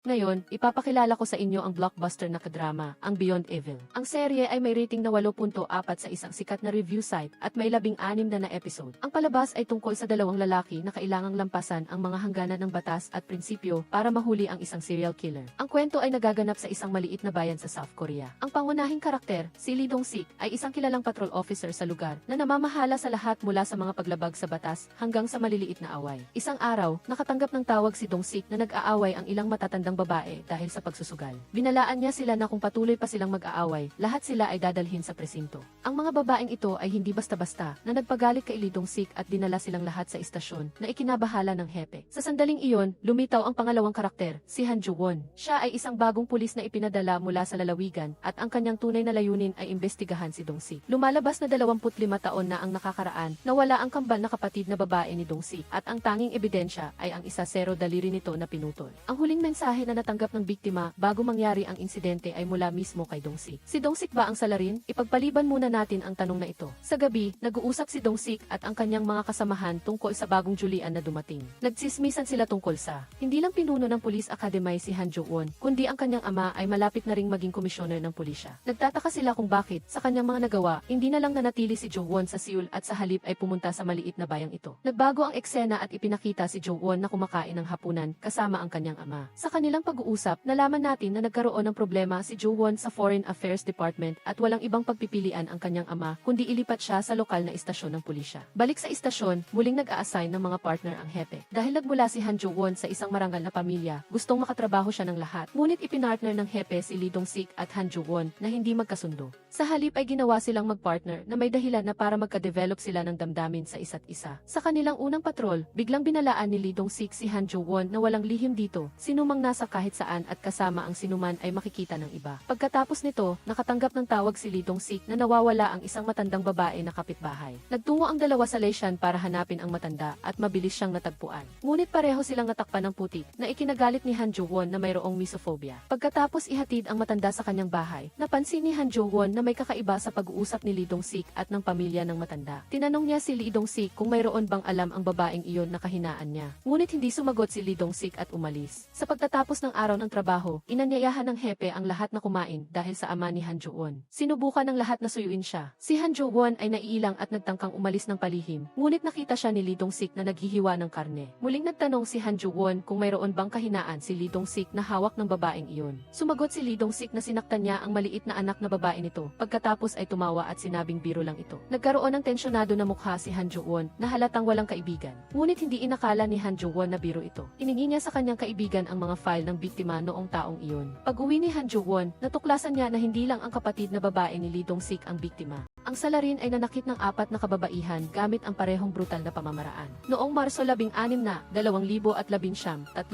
Ngayon, ipapakilala ko sa inyo ang blockbuster na kadrama, ang Beyond Evil. Ang serye ay may rating na 8.4 sa isang sikat na review site at may 16 na episode. Ang palabas ay tungkol sa dalawang lalaki na kailangang lampasan ang mga hangganan ng batas at prinsipyo para mahuli ang isang serial killer. Ang kwento ay nagaganap sa isang maliit na bayan sa South Korea. Ang pangunahing karakter, si Lee Dong-sik, ay isang kilalang patrol officer sa lugar na namamahala sa lahat mula sa mga paglabag sa batas hanggang sa maliliit na away. Isang araw, nakatanggap ng tawag si Dong-sik na nag-aaway ang ilang matatandang babae dahil sa pagsusugal. Binalaan niya sila na kung patuloy pa silang mag-aaway, lahat sila ay dadalhin sa presinto. Ang mga babaeng ito ay hindi basta-basta na nagpagalit kay Lee Dong-sik at dinala silang lahat sa istasyon na ikinabahala ng hepe. Sa sandaling iyon, lumitaw ang pangalawang karakter, si Han Joo-won. Siya ay isang bagong pulis na ipinadala mula sa lalawigan at ang kanyang tunay na layunin ay imbestigahan si Dong-sik. Lumalabas na 25 taon na ang nakakaraan na wala ang kambal na kapatid na babae ni Dong-sik at ang tanging ebidensya ay ang isa zero daliri nito na pinutol. Ang huling mensahe na natanggap ng biktima bago mangyari ang insidente ay mula mismo kay Dong-sik. Si Dong-sik ba ang salarin? Ipagpaliban muna natin ang tanong na ito. Sa gabi, nag-uusap si Dong-sik at ang kanyang mga kasamahan tungkol sa bagong Julian na dumating. Nagtsismisan sila tungkol sa hindi lang pinuno ng Police Academy si Han Joo-won, kundi ang kanyang ama ay malapit na ring maging komisyoner ng pulisya. Nagtataka sila kung bakit sa kanyang mga nagawa, hindi na lang nanatili si Joo-won sa Seoul at sa halip ay pumunta sa maliit na bayang ito. Nagbago ang eksena at ipinakita si Joo-won na kumakain ng hapunan kasama ang kanyang ama. Sa kanilang pag-uusap, nalaman natin na nagkaroon ng problema si Joo-won sa Foreign Affairs Department at walang ibang pagpipilian ang kanyang ama kundi ilipat siya sa lokal na istasyon ng pulisya. Balik sa istasyon, muling nag-a-assign ng mga partner ang hepe. Dahil nagmula si Han Joo-won sa isang marangal na pamilya, gustong makatrabaho siya ng lahat. Ngunit ipinartner ng hepe si Lee Dong-sik at Han Joo-won na hindi magkasundo. Sa halip ay ginawa silang magpartner na may dahilan na para magka-develop sila ng damdamin sa isa't isa. Sa kanilang unang patrol, biglang binalaan ni Lee Dong-sik si Han Joo-won na walang lihim dito, sinumang nasa kahit saan at kasama ang sinuman ay makikita ng iba. Pagkatapos nito, nakatanggap ng tawag si Lee Dong-sik na nawawala ang isang matandang babae na kapitbahay. Nagtungo ang dalawa sa Leishan para hanapin ang matanda at mabilis siyang natagpuan. Ngunit pareho silang natakpan ng putik na ikinagalit ni Han Joo-won na mayroong misophobia. Pagkatapos ihatid ang matanda sa kanyang bahay, napansin ni Han Joo-won na may kakaiba sa pag-uusap ni Lee Dong-sik at ng pamilya ng matanda. Tinanong niya si Lee Dong-sik kung mayroon bang alam ang babaeng iyon na kahinaan niya. Ngunit hindi sumagot si Lee Dong-sik at umalis. Sa pagtatapos ng araw ng trabaho, inanyayahan ng hepe ang lahat na kumain dahil sa ama ni Han Joo-won. Sinubukan ng lahat na suyuin siya. Si Han Joo-won ay naiilang at nagtangkang umalis ng palihim. Ngunit nakita siya ni Lee Dong-sik na naghihiwa ng karne. Muling nagtanong si Han Joo-won kung mayroon bang kahinaan si Lee Dong-sik na hawak ng babaeng iyon. Sumagot si Lee Dong-sik na sinaktan niya ang maliit na anak na babae nito. Pagkatapos ay tumawa at sinabing biro lang ito. Nagkaroon ng tensyonado na mukha si Han Joo-won na halatang walang kaibigan. Ngunit hindi inakala ni Han Joo-won na biro ito. Hiningi niya sa kanyang kaibigan ang mga file ng biktima noong taong iyon. Pag-uwi ni Han Joo-won, natuklasan niya na hindi lang ang kapatid na babae ni Lee Dong-sik ang biktima. Ang salarin ay nanakit ng 4 na kababaihan gamit ang parehong brutal na pamamaraan. Noong Marso 16 na, 2011, 3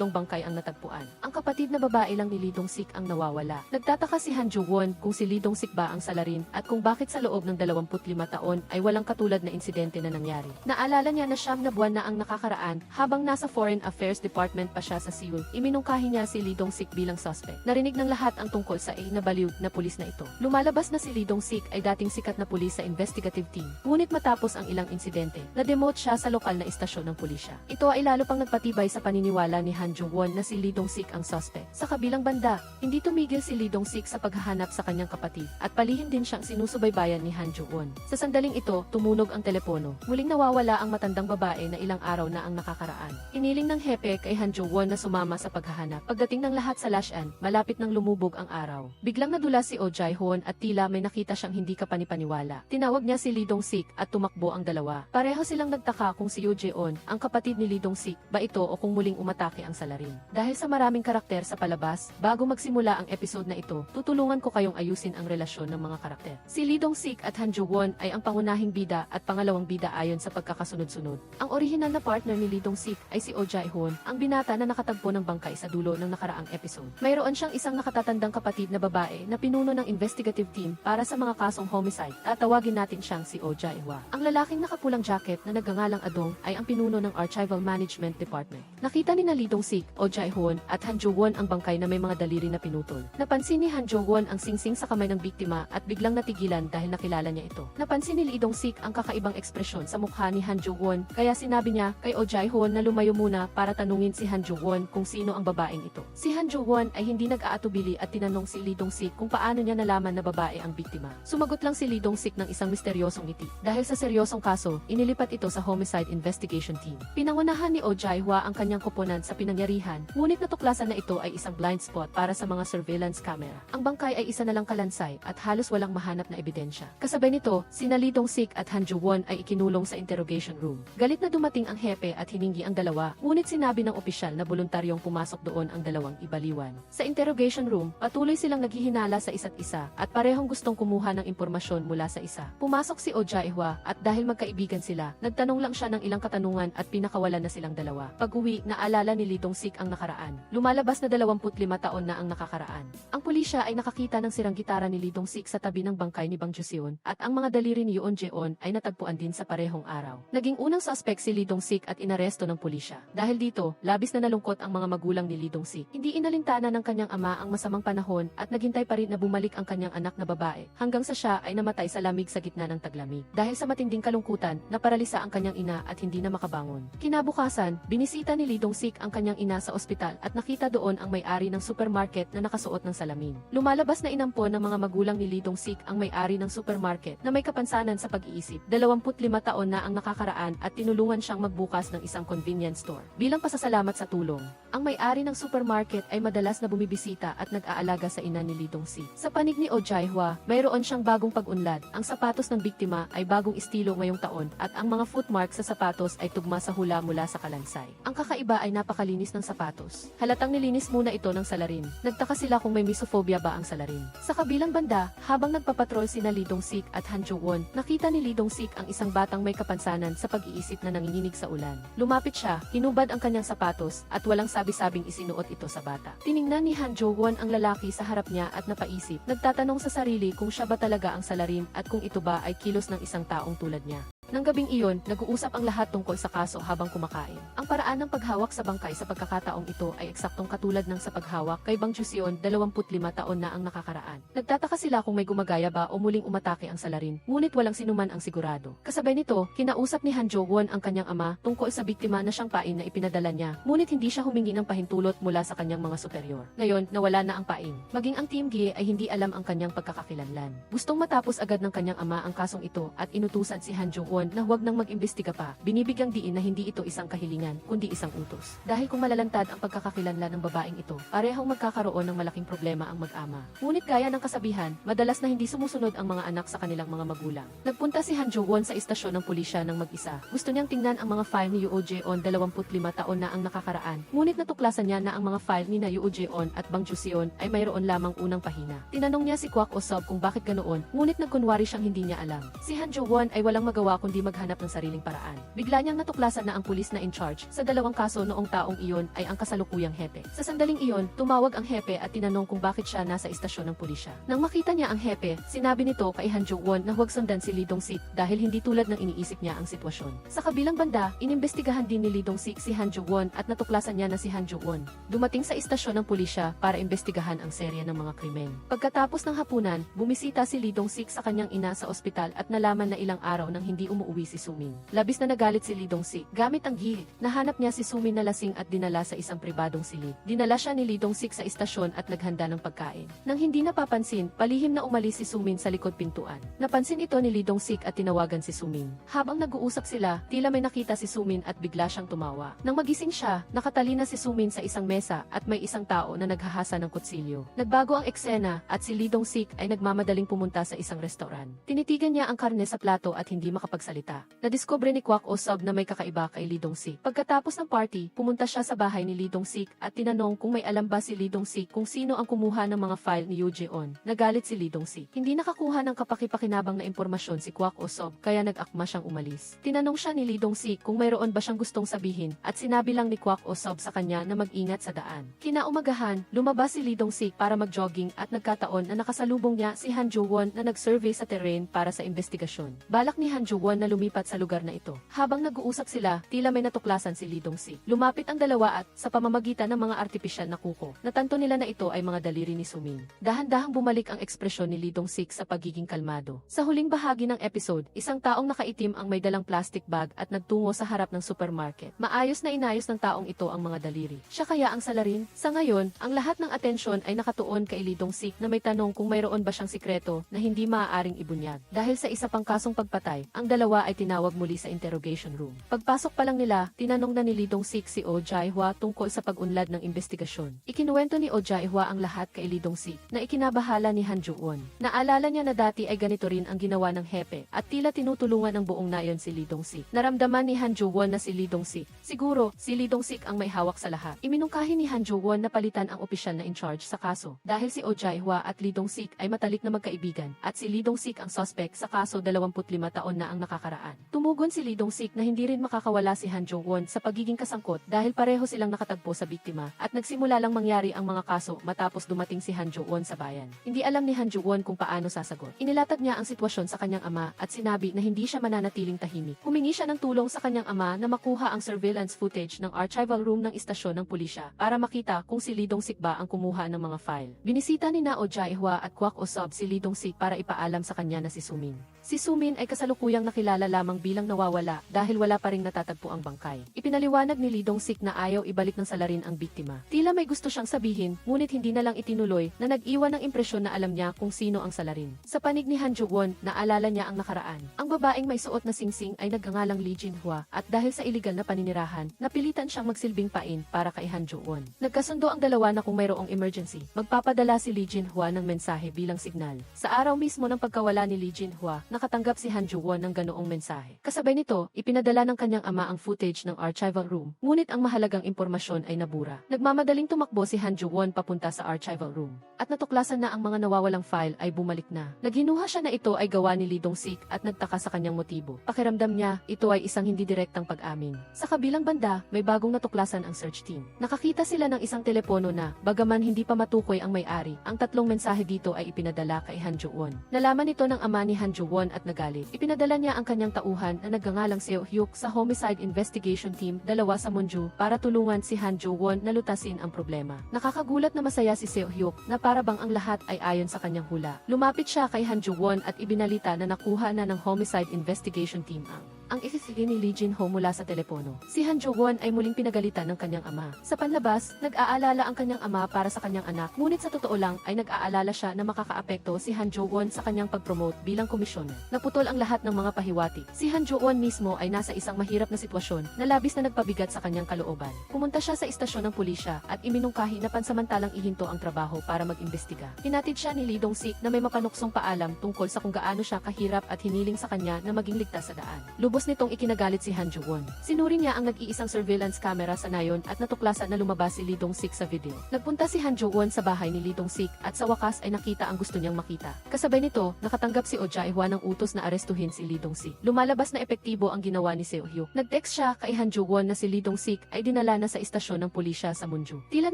bangkay ang natagpuan. Ang kapatid na babae lang ni Lee Dong-sik ang nawawala. Nagtataka si Han Joo-won kung si Lee Dong-sik ba ang salarin at kung bakit sa loob ng 25 taon ay walang katulad na insidente na nangyari. Naalala niya na 9 na buwan na ang nakakaraan habang nasa Foreign Affairs Department pa siya sa Seoul. Iminungkahi niya si Lee Dong-sik bilang suspect. Narinig ng lahat ang tungkol sa nabaliw na pulis na ito. Lumalabas na si Lee Dong-sik ay dating sikat na pulis sa investigative team. Ngunit matapos ang ilang insidente, na-demote siya sa lokal na istasyon ng pulisya. Ito ay lalo pang nagpatibay sa paniniwala ni Han Joo-won na si Lee Dong-sik ang suspect. Sa kabilang banda, hindi tumigil si Lee Dong-sik sa paghahanap sa kanyang kapatid at palihim din siyang sinusubaybayan ni Han Joo-won. Sa sandaling ito, tumunog ang telepono. Muling nawawala ang matandang babae na ilang araw na ang nakakaraan. Iniling ng hepe kay Han Joo-won na sumama sa paghahanap. Pagdating ng lahat sa Lashan, malapit nang lumubog ang araw. Biglang nadula si Oh Jae-hoon at tila may nakita siyang hindi kapanipaniwala. Tinawag niya si Lee Dong-sik at tumakbo ang dalawa. Pareho silang nagtaka kung si Yoo Jae-on, ang kapatid ni Lee Dong-sik, ba ito o kung muling umatake ang salarin. Dahil sa maraming karakter sa palabas, bago magsimula ang episode na ito, tutulungan ko kayong ayusin ang relasyon ng mga karakter. Si Lee Dong-sik at Han Joo-won ay ang pangunahing bida at pangalawang bida ayon sa pagkakasunod-sunod. Ang orihinal na partner ni Lee Dong-sik ay si Oh Jae-hoon, ang binata na nakatagpo ng bangkay sa dulo ng nakaraang episode. Mayroon siyang isang nakatatandang kapatid na babae na pinuno ng investigative team para sa mga kasong homicide at Tatawagin natin siyang si Oh Jae-hwa. Ang lalaking nakapulang jacket na nagngangalang Adong ay ang pinuno ng Archival Management Department. Nakita ni Lee Dong-sik, Oh Jae-hoon at Han Jo-won ang bangkay na may mga daliri na pinutol. Napansin ni Han Jo-won ang singsing sa kamay ng biktima at biglang natigilan dahil nakilala niya ito. Napansin ni Lee Dong-sik ang kakaibang ekspresyon sa mukha ni Han Jo-won, kaya sinabi niya kay Oh Jae-hoon na lumayo muna para tanungin si Han Jo-won kung sino ang babaeng ito. Si Han Jo-won ay hindi nag-aatubili at tinanong si Lee Dong-sik kung paano niya nalaman na babae ang biktima. Sumagot lang si Lee Dong-sik ng isang misteryosong ngiti. Dahil sa seryosong kaso, inilipat ito sa Homicide Investigation Team. Pinangunahan ni Oh Jae-hwa ang kanyang koponan sa pinangyarihan, ngunit natuklasan na ito ay isang blind spot para sa mga surveillance camera. Ang bangkay ay isa na lang kalansay at halos walang mahanap na ebidensya. Kasabay nito, sina Lee Dong-sik at Han Jo-won ay ikinulong sa interrogation room. Galit na dumating ang hepe at hiningi ang dalawa, ngunit sinabi ng opisyal na voluntaryong pumasok doon ang dalawang ibaliwan. Sa interrogation room, patuloy silang naghihinala sa isa't isa at parehong gustong kumuha ng impormasyon mula sa isa. Pumasok si Oh Jae-hwa at dahil magkaibigan sila, nagtanong lang siya ng ilang katanungan at pinakawalan na silang dalawa. Pag-uwi, naalala ni Lee Dong-sik ang nakaraan. Lumalabas na 25 taon na ang nakakaraan. Ang pulisya ay nakakita ng sirang gitara ni Lee Dong-sik sa tabi ng bangkay ni Bang Joseon at ang mga daliri ni Yoon Jae-on ay natagpuan din sa parehong araw. Naging unang suspect si Lee Dong-sik at inaresto ng pulisya. Dahil dito, labis na nalungkot ang mga magulang ni Lee Dong-sik. Hindi inalintana ng kanyang ama ang masamang panahon at naghintay pa rin na bumalik ang kanyang anak na babae hanggang sa siya ay namatay sa lamig sa gitna ng taglamig. Dahil sa matinding kalungkutan, naparalisa ang kanyang ina at hindi na makabangon. Kinabukasan, binisita ni Lee Dong-sik ang kanyang ina sa ospital at nakita doon ang may-ari ng supermarket na nakasuot ng salamin. Lumalabas na inampon ng mga magulang ni Lee Dong-sik ang may-ari ng supermarket na may kapansanan sa pag-iisip. 25 taon na ang nakakaraan at tinulungan siyang magbukas ng isang convenience store. Bilang pasasalamat sa tulong, ang may-ari ng supermarket ay madalas na bumibisita at nag-aalaga sa ina ni Lee Dong-sik. Sa panig ni Oh Jae-hwa, mayroon siyang bagong pag-unlad. Ang sapatos ng biktima ay bagong estilo ngayong taon at ang mga footmark sa sapatos ay tugma sa hula mula sa kalansay. Ang kakaiba ay napakalinis ng sapatos. Halatang nilinis muna ito ng salarin. Nagtaka sila kung may misophobia ba ang salarin. Sa kabilang banda, habang nagpapatrol sina Lee Dong-sik at Han Jo-won, nakita ni Lee Dong-sik ang isang batang may kapansanan sa pag-iisip na nanginginig sa ulan. Lumapit siya, hinubad ang kanyang sapatos at walang sabi-sabing isinuot ito sa bata. Tiningnan ni Han Jo-won ang lalaki sa harap niya at napaisip. Nagtatanong sa sarili kung siya ba talaga ang salarin at kung ito ba ay kilos ng isang taong tulad niya. Nang gabing iyon, nag-uusap ang lahat tungkol sa kaso habang kumakain. Ang paraan ng paghawak sa bangkay sa pagkakataong ito ay eksaktong katulad ng sa paghawak kay Bang Joseon, 25 taon na ang nakakaraan. Nagtataka sila kung may gumagaya ba o muling umatake ang salarin, ngunit walang sinuman ang sigurado. Kasabay nito, kinausap ni Han Jo-won ang kanyang ama tungkol sa biktima na siyang pain na ipinadala niya, ngunit hindi siya humingi ng pahintulot mula sa kanyang mga superior. Ngayon, nawala na ang pain. Maging ang Team G ay hindi alam ang kanyang pagkakakilanlan. Gustong matapos agad ng kanyang ama ang kasong ito at inutusan si Han Jo-won na huwag nang mag-imbestiga pa. Binibigyang diin na hindi ito isang kahilingan, kundi isang utos. Dahil kung malalantad ang pagkakakilanlan ng babaeng ito, parehong magkakaroon ng malaking problema ang mag-ama. Ngunit gaya ng kasabihan, madalas na hindi sumusunod ang mga anak sa kanilang mga magulang. Nagpunta si Han Jo-won sa istasyon ng pulisya ng mag-isa. Gusto niyang tingnan ang mga file ni Yoo Jae-on, 25 taon na ang nakakaraan. Ngunit natuklasan niya na ang mga file ni Yoo Jae-on at Bang Joseon ay mayroon lamang unang pahina. Tinanong niya si Kwak Oh-sub kung bakit ganoon, ngunit nagkunwari siyang hindi niya alam. Si Han Jo-won ay walang magawa kundi maghanap ng sariling paraan. Bigla niyang natuklasan na ang pulis na in charge sa dalawang kaso noong taong iyon ay ang kasalukuyang hepe. Sa sandaling iyon, tumawag ang hepe at tinanong kung bakit siya nasa istasyon ng pulisya. Nang makita niya ang hepe, sinabi nito kay Han Jo-won na huwag sundan si Lee Dong-sik dahil hindi tulad ng iniisip niya ang sitwasyon. Sa kabilang banda, inimbestigahan din ni Lee Dong-sik si Han Jo-won at natuklasan niya na si Han Jo-won dumating sa istasyon ng pulisya para imbestigahan ang serye ng mga krimen. Pagkatapos ng hapunan, bumisita si Lee Dong-sik sa kanyang ina sa ospital at nalaman na ilang araw nang hindi umuwi si Sumin. Labis na nagalit si Lee Dong-sik. Gamit ang gihit, nahanap niya si Sumin na lasing at dinala sa isang pribadong silid. Dinala siya ni Lee Dong-sik sa istasyon at naghanda ng pagkain. Nang hindi napapansin, palihim na umalis si Sumin sa likod pintuan. Napansin ito ni Lee Dong-sik at tinawagan si Sumin. Habang nag-uusap sila, tila may nakita si Sumin at bigla siyang tumawa. Nang magising siya, nakatali na si Sumin sa isang mesa at may isang tao na naghahasa ng kutsilyo. Nagbago ang eksena at si Lee Dong-sik ay nagmamadaling pumunta sa isang restoran. Tinitigan niya ang karne sa plato at hindi makapagsalita. magsalita. Nadiskubre ni Kwak O-sub na may kakaiba kay Lee Dong-sik. Pagkatapos ng party, pumunta siya sa bahay ni Lee Dong-sik at tinanong kung may alam ba si Lee Dong-sik kung sino ang kumuha ng mga file ni Yoo Jae-on. Nagalit si Lee Dong-sik. Hindi nakakuha ng kapaki-pakinabang na impormasyon si Kwak O-sub kaya nag-akma siyang umalis. Tinanong siya ni Lee Dong-sik kung mayroon ba siyang gustong sabihin at sinabi lang ni Kwak O-sub sa kanya na mag-ingat sa daan. Kinaumagahan, lumabas si Lee Dong-sik para mag-jogging at nagkataon na nakasalubong niya si Han Jo-won na nag-survey sa terrain para sa investigasyon. Balak ni Han Jo-won na lumipat sa lugar na ito. Habang nag-uusap sila, tila may natuklasan si Lee Dong-sik. Lumapit ang dalawa at, sa pamamagitan ng mga artipisyal na kuko, natanto nila na ito ay mga daliri ni Sumin. Dahan-dahang bumalik ang ekspresyon ni Lee Dong-sik sa pagiging kalmado. Sa huling bahagi ng episode, isang taong nakaitim ang may dalang plastic bag at nagtungo sa harap ng supermarket. Maayos na inayos ng taong ito ang mga daliri. Siya kaya ang salarin? Sa ngayon, ang lahat ng atensyon ay nakatuon kay Lee Dong-sik na may tanong kung mayroon ba siyang sikreto na hindi maaaring ibunyag. Dahil sa isa pang kasong pagpatay, ang dalawa ay tinawag muli sa interrogation room. Pagpasok pa lang nila, tinanong na ni Lee Dong-sik si Oh Jae-hwa tungkol sa pag-unlad ng investigasyon. Ikinuwento ni Oh Jae-hwa ang lahat kay Lee Dong-sik na ikinabahala ni Han Jo-won. Naalala niya na dati ay ganito rin ang ginawa ng hepe at tila tinutulungan ng buong nayon si Lee Dong-sik. Naramdaman ni Han Jo-won na si Lee Dong-sik. Siguro, si Lee Dong-sik ang may hawak sa lahat. Iminungkahi ni Han Jo-won na palitan ang opisyal na in charge sa kaso. Dahil si Oh Jae-hwa at Lee Dong-sik ay matalik na magkaibigan at si Lee Dong-sik ang suspect sa kaso 25 taon na ang nakakaraan. Tumugon si Lee Dong-sik na hindi rin makakawala si Han Jo-won sa pagiging kasangkot dahil pareho silang nakatagpo sa biktima at nagsimula lang mangyari ang mga kaso matapos dumating si Han Jo-won sa bayan. Hindi alam ni Han Jo-won kung paano sasagot. Inilatag niya ang sitwasyon sa kanyang ama at sinabi na hindi siya mananatiling tahimik. Humingi siya ng tulong sa kanyang ama na makuha ang surveillance footage ng archival room ng istasyon ng pulisya para makita kung si Lee Dong-sik ba ang kumuha ng mga file. Binisita ni Oh Jae-hwa at Kwak O-sub si Lee Dong-sik para ipaalam sa kanya na si Sumin. Si Sumin ay kasalukuyang nakilala lamang bilang nawawala dahil wala pa ring natatagpo ang bangkay. Ipinaliwanag ni Lee Dong-sik na ayaw ibalik ng salarin ang biktima. Tila may gusto siyang sabihin, ngunit hindi na lang itinuloy na nag-iwan ng impresyon na alam niya kung sino ang salarin. Sa panig ni Han Jo-won, naalala niya ang nakaraan. Ang babaeng may suot na singsing ay nagngangalang Lee Jin-hwa at dahil sa iligal na paninirahan, napilitan siyang magsilbing pain para kay Han Jo-won. Nagkasundo ang dalawa na kung mayroong emergency, magpapadala si Lee Jin-hwa ng mensahe bilang signal. Sa araw mismo ng pagkawala ni Lee Jin-hwa, nakatanggap si Han Jo-won ng ganoong mensahe. Kasabay nito, ipinadala ng kanyang ama ang footage ng archival room, ngunit ang mahalagang impormasyon ay nabura. Nagmamadaling tumakbo si Han Jo-won papunta sa archival room, at natuklasan na ang mga nawawalang file ay bumalik na. Naghinuha siya na ito ay gawa ni Lee Dong-sik at nagtaka sa kanyang motibo. Pakiramdam niya, ito ay isang hindi direktang pag-amin. Sa kabilang banda, may bagong natuklasan ang search team. Nakakita sila ng isang telepono na, bagaman hindi pa matukoy ang may-ari, ang tatlong mensahe dito ay ipinadala kay Han Jo-won. Nalaman ito ng ama ni Han Jo-won at nagalit. Ipinadala niya ang kanyang tauhan na nagngangalang Seo Hyuk sa Homicide Investigation Team 2 sa Monju para tulungan si Han Jo-won na lutasin ang problema. Nakakagulat na masaya si Seo Hyuk na para bang ang lahat ay ayon sa kanyang hula. Lumapit siya kay Han Jo-won at ibinalita na nakuha na ng Homicide Investigation Team ang isisili ni Lee Jin-ho mula sa telepono. Si Han Jo-won ay muling pinagalitan ng kanyang ama. Sa panlabas, nag-aalala ang kanyang ama para sa kanyang anak, ngunit sa totoo lang ay nag-aalala siya na makakaapekto si Han Jo-won sa kanyang pag-promote bilang komisyoner. Naputol ang lahat ng mga pahiwatig. Si Han Jo-won mismo ay nasa isang mahirap na sitwasyon na labis na nagpabigat sa kanyang kalooban. Pumunta siya sa istasyon ng pulisya at iminungkahi na pansamantalang ihinto ang trabaho para mag-imbestiga. Hinatid siya ni Lee Dong-sik na may mapanuksong paalam tungkol sa kung gaano siya kahirap at hiniling sa kanya na maging ligtas sa daan. Lubos nitong ikinagalit si Han Jo-won. Sinuri niya ang nag-iisang surveillance camera sa nayon at natuklasan na lumabas si Lee Dong-sik sa video. Nagpunta si Han Jo-won sa bahay ni Lee Dong-sik at sa wakas ay nakita ang gusto niyang makita. Kasabay nito, nakatanggap si Oh Jae-hwa ng utos na arestuhin si Lee Dong-sik. Lumalabas na epektibo ang ginawa ni Seo Hyuk. Nag-text siya kay Han Jo-won na si Lee Dong-sik ay dinala na sa istasyon ng pulisya sa Monju. Tila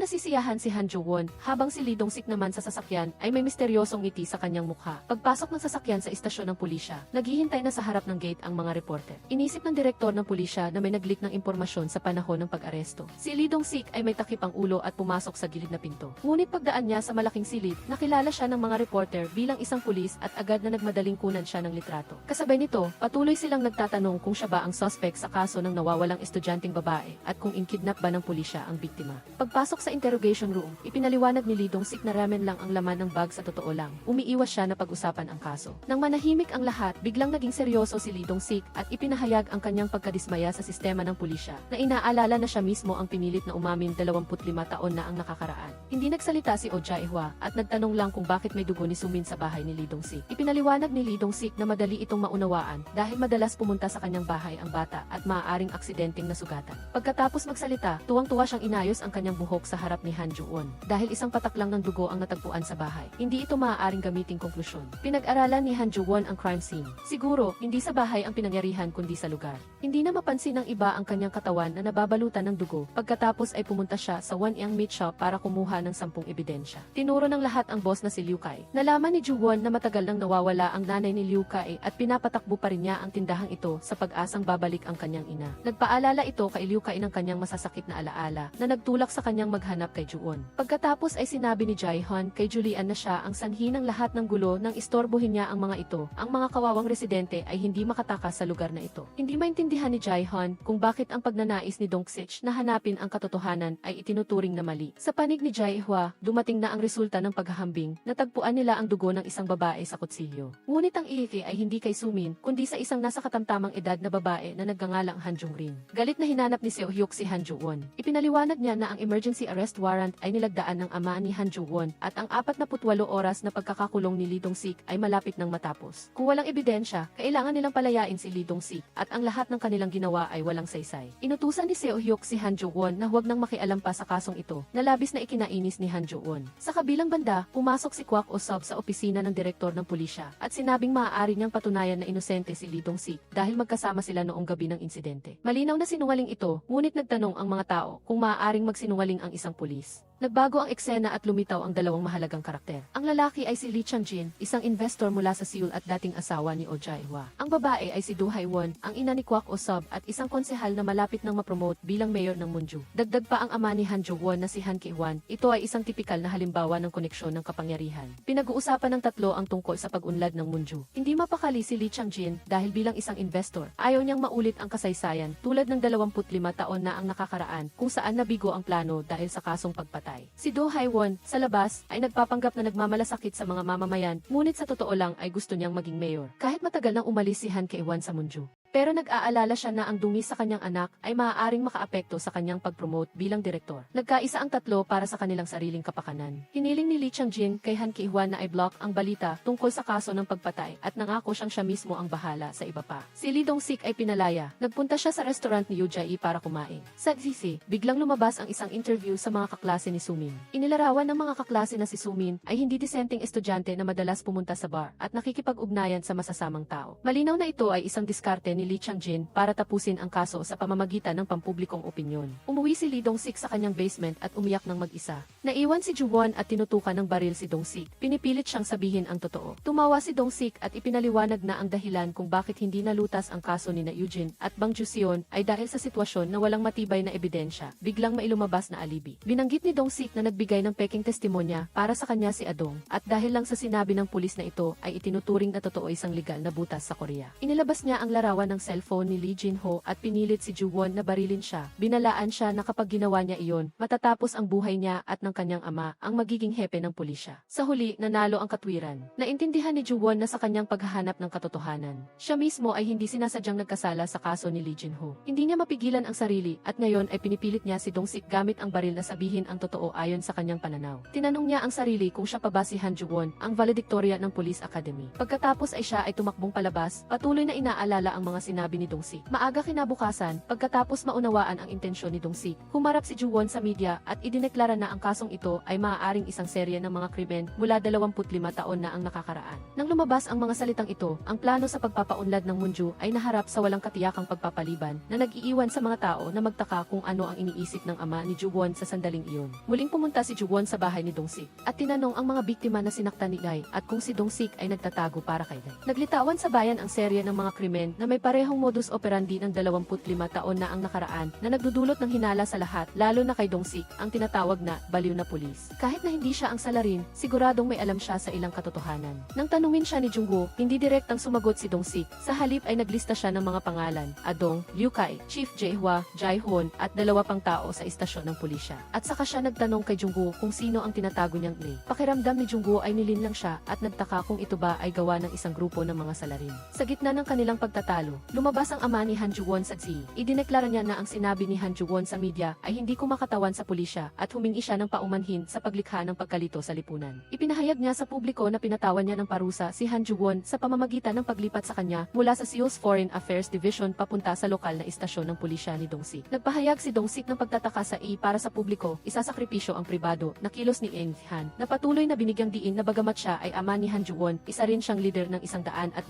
nasisiyahan si Han Jo-won habang si Lee Dong-sik naman sa sasakyan ay may misteryosong ngiti sa kanyang mukha. Pagpasok ng sasakyan sa istasyon ng pulisya, naghihintay na sa harap ng gate ang mga reporter. Inisip ng direktor ng pulisya na may nag-leak ng impormasyon sa panahon ng pag-aresto. Si Lee Dong-sik ay may takip ang ulo at pumasok sa gilid na pinto. Ngunit pagdaan niya sa malaking silid, nakilala siya ng mga reporter bilang isang pulis at agad na nagmadaling kunan siya ng litrato. Kasabay nito, patuloy silang nagtatanong kung siya ba ang suspect sa kaso ng nawawalang estudyanteng babae at kung inkidnap ba ng pulisya ang biktima. Pagpasok sa interrogation room, ipinaliwanag ni Lee Dong-sik na ramen lang ang laman ng bag sa totoo lang. Umiiwas siya na pag-usapan ang kaso. Nang manahimik ang lahat, biglang naging seryoso si Lee Dong-sik at ipinahayag ang kanyang pagkadismaya sa sistema ng pulisya, na inaalala na siya mismo ang pinilit na umamin 25 taon na ang nakakaraan. Hindi nagsalita si Oh Jae-hwa at nagtanong lang kung bakit may dugo ni Sumin sa bahay ni Lee Dong-sik. Ipinaliwanag ni Lee Dong-sik na madali itong maunawaan dahil madalas pumunta sa kanyang bahay ang bata at maaaring aksidenteng nasugatan. Pagkatapos magsalita, tuwang-tuwa siyang inayos ang kanyang buhok sa harap ni Han Ju-won dahil isang patak lang ng dugo ang natagpuan sa bahay. Hindi ito maaaring gamiting konklusyon. Pinag-aralan ni Han Ju-won ang crime scene. Siguro, hindi sa bahay ang pinangyarihan kundi sa lugar. Hindi na mapansin ng iba ang kanyang katawan na nababalutan ng dugo. Pagkatapos ay pumunta siya sa Wanyang Meat Shop para kumuha ng 10 ebidensya. Tinuro ng lahat ang boss na si Liu Kai. Nalaman ni Ju-won na matagal nang nawawala ang nanay ni Liu Kai at pinapatakbo pa rin niya ang tindahang ito sa pag-asang babalik ang kanyang ina. Nagpaalala ito kay Liu Kai ng kanyang masasakit na alaala na nagtulak sa kanyang maghanap kay Ju-won. Pagkatapos ay sinabi ni Jae-hyun kay Julian na siya ang sanhi ng lahat ng gulo nang istorbohin niya ang mga ito. Ang mga kawawang residente ay hindi makatakas sa lugar na ito. Hindi maintindihan ni Jae-hyun kung bakit ang pagnanais ni Dong-sik na hanapin ang katotohanan ay itinuturing na mali. Sa panig ni Jae-hwa, dumating na ang resulta ng paghahambing. Natagpuan nila ang dugo ng isang babae sa kutsilyo. Ngunit ang ihi ay hindi kay Sumin, kundi sa isang nasa katamtamang edad na babae na nagngangalang Han Jung-rin. Galit na hinanap ni Seo Hyuk si Han Ju-won. Ipinaliwanag niya na ang emergency arrest warrant ay nilagdaan ng ama ni Han Ju-won at ang 48 oras na pagkakakulong ni Lee Dong-sik ay malapit nang matapos. Kung walang ebidensya, kailangan nilang palayain si Lee Dong-sik at ang lahat ng kanilang ginawa ay walang saysay. Inutusan ni Seo Hyuk si Han Ju-won na huwag nang makialam pa sa kasong ito, na labis na ikinainis ni Han Ju-won. Sa kabilang banda, pumasok si Kwak Oh-sub sa opisina ng direktor ng pulisya at sinabing maaari niyang patunayan na inosente si Lee Dong-sik dahil magkasama sila noong gabi ng insidente. Malinaw na sinungaling ito, ngunit nagtanong ang mga tao kung maaaring magsinungaling ang isang pulis. Nagbago ang eksena at lumitaw ang dalawang mahalagang karakter. Ang lalaki ay si Lee Chang-jin, isang investor mula sa Seoul at dating asawa ni Oh Jae-hwa. Ang babae ay si Do Hae-won, ang ina ni Kwak Oh-sub at isang konsehal na malapit nang mapromote bilang mayor ng Munju. Dagdag pa ang ama ni Han Jo-won na si Han Ki-hwan. Ito ay isang tipikal na halimbawa ng koneksyon ng kapangyarihan. Pinag-uusapan ng tatlo ang tungkol sa pag-unlad ng Munju. Hindi mapakali si Lee Chang-jin dahil bilang isang investor, ayaw niyang maulit ang kasaysayan tulad ng 25 taon na ang nakakaraan kung saan nabigo ang plano dahil sa kasong pagpatay. Si Do Hae-won, sa labas, ay nagpapanggap na nagmamalasakit sa mga mamamayan, ngunit sa totoo lang ay gusto niyang maging mayor. Kahit matagal nang umalis si Han Ki-hwan sa Munju. Pero nag-aalala siya na ang dumi sa kanyang anak ay maaaring makaapekto sa kanyang pag-promote bilang direktor. Nagkaisa ang tatlo para sa kanilang sariling kapakanan. Hiniling ni Lee Chang-jin kay Han Ki-hwan na i-block ang balita tungkol sa kaso ng pagpatay at nangako siyang siya mismo ang bahala sa iba pa. Si Lee Dong-sik ay pinalaya. Nagpunta siya sa restaurant ni Yoo Jae para kumain. Sa GC, biglang lumabas ang isang interview sa mga kaklase ni Sumin. Inilarawan ng mga kaklase na si Sumin ay hindi disenteng estudyante na madalas pumunta sa bar at nakikipag-ugnayan sa masasamang tao. Malinaw na ito ay isang diskarte ni Lee Chang-jin para tapusin ang kaso sa pamamagitan ng pampublikong opinyon. Umuwi si Lee Dong-sik sa kanyang basement at umiyak ng mag-isa. Naiwan si Ju-won at tinutukan ng baril si Dong-sik. Pinipilit siyang sabihin ang totoo. Tumawa si Dong-sik at ipinaliwanag na ang dahilan kung bakit hindi nalutas ang kaso ni na Eugene at Bang Ju-seon ay dahil sa sitwasyon na walang matibay na ebidensya. Biglang mailumabas na alibi. Binanggit ni Dong-sik na nagbigay ng peking testimonya para sa kanya si Adong at dahil lang sa sinabi ng pulis na ito ay itinuturing na totoo isang legal na butas sa Korea. Inilabas niya ang larawan ng cellphone ni Lee Jin-ho at pinilit si Ju-won na barilin siya. Binalaan siya na kapag ginawa niya iyon, matatapos ang buhay niya at ng kanyang ama ang magiging hepe ng pulisya. Sa huli, nanalo ang katwiran. Naintindihan ni Ju-won na sa kanyang paghahanap ng katotohanan, siya mismo ay hindi sinasadyang nagkasala sa kaso ni Lee Jin-ho. Hindi niya mapigilan ang sarili at ngayon ay pinipilit niya si Dong-sik gamit ang baril na sabihin ang totoo ayon sa kanyang pananaw. Tinanong niya ang sarili kung siya pa ba si Han Ju-won, ang valedictoria ng Police Academy. Pagkatapos ay siya ay tumakbong palabas, patuloy na inaalala ang mga sinabi ni Dong-sik. Maaga kinabukasan, pagkatapos maunawaan ang intensyon ni Dong-sik, humarap si Ju-won sa media at idineklara na ang kasong ito ay maaaring isang serye ng mga krimen mula 25 taon na ang nakakaraan. Nang lumabas ang mga salitang ito, ang plano sa pagpapaunlad ng Munju ay naharap sa walang katiyakang pagpapaliban na nag-iiwan sa mga tao na magtaka kung ano ang iniisip ng ama ni Ju-won sa sandaling iyon. Muling pumunta si Ju-won sa bahay ni Dong-sik at tinanong ang mga biktima na sinaktan ni Guy at kung si Dong-sik ay nagtatago para kay Guy. Naglitawan sa bayan ang serye ng mga krimen na may parehong modus operandi ng 25 taon na ang nakaraan na nagdudulot ng hinala sa lahat, lalo na kay Dong-sik, ang tinatawag na baliw na pulis. Kahit na hindi siya ang salarin, siguradong may alam siya sa ilang katotohanan. Nang tanungin siya ni Jung-woo, hindi direktang sumagot si Dong-sik. Sa halip ay naglista siya ng mga pangalan, Adong, Liu Kai, Chief Jae-hwa, Jae-hoon at 2 pang tao sa istasyon ng pulisya. At saka siya nagtanong kay Jung-woo kung sino ang tinatago niyang Lee. Pakiramdam ni Jung-woo ay nilinlang siya at nagtaka kung ito ba ay gawa ng isang grupo ng mga salarin. Sa gitna ng kanilang pagtatalo, empleyado. Lumabas ang ama ni Han Ju-won sa Z. Idineklara niya na ang sinabi ni Han Ju-won sa media ay hindi kumakatawan sa pulisya at humingi siya ng paumanhin sa paglikha ng pagkalito sa lipunan. Ipinahayag niya sa publiko na pinatawan niya ng parusa si Han Ju-won sa pamamagitan ng paglipat sa kanya mula sa Seoul's Foreign Affairs Division papunta sa lokal na istasyon ng pulisya ni Dong-sik. Nagpahayag si Dong-sik ng pagtataka sa para sa publiko, isasakripisyo ang pribado na kilos ni Eng Han na patuloy na binigyang diin na bagamat siya ay ama ni Han Ju-won, isa rin siyang leader ng 120,000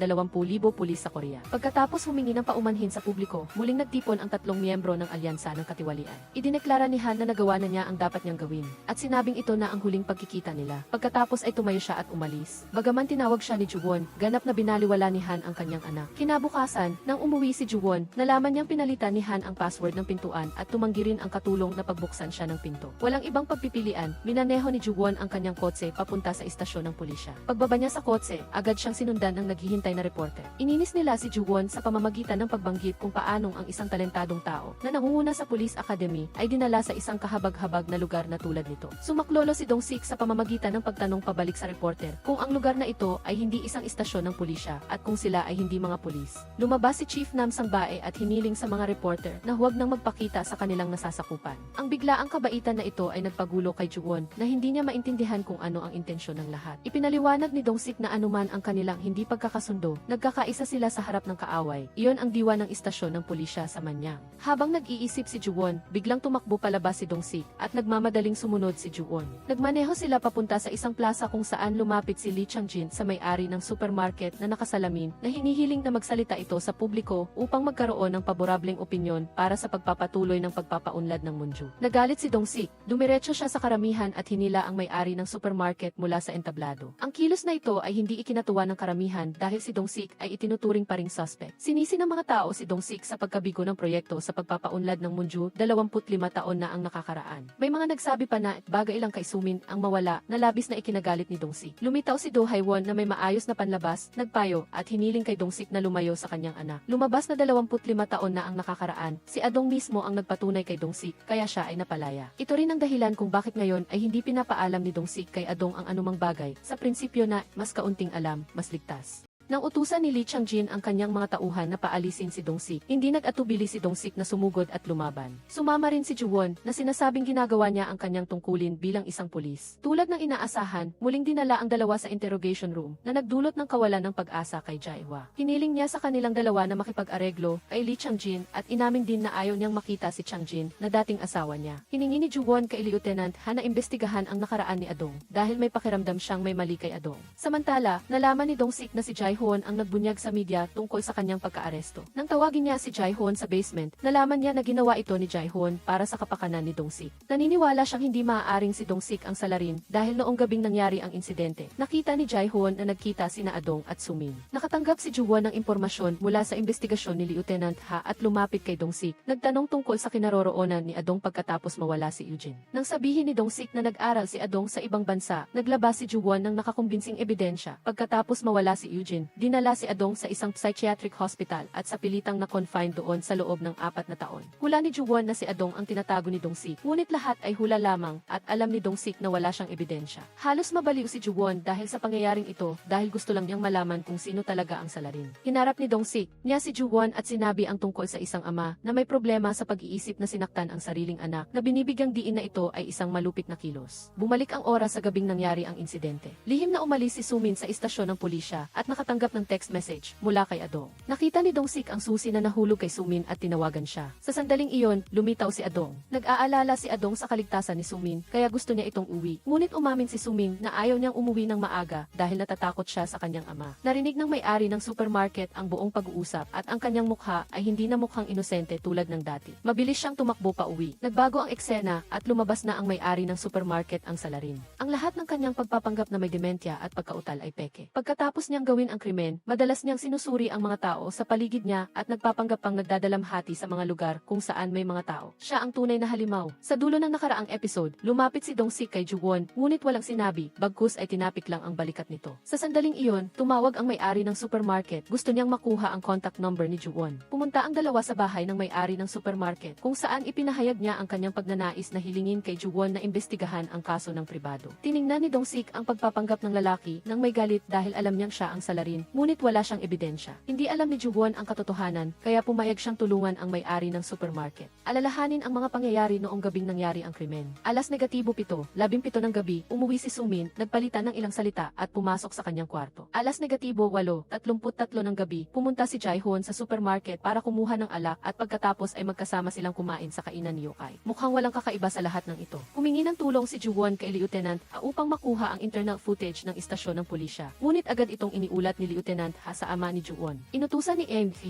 pulis sa Korea. Pagkatapos humingi ng paumanhin sa publiko, muling nagtipon ang tatlong miyembro ng alyansa ng katiwalian. Idineklara ni Han na nagawa na niya ang dapat niyang gawin, at sinabing ito na ang huling pagkikita nila. Pagkatapos ay tumayo siya at umalis. Bagaman tinawag siya ni Ju-won, ganap na binaliwala ni Han ang kanyang anak. Kinabukasan, nang umuwi si Ju-won, nalaman niyang pinalitan ni Han ang password ng pintuan at tumanggi rin ang katulong na pagbuksan siya ng pinto. Walang ibang pagpipilian, minaneho ni Ju-won ang kanyang kotse papunta sa istasyon ng pulisya. Pagbaba niya sa kotse, agad siyang sinundan ng naghihintay na reporter. Ininis nila si Ju-won sa pamamagitan ng pagbanggit kung paanong ang isang talentadong tao na nangunguna sa Police Academy ay dinala sa isang kahabag-habag na lugar na tulad nito. Sumaklolo si Dong-sik sa pamamagitan ng pagtanong pabalik sa reporter kung ang lugar na ito ay hindi isang istasyon ng pulisya at kung sila ay hindi mga pulis. Lumabas si Chief Nam Sang-bae at hiniling sa mga reporter na huwag nang magpakita sa kanilang nasasakupan. Ang biglaang kabaitan na ito ay nagpagulo kay Ju-won na hindi niya maintindihan kung ano ang intensyon ng lahat. Ipinaliwanag ni Dong-sik na anuman ang kanilang hindi pagkakasundo, nagkakaisa sila sa harap ng kaaway. Iyon ang diwa ng istasyon ng pulisya sa Manyang. Habang nag-iisip si Ju-won, biglang tumakbo palabas si Dong-sik at nagmamadaling sumunod si Ju-won. Nagmaneho sila papunta sa isang plaza kung saan lumapit si Lee Chang-jin sa may-ari ng supermarket na nakasalamin na hinihiling na magsalita ito sa publiko upang magkaroon ng paborableng opinyon para sa pagpapatuloy ng pagpapaunlad ng Munju. Nagalit si Dong-sik, dumiretso siya sa karamihan at hinila ang may-ari ng supermarket mula sa entablado. Ang kilos na ito ay hindi ikinatuwa ng karamihan dahil si Dong-sik ay itinuturing pa ring suspect. Sinisi ng mga tao si Dong-sik sa pagkabigo ng proyekto sa pagpapaunlad ng Munju, 25 taon na ang nakakaraan. May mga nagsabi pa na bagay lang kay Sumin ang mawala na labis na ikinagalit ni Dong-sik. Lumitaw si Do Hae-won na may maayos na panlabas, nagpayo at hiniling kay Dong-sik na lumayo sa kanyang anak. Lumabas na 25 taon na ang nakakaraan, si Adong mismo ang nagpatunay kay Dong-sik kaya siya ay napalaya. Ito rin ang dahilan kung bakit ngayon ay hindi pinapaalam ni Dong-sik kay Adong ang anumang bagay, sa prinsipyo na mas kaunting alam, mas ligtas. Nang utusan ni Lee Chang-jin ang kanyang mga tauhan na paalisin si Dong-sik, hindi nag-atubili si Dong-sik na sumugod at lumaban. Sumama rin si Ju-won na sinasabing ginagawa niya ang kanyang tungkulin bilang isang pulis. Tulad ng inaasahan, muling dinala ang dalawa sa interrogation room na nagdulot ng kawalan ng pag-asa kay Jae-hwa. Hiniling niya sa kanilang dalawa na makipag-areglo kay Lee Chang-jin at inamin din na ayaw niyang makita si Chang-jin na dating asawa niya. Hiningi ni Ju-won kay Lieutenant Han na imbestigahan ang nakaraan ni Adong dahil may pakiramdam siyang may mali kay Adong. Samantala, nalaman ni Dong-sik na si Jae-hon ang nagbunyag sa media tungkol sa kanyang pagkaaresto. Nang tawagin niya si Jae-hon sa basement, nalaman niya na ginawa ito ni Jae-hon para sa kapakanan ni Dong-sik. Naniniwala siyang hindi maaaring si Dong-sik ang salarin dahil noong gabing nangyari ang insidente. Nakita ni Jae-hon na nagkita sina Adong at Sumin. Nakatanggap si Ju-won ng impormasyon mula sa investigasyon ni Lieutenant Ha at lumapit kay Dong-sik. Nagtanong tungkol sa kinaroroonan ni Adong pagkatapos mawala si Eugene. Nang sabihin ni Dong-sik na nag-aral si Adong sa ibang bansa, naglabas si Ju-won ng nakakumbinsing ebidensya. Pagkatapos mawala si Eugene, dinala si Adong sa isang psychiatric hospital at sa pilitang na-confine doon sa loob ng 4 na taon. Hula ni Ju-won na si Adong ang tinatago ni Dong-sik, ngunit lahat ay hula lamang at alam ni Dong-sik na wala siyang ebidensya. Halos mabaliw si Ju-won dahil sa pangyayaring ito dahil gusto lang niyang malaman kung sino talaga ang salarin. Hinarap ni Dong-sik niya si Ju-won at sinabi ang tungkol sa isang ama na may problema sa pag-iisip na sinaktan ang sariling anak na binibigyang diin na ito ay isang malupit na kilos. Bumalik ang oras sa gabing nangyari ang insidente. Lihim na umalis si Sumin sa istasyon ng pulisya at nakatanggap ng text message mula kay Adong. Nakita ni Dong-sik ang susi na nahulog kay Sumin at tinawagan siya. Sa sandaling iyon, lumitaw si Adong. Nag-aalala si Adong sa kaligtasan ni Sumin kaya gusto niya itong uwi. Ngunit umamin si Sumin na ayaw niyang umuwi ng maaga dahil natatakot siya sa kanyang ama. Narinig ng may-ari ng supermarket ang buong pag-uusap at ang kanyang mukha ay hindi na mukhang inosente tulad ng dati. Mabilis siyang tumakbo pa uwi. Nagbago ang eksena at lumabas na ang may-ari ng supermarket ang salarin. Ang lahat ng kanyang pagpapanggap na may dementya at pagkautal ay peke. Pagkatapos niyang gawin ang krimen, madalas niyang sinusuri ang mga tao sa paligid niya at nagpapanggap pang nagdadalamhati sa mga lugar kung saan may mga tao. Siya ang tunay na halimaw. Sa dulo ng nakaraang episode, lumapit si Dong-sik kay Ju-won, ngunit walang sinabi, bagkus ay tinapik lang ang balikat nito. Sa sandaling iyon, tumawag ang may-ari ng supermarket. Gusto niyang makuha ang contact number ni Ju-won. Pumunta ang dalawa sa bahay ng may-ari ng supermarket kung saan ipinahayag niya ang kanyang pagnanais na hilingin kay Ju-won na imbestigahan ang kaso ng pribado. Tiningnan ni Dong-sik ang pagpapanggap ng lalaki nang may galit dahil alam niyang siya ang salarin salarin, ngunit wala siyang ebidensya. Hindi alam ni Ju-won ang katotohanan, kaya pumayag siyang tulungan ang may-ari ng supermarket. Alalahanin ang mga pangyayari noong gabing nangyari ang krimen. Alas negatibo 7:17 ng gabi, umuwi si Sumin, nagpalitan ng ilang salita at pumasok sa kanyang kwarto. Alas negatibo 8:33 ng gabi, pumunta si Jae-hoon sa supermarket para kumuha ng alak at pagkatapos ay magkasama silang kumain sa kainan ni Yokai. Mukhang walang kakaiba sa lahat ng ito. Humingi ng tulong si Ju-won kay Lieutenant Ha upang makuha ang internal footage ng istasyon ng pulisya. Ngunit agad itong iniulat ni Lieutenant Ha sa ama ni Ju-won. Inutusan ni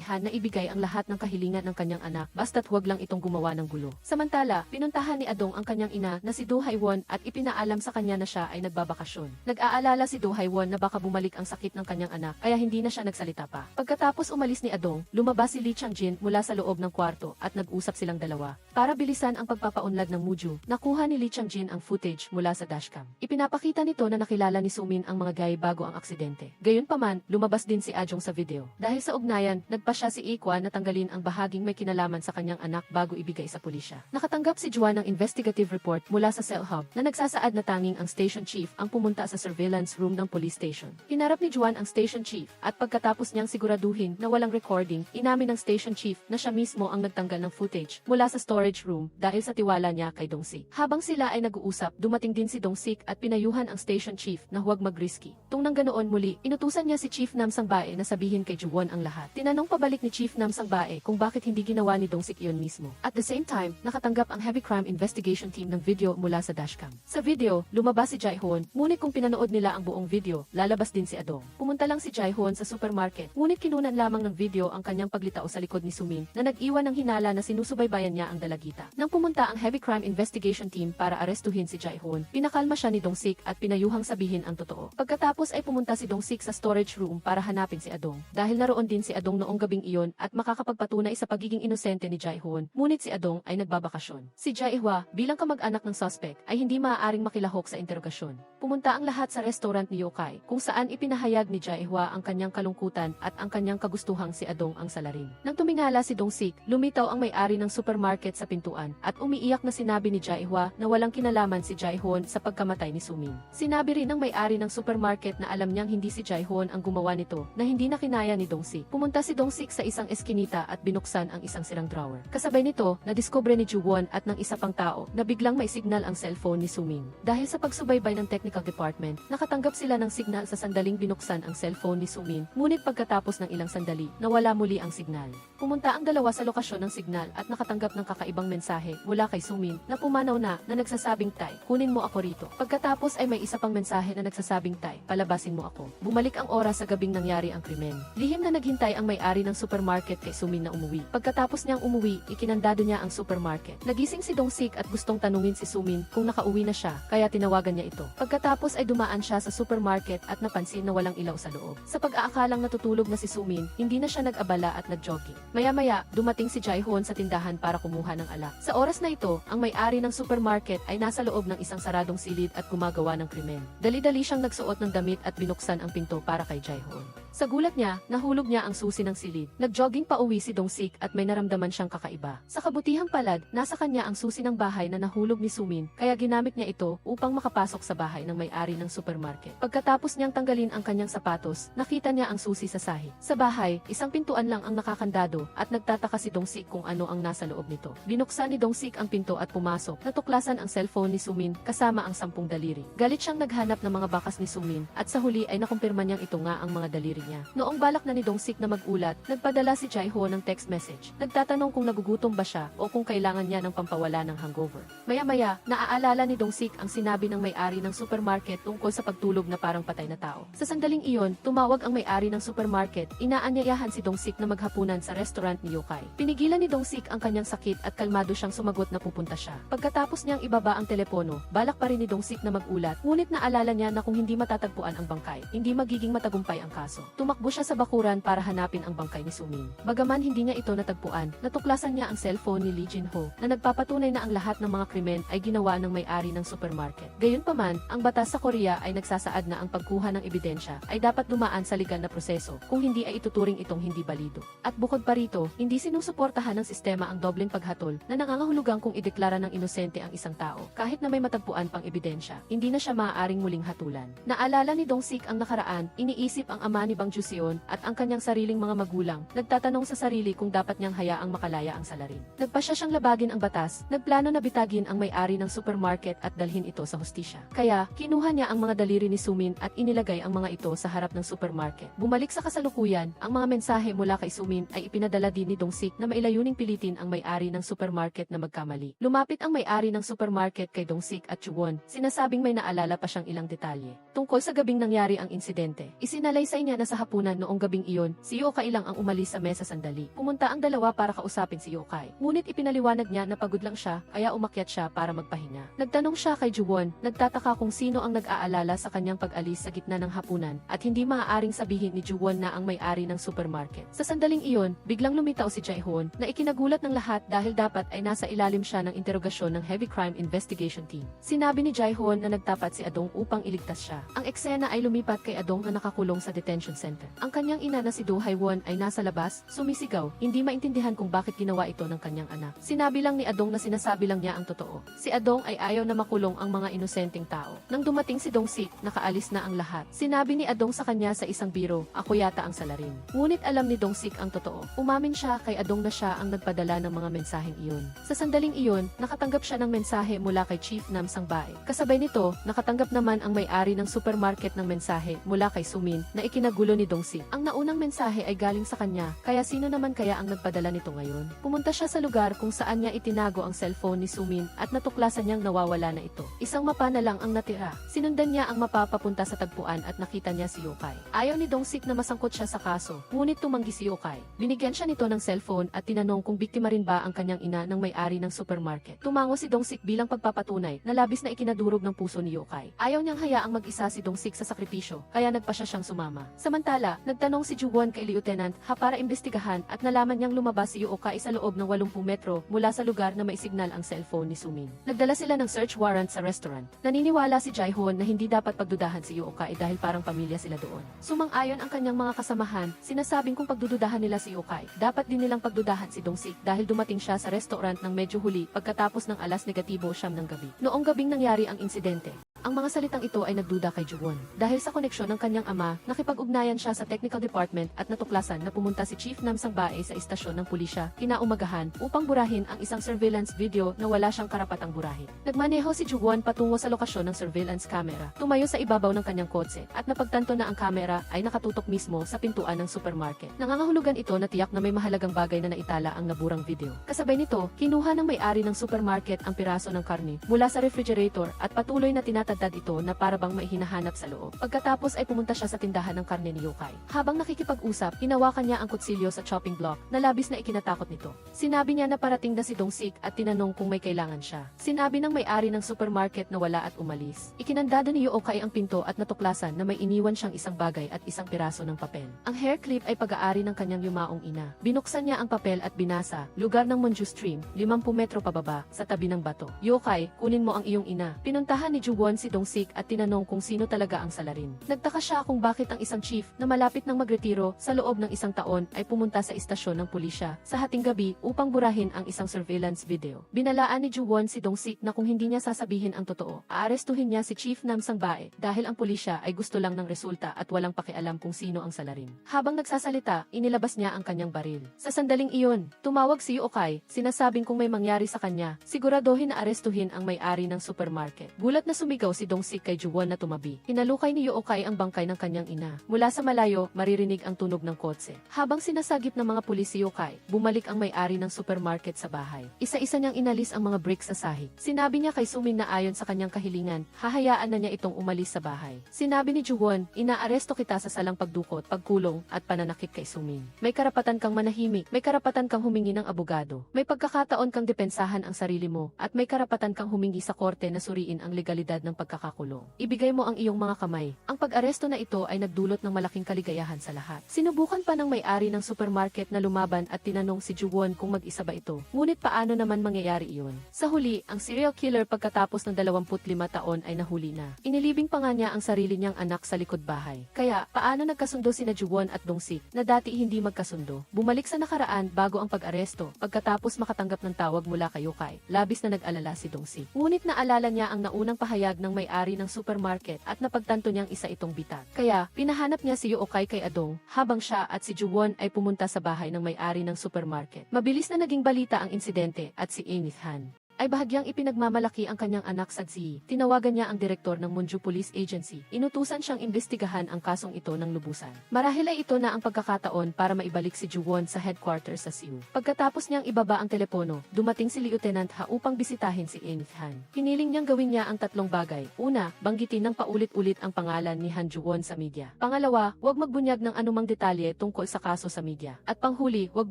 Han na ibigay ang lahat ng kahilingan ng kanyang anak, basta't huwag lang itong gumawa ng gulo. Samantala, pinuntahan ni Adong ang kanyang ina na si Do Hae-won at ipinaalam sa kanya na siya ay nagbabakasyon. Nag-aalala si Do Hae-won na baka bumalik ang sakit ng kanyang anak, kaya hindi na siya nagsalita pa. Pagkatapos umalis ni Adong, lumabas si Lee Chang-jin mula sa loob ng kwarto at nag-usap silang dalawa. Para bilisan ang pagpapaunlad ng Muju, nakuha ni Lee Chang-jin ang footage mula sa dashcam. Ipinapakita nito na nakilala ni Sumin ang mga gay bago ang aksidente. Gayunpaman, lumabas din si Ajong sa video. Dahil sa ugnayan, nagpa siya si Ikwa na tanggalin ang bahaging may kinalaman sa kanyang anak bago ibigay sa pulisya. Nakatanggap si Juan ng investigative report mula sa cell hub na nagsasaad na tanging ang station chief ang pumunta sa surveillance room ng police station. Hinarap ni Juan ang station chief at pagkatapos niyang siguraduhin na walang recording, inamin ng station chief na siya mismo ang nagtanggal ng footage mula sa storage room dahil sa tiwala niya kay Dong-sik. Habang sila ay nag-uusap, dumating din si Dong-sik at pinayuhan ang station chief na huwag mag-risky. Tung nang ganoon muli, inutusan niya si Chief Nam Sang-bae na sabihin kay Ju-won ang lahat. Tinanong pabalik ni Chief Nam Sang-bae kung bakit hindi ginawa ni Dong-sik iyon mismo. At the same time, nakatanggap ang heavy crime investigation team ng video mula sa dashcam. Sa video, lumabas si Jae-hoon, ngunit kung pinanood nila ang buong video, lalabas din si Adong. Pumunta lang si Jae-hoon sa supermarket, ngunit kinunan lamang ng video ang kanyang paglitao sa likod ni Sumin na nag-iwan ng hinala na sinusubaybayan niya ang dalagita. Nang pumunta ang heavy crime investigation team para arestuhin si Jae-hoon, pinakalma siya ni Dong-sik at pinayuhang sabihin ang totoo. Pagkatapos ay pumunta si Dong-sik sa storage room para hanapin si Adong. Dahil naroon din si Adong noong gabing iyon at makakapagpatunay sa pagiging inosente ni Jae-hoon, ngunit si Adong ay nagbabakasyon. Si Jae-hwa, bilang kamag-anak ng suspect, ay hindi maaaring makilahok sa interogasyon. Pumunta ang lahat sa restaurant ni Yokai, kung saan ipinahayag ni Jae-hwa ang kanyang kalungkutan at ang kanyang kagustuhang si Adong ang salarin. Nang tumingala si Dong-sik, lumitaw ang may-ari ng supermarket sa pintuan at umiiyak na sinabi ni Jae-hwa na walang kinalaman si Jae-hoon sa pagkamatay ni Sumin. Sinabi rin ng may-ari ng supermarket na alam niyang hindi si Jae-hoon ang gumawa nito, na hindi na kinaya ni Dong-sik. Pumunta si Dong-sik sa isang eskinita at binuksan ang isang sirang drawer. Kasabay nito, nadiskubre ni Ju-won at ng isa pang tao na biglang may signal ang cellphone ni Sumin. Dahil sa pagsubaybay ng technical department, nakatanggap sila ng signal sa sandaling binuksan ang cellphone ni Sumin, ngunit pagkatapos ng ilang sandali, nawala muli ang signal. Pumunta ang dalawa sa lokasyon ng signal at nakatanggap ng kakaibang mensahe mula kay Sumin na pumanaw na nagsasabing, "Tay, kunin mo ako rito." Pagkatapos ay may isa pang mensahe na nagsasabing, "Tay, palabasin mo ako." Bumalik ang oras sa gabing nangyari ang krimen. Lihim na naghintay ang may-ari ng supermarket kay Sumin na umuwi. Pagkatapos niyang umuwi, ikinandado niya ang supermarket. Nagising si Dong-sik at gustong tanungin si Sumin kung nakauwi na siya, kaya tinawagan niya ito. Pagkatapos ay dumaan siya sa supermarket at napansin na walang ilaw sa loob. Sa pag-aakalang natutulog na si Sumin, hindi na siya nag-abala at nag-jogging. Maya-maya, dumating si Jae-hoon sa tindahan para kumuha ng alak. Sa oras na ito, ang may-ari ng supermarket ay nasa loob ng isang saradong silid at gumagawa ng krimen. Dali-dali siyang nagsuot ng damit at binuksan ang pinto para kay Jae-hoon. Sa gulat niya, nahulog niya ang susi ng silid. Nag-jogging pa uwi si Dong-sik at may naramdaman siyang kakaiba. Sa kabutihang palad, nasa kanya ang susi ng bahay na nahulog ni Sumin, kaya ginamit niya ito upang makapasok sa bahay ng may-ari ng supermarket. Pagkatapos niyang tanggalin ang kanyang sapatos, nakita niya ang susi sa sahig. Sa bahay, isang pintuan lang ang nakakandado at nagtataka si Dong-sik kung ano ang nasa loob nito. Binuksan ni Dong-sik ang pinto at pumasok. Natuklasan ang cellphone ni Sumin kasama ang 10 daliri. Galit siyang naghanap ng mga bakas ni Sumin at sa huli ay nakumpirma niyang ito nga ang mga daliri niya. Noong balak na ni Dong-sik na mag-ulat, nagpadala si Jae-hoon ng text message. Nagtatanong kung nagugutom ba siya o kung kailangan niya ng pampawala ng hangover. Maya-maya, naaalala ni Dong-sik ang sinabi ng may-ari ng supermarket tungkol sa pagtulog na parang patay na tao. Sa sandaling iyon, tumawag ang may-ari ng supermarket. Inaanyayahan si Dong-sik na maghapunan sa restaurant ni Yokai. Pinigilan ni Dong-sik ang kanyang sakit at kalmado siyang sumagot na pupunta siya. Pagkatapos niyang ibaba ang telepono, balak pa rin ni Dong-sik na mag-ulat, ngunit naalala niya na kung hindi matatagpuan ang bangkay, hindi magiging matagumpay ang kaso. Tumakbo siya sa bakuran para hanapin ang bangkay ni Sumin. Bagaman hindi niya ito natagpuan, natuklasan niya ang cellphone ni Lee Jin-ho na nagpapatunay na ang lahat ng mga krimen ay ginawa ng may-ari ng supermarket. Gayunpaman, ang batas sa Korea ay nagsasaad na ang pagkuha ng ebidensya ay dapat dumaan sa legal na proseso, kung hindi ay ituturing itong hindi balido. At bukod pa rito, hindi sinusuportahan ng sistema ang dobleng paghatol na nangangahulugang kung ideklara ng inosente ang isang tao, kahit na may matagpuan pang ebidensya, hindi na siya maaaring muling hatulan. Naalala ni Dong-sik ang nakaraan, iniisip ang ama ni ibang Joseon at ang kanyang sariling mga magulang, nagtatanong sa sarili kung dapat niyang hayaang makalaya ang salarin. Nagpasya siyang labagin ang batas, nagplano na bitagin ang may-ari ng supermarket at dalhin ito sa hustisya. Kaya, kinuha niya ang mga daliri ni Sumin at inilagay ang mga ito sa harap ng supermarket. Bumalik sa kasalukuyan, ang mga mensahe mula kay Sumin ay ipinadala din ni Dong-sik na mailayuning pilitin ang may-ari ng supermarket na magkamali. Lumapit ang may-ari ng supermarket kay Dong-sik at Chuwon, sinasabing may naalala pa siyang ilang detalye. Tungkol sa gabing nangyari ang insidente, isinalaysay niya na sa hapunan noong gabing iyon, si Yokai lang ang umalis sa mesa sandali. Pumunta ang dalawa para kausapin si Yokai. Ngunit ipinaliwanag niya na pagod lang siya, kaya umakyat siya para magpahinga. Nagtanong siya kay Juwon, nagtataka kung sino ang nag-aalala sa kanyang pag-alis sa gitna ng hapunan, at hindi maaaring sabihin ni Juwon na ang may-ari ng supermarket. Sa sandaling iyon, biglang lumitaw si Jae-hoon, na ikinagulat ng lahat dahil dapat ay nasa ilalim siya ng interogasyon ng Heavy Crime Investigation Team. Sinabi ni Jae-hoon na nagtapat si Adong upang iligtas siya. Ang eksena ay lumipat kay Adong na nakakulong sa detention center. Ang kanyang ina na si Do Hae-won ay nasa labas, sumisigaw, hindi maintindihan kung bakit ginawa ito ng kanyang anak. Sinabi lang ni Adong na sinasabi lang niya ang totoo. Si Adong ay ayaw na makulong ang mga inosenteng tao. Nang dumating si Dong-sik, nakaalis na ang lahat. Sinabi ni Adong sa kanya sa isang biro, ako yata ang salarin. Ngunit alam ni Dong-sik ang totoo. Umamin siya kay Adong na siya ang nagpadala ng mga mensaheng iyon. Sa sandaling iyon, nakatanggap siya ng mensahe mula kay Chief Nam Sang-bae. Kasabay nito, nakatanggap naman ang may-ari ng supermarket ng mensahe mula kay Sumin na ikinagulo ni Dong-sik. Ang naunang mensahe ay galing sa kanya, kaya sino naman kaya ang nagpadala nito ngayon? Pumunta siya sa lugar kung saan niya itinago ang cellphone ni Sumin at natuklasan niyang nawawala na ito. Isang mapa na lang ang natira. Sinundan niya ang mapa papunta sa tagpuan at nakita niya si Yokai. Ayaw ni Dong-sik na masangkot siya sa kaso, ngunit tumanggi si Yokai. Binigyan siya nito ng cellphone at tinanong kung biktima rin ba ang kanyang ina ng may-ari ng supermarket. Tumango si Dong-sik bilang pagpapatunay na labis na ikinadurog ng puso ni Yokai. Ayaw niyang hayaang mag-isa si Dong-sik sa sakripisyo, kaya nagpasya siyang sumama. Samantala, nagtanong si Juwon kay Lieutenant Ha para imbestigahan at nalaman niyang lumabas si Yokai sa loob ng 80 metro mula sa lugar na may signal ang cellphone ni Sumin. Nagdala sila ng search warrant sa restaurant. Naniniwala si Jae-hoon na hindi dapat pagdudahan si Yokai dahil parang pamilya sila doon. Sumang-ayon ang kanyang mga kasamahan, sinasabing kung pagdududahan nila si Yokai, dapat din nilang pagdudahan si Dong-sik dahil dumating siya sa restaurant ng medyo huli pagkatapos ng 9:00 ng gabi. Noong gabing nangyari ang insidente, ang mga salitang ito ay nagduda kay Juwon. Dahil sa koneksyon ng kanyang ama, nakipag-ugnayan siya sa technical department at natuklasan na pumunta si Chief Nam Sang-bae sa istasyon ng pulisya kinaumagahan upang burahin ang isang surveillance video na wala siyang karapatang burahin. Nagmaneho si Juwon patungo sa lokasyon ng surveillance camera, tumayo sa ibabaw ng kanyang kotse at napagtanto na ang kamera ay nakatutok mismo sa pintuan ng supermarket. Nangangahulugan ito na tiyak na may mahalagang bagay na naitala ang naburang video. Kasabay nito, kinuha ng may-ari ng supermarket ang piraso ng karne mula sa refrigerator at patuloy na tinatadtad ito na parabang may hinahanap sa loob. Pagkatapos ay pumunta siya sa tindahan ng karne ni Yokai. Habang nakikipag-usap, hinawakan niya ang kutsilyo sa chopping block na labis na ikinatakot nito. Sinabi niya na parating na si Dong-sik at tinanong kung may kailangan siya. Sinabi ng may-ari ng supermarket na wala at umalis. Ikinandado ni Yokai ang pinto at natuklasan na may iniwan siyang isang bagay at isang piraso ng papel. Ang hair clip ay pag-aari ng kanyang yumaong ina. Binuksan niya ang papel at binasa, lugar ng Monju Stream, 50 metro pababa, sa tabi ng bato. Yokai, kunin mo ang iyong ina. Pinuntahan ni Juwon si Dong-sik at tinanong kung sino talaga ang salarin. Nagtaka siya kung bakit ang isang chief na malapit nang magretiro sa loob ng isang taon ay pumunta sa istasyon ng pulisya sa hating gabi upang burahin ang isang surveillance video. Binalaan ni Juwon si Dong-sik na kung hindi niya sasabihin ang totoo, aarestuhin niya si Chief Nam Sang-bae dahil ang pulisya ay gusto lang ng resulta at walang pakialam kung sino ang salarin. Habang nagsasalita, inilabas niya ang kanyang baril. Sa sandaling iyon, tumawag si Yokai, sinasabing kung may mangyari sa kanya, siguraduhin na arestuhin ang may-ari ng supermarket. Gulat na sumigaw si Dong-sik kay Juwon na tumabi. Hinalukay ni Yokai ang bangkay ng kanyang ina. Mula sa malayo, maririnig ang tunog ng kotse. Habang sinasagip ng mga pulis si Yokai, bumalik ang may-ari ng supermarket sa bahay. Isa-isa niyang inalis ang mga bricks sa sahig. Sinabi niya kay Sumin na ayon sa kanyang kahilingan, hahayaan na niya itong umalis sa bahay. Sinabi ni Juwon, inaaresto kita sa salang pagdukot, pagkulong, at pananakit kay Sumin. May karapatan kang manahimik, may karapatan kang humingi ng abogado, may pagkakataon kang depensahan ang sarili mo, at may karapatan kang humingi sa korte na suriin ang legalidad ng pagkakakulong. Ibigay mo ang iyong mga kamay. Ang pag-aresto na ito ay nagdulot ng malaking kaligayahan sa lahat. Sinubukan pa ng may-ari ng supermarket na lumaban at tinanong si Juwon kung mag-isa ba ito. Ngunit paano naman mangyayari iyon? Sa huli, ang serial killer pagkatapos ng 25 taon ay nahuli na. Inilibing pa nga niya ang sarili niyang anak sa likod bahay. Kaya, paano nagkasundo sina Juwon at Dong-sik na dati hindi magkasundo? Bumalik sa nakaraan bago ang pag-aresto, pagkatapos makatanggap ng tawag mula kay Yokai. Labis na nag-alala si Dong-sik. Ngunit naalala niya ang naunang pahayag ng ng may-ari ng supermarket at napagtanto niyang isa itong bitag. Kaya, pinahanap niya si Yookay kay Adong, habang siya at si Ju-won ay pumunta sa bahay ng may-ari ng supermarket. Mabilis na naging balita ang insidente at si Enith Han ay bahagyang ipinagmamalaki ang kanyang anak sa Zi. Tinawagan niya ang direktor ng Munju Police Agency. Inutusan siyang imbestigahan ang kasong ito ng lubusan. Marahil ay ito na ang pagkakataon para maibalik si Ju-won sa headquarters sa Seoul. Pagkatapos niyang ibaba ang telepono, dumating si Lieutenant Ha upang bisitahin si Enith Han. Hiniling niyang gawin niya ang tatlong bagay. Una, banggitin ng paulit-ulit ang pangalan ni Han Ju-won sa media. Pangalawa, huwag magbunyag ng anumang detalye tungkol sa kaso sa media. At panghuli, huwag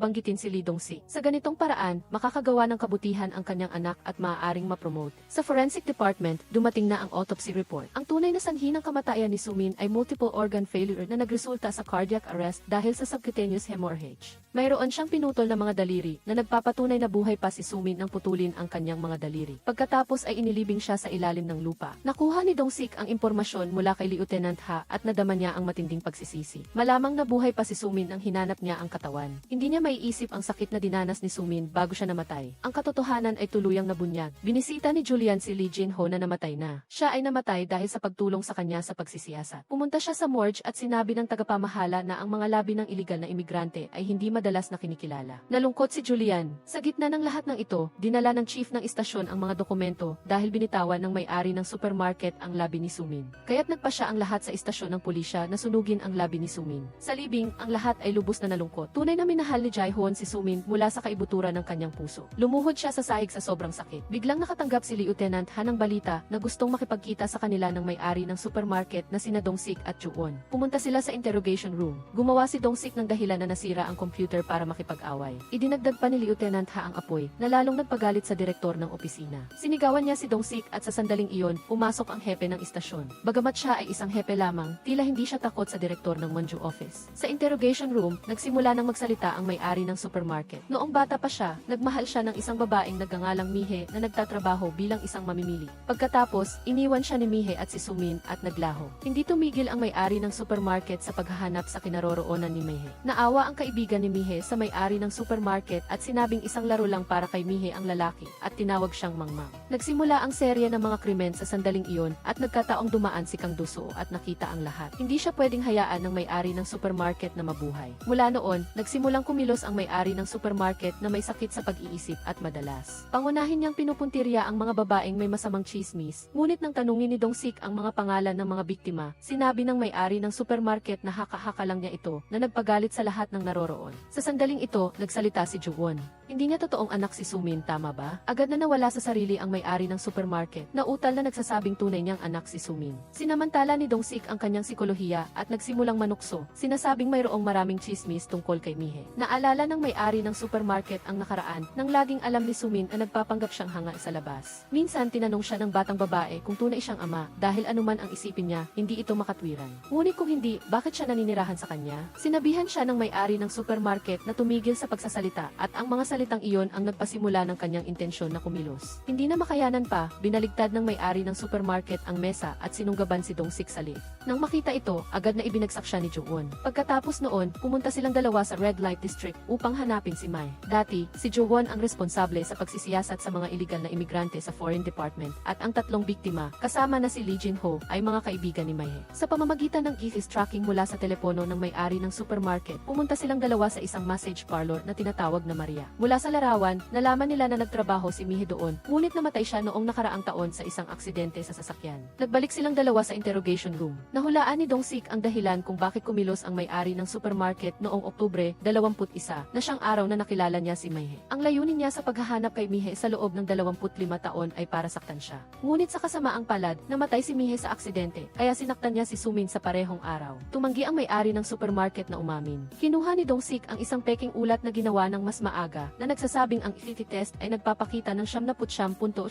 banggitin si Lee Dong-sik. Sa ganitong paraan, makakagawa ng kabutihan ang kanyang anak at maaaring ma-promote. Sa forensic department, dumating na ang autopsy report. Ang tunay na sanhi ng kamatayan ni Sumin ay multiple organ failure na nagresulta sa cardiac arrest dahil sa subcutaneous hemorrhage. Mayroon siyang pinutol na mga daliri na nagpapatunay na buhay pa si Sumin nang putulin ang kanyang mga daliri. Pagkatapos ay inilibing siya sa ilalim ng lupa. Nakuha ni Dong-sik ang impormasyon mula kay Lieutenant Ha at nadama niya ang matinding pagsisisi. Malamang na buhay pa si Sumin nang hinanap niya ang katawan. Hindi niya maiisip ang sakit na dinanas ni Sumin bago siya namatay. Ang katotohanan ay tuluyang nabunyag. Binisita ni Julian si Lee Jin-ho na namatay na. Siya ay namatay dahil sa pagtulong sa kanya sa pagsisiyasat. Pumunta siya sa morgue at sinabi ng tagapamahala na ang mga labi ng iligal na imigrante ay hindi madalas na kinikilala. Nalungkot si Julian. Sa gitna ng lahat ng ito, dinala ng chief ng istasyon ang mga dokumento dahil binitawan ng may-ari ng supermarket ang labi ni Sumin. Kaya't nagpa siya ang lahat sa istasyon ng pulisya na sunugin ang labi ni Sumin. Sa libing, ang lahat ay lubos na nalungkot. Tunay na minahal ni Jae-hoon si Sumin mula sa kaibuturan ng kanyang puso. Lumuhod siya sa sahig sa sobrang sakit. Biglang nakatanggap si Lieutenant Han ng balita na gustong makipagkita sa kanila ng may-ari ng supermarket na sina Dong-sik at Ju-won. Pumunta sila sa interrogation room. Gumawa si Dong-sik ng dahilan na nasira ang computer para makipag-away. Idinagdag pa ni Lieutenant Ha ang apoy na lalong nagpagalit sa direktor ng opisina. Sinigawan niya si Dong-sik at sa sandaling iyon, pumasok ang hepe ng istasyon. Bagamat siya ay isang hepe lamang, tila hindi siya takot sa direktor ng Munju office. Sa interrogation room, nagsimula ng magsalita ang may-ari ng supermarket. Noong bata pa siya, nagmahal siya ng isang babaeng nagngangalang Mihe na nagtatrabaho bilang isang mamimili. Pagkatapos, iniwan siya ni Mihe at si Sumin at naglaho. Hindi tumigil ang may-ari ng supermarket sa paghahanap sa kinaroroonan ni Mihe. Naawa ang kaibigan ni Mihe sa may-ari ng supermarket at sinabing isang laro lang para kay Mihe ang lalaki at tinawag siyang Mangmang. Nagsimula ang serye ng mga krimen sa sandaling iyon at nagkataong dumaan si Kang Duso at nakita ang lahat. Hindi siya pwedeng hayaan ng may-ari ng supermarket na mabuhay. Mula noon, nagsimulang kumilos ang may-ari ng supermarket na may sakit sa pag-iisip at madalas. Pangunahin niyang pinupuntirya ang mga babaeng may masamang chismis. Ngunit nang tanungin ni Dong-sik ang mga pangalan ng mga biktima, sinabi ng may-ari ng supermarket na haka-haka lang niya ito na nagpagalit sa lahat ng naroroon. Sa sandaling ito, nagsalita si Ju-won. Hindi niya totoong anak si Sumin, tama ba? Agad na nawala sa sarili ang may-ari ng supermarket na utal na nagsasabing tunay niyang anak si Sumin. Sinamantala ni Dong-sik ang kanyang psikolohiya at nagsimulang manukso. Sinasabing mayroong maraming chismis tungkol kay Mihe. Naalala ng may-ari ng supermarket ang nakaraan nang laging alam ni Sumin na nagpapanggap siyang hanga sa labas. Minsan tinanong siya ng batang babae kung tunay siyang ama dahil anuman ang isipin niya, hindi ito makatwiran. Ngunit kung hindi, bakit siya naninirahan sa kanya? Sinabihan siya ng may-ari ng supermarket na tumigil sa pagsasalita at ang mga salitang iyon ang nagpasimula ng kanyang intensyon na kumilos. Hindi na makayanan pa, binaligtad ng may-ari ng supermarket ang mesa at sinunggaban si Dong-sik sa lift. Nang makita ito, agad na ibinagsak siya ni Ju-won. Pagkatapos noon, pumunta silang dalawa sa Red Light District upang hanapin si Mai. Dati, si Ju-won ang responsable sa pagsisiyasat sa mga iligal na imigrante sa Foreign Department at ang tatlong biktima, kasama na si Lee Jin-ho, ay mga kaibigan ni Mai. Sa pamamagitan ng GPS tracking mula sa telepono ng may-ari ng supermarket, pumunta silang dalawa sa isang massage parlor na tinatawag na Maria. Mula sa larawan, nalaman nila na nagtrabaho si Mihe doon, ngunit namatay siya noong nakaraang taon sa isang aksidente sa sasakyan. Nagbalik silang dalawa sa interrogation room. Nahulaan ni Dong-sik ang dahilan kung bakit kumilos ang may-ari ng supermarket noong Oktubre 21 na siyang araw na nakilala niya si Mihe. Ang layunin niya sa paghahanap kay Mihe sa loob ng 25 taon ay para saktan siya. Ngunit sa kasamaang palad, namatay si Mihe sa aksidente, kaya sinaktan niya si Sumin sa parehong araw. Tumanggi ang may-ari ng supermarket na umamin. Kinuha ni Dong-sik ang isang peking ulat na ginawa ng mas maaga na nagsasabing ang ITT test ay nagpapakita ng 79.8%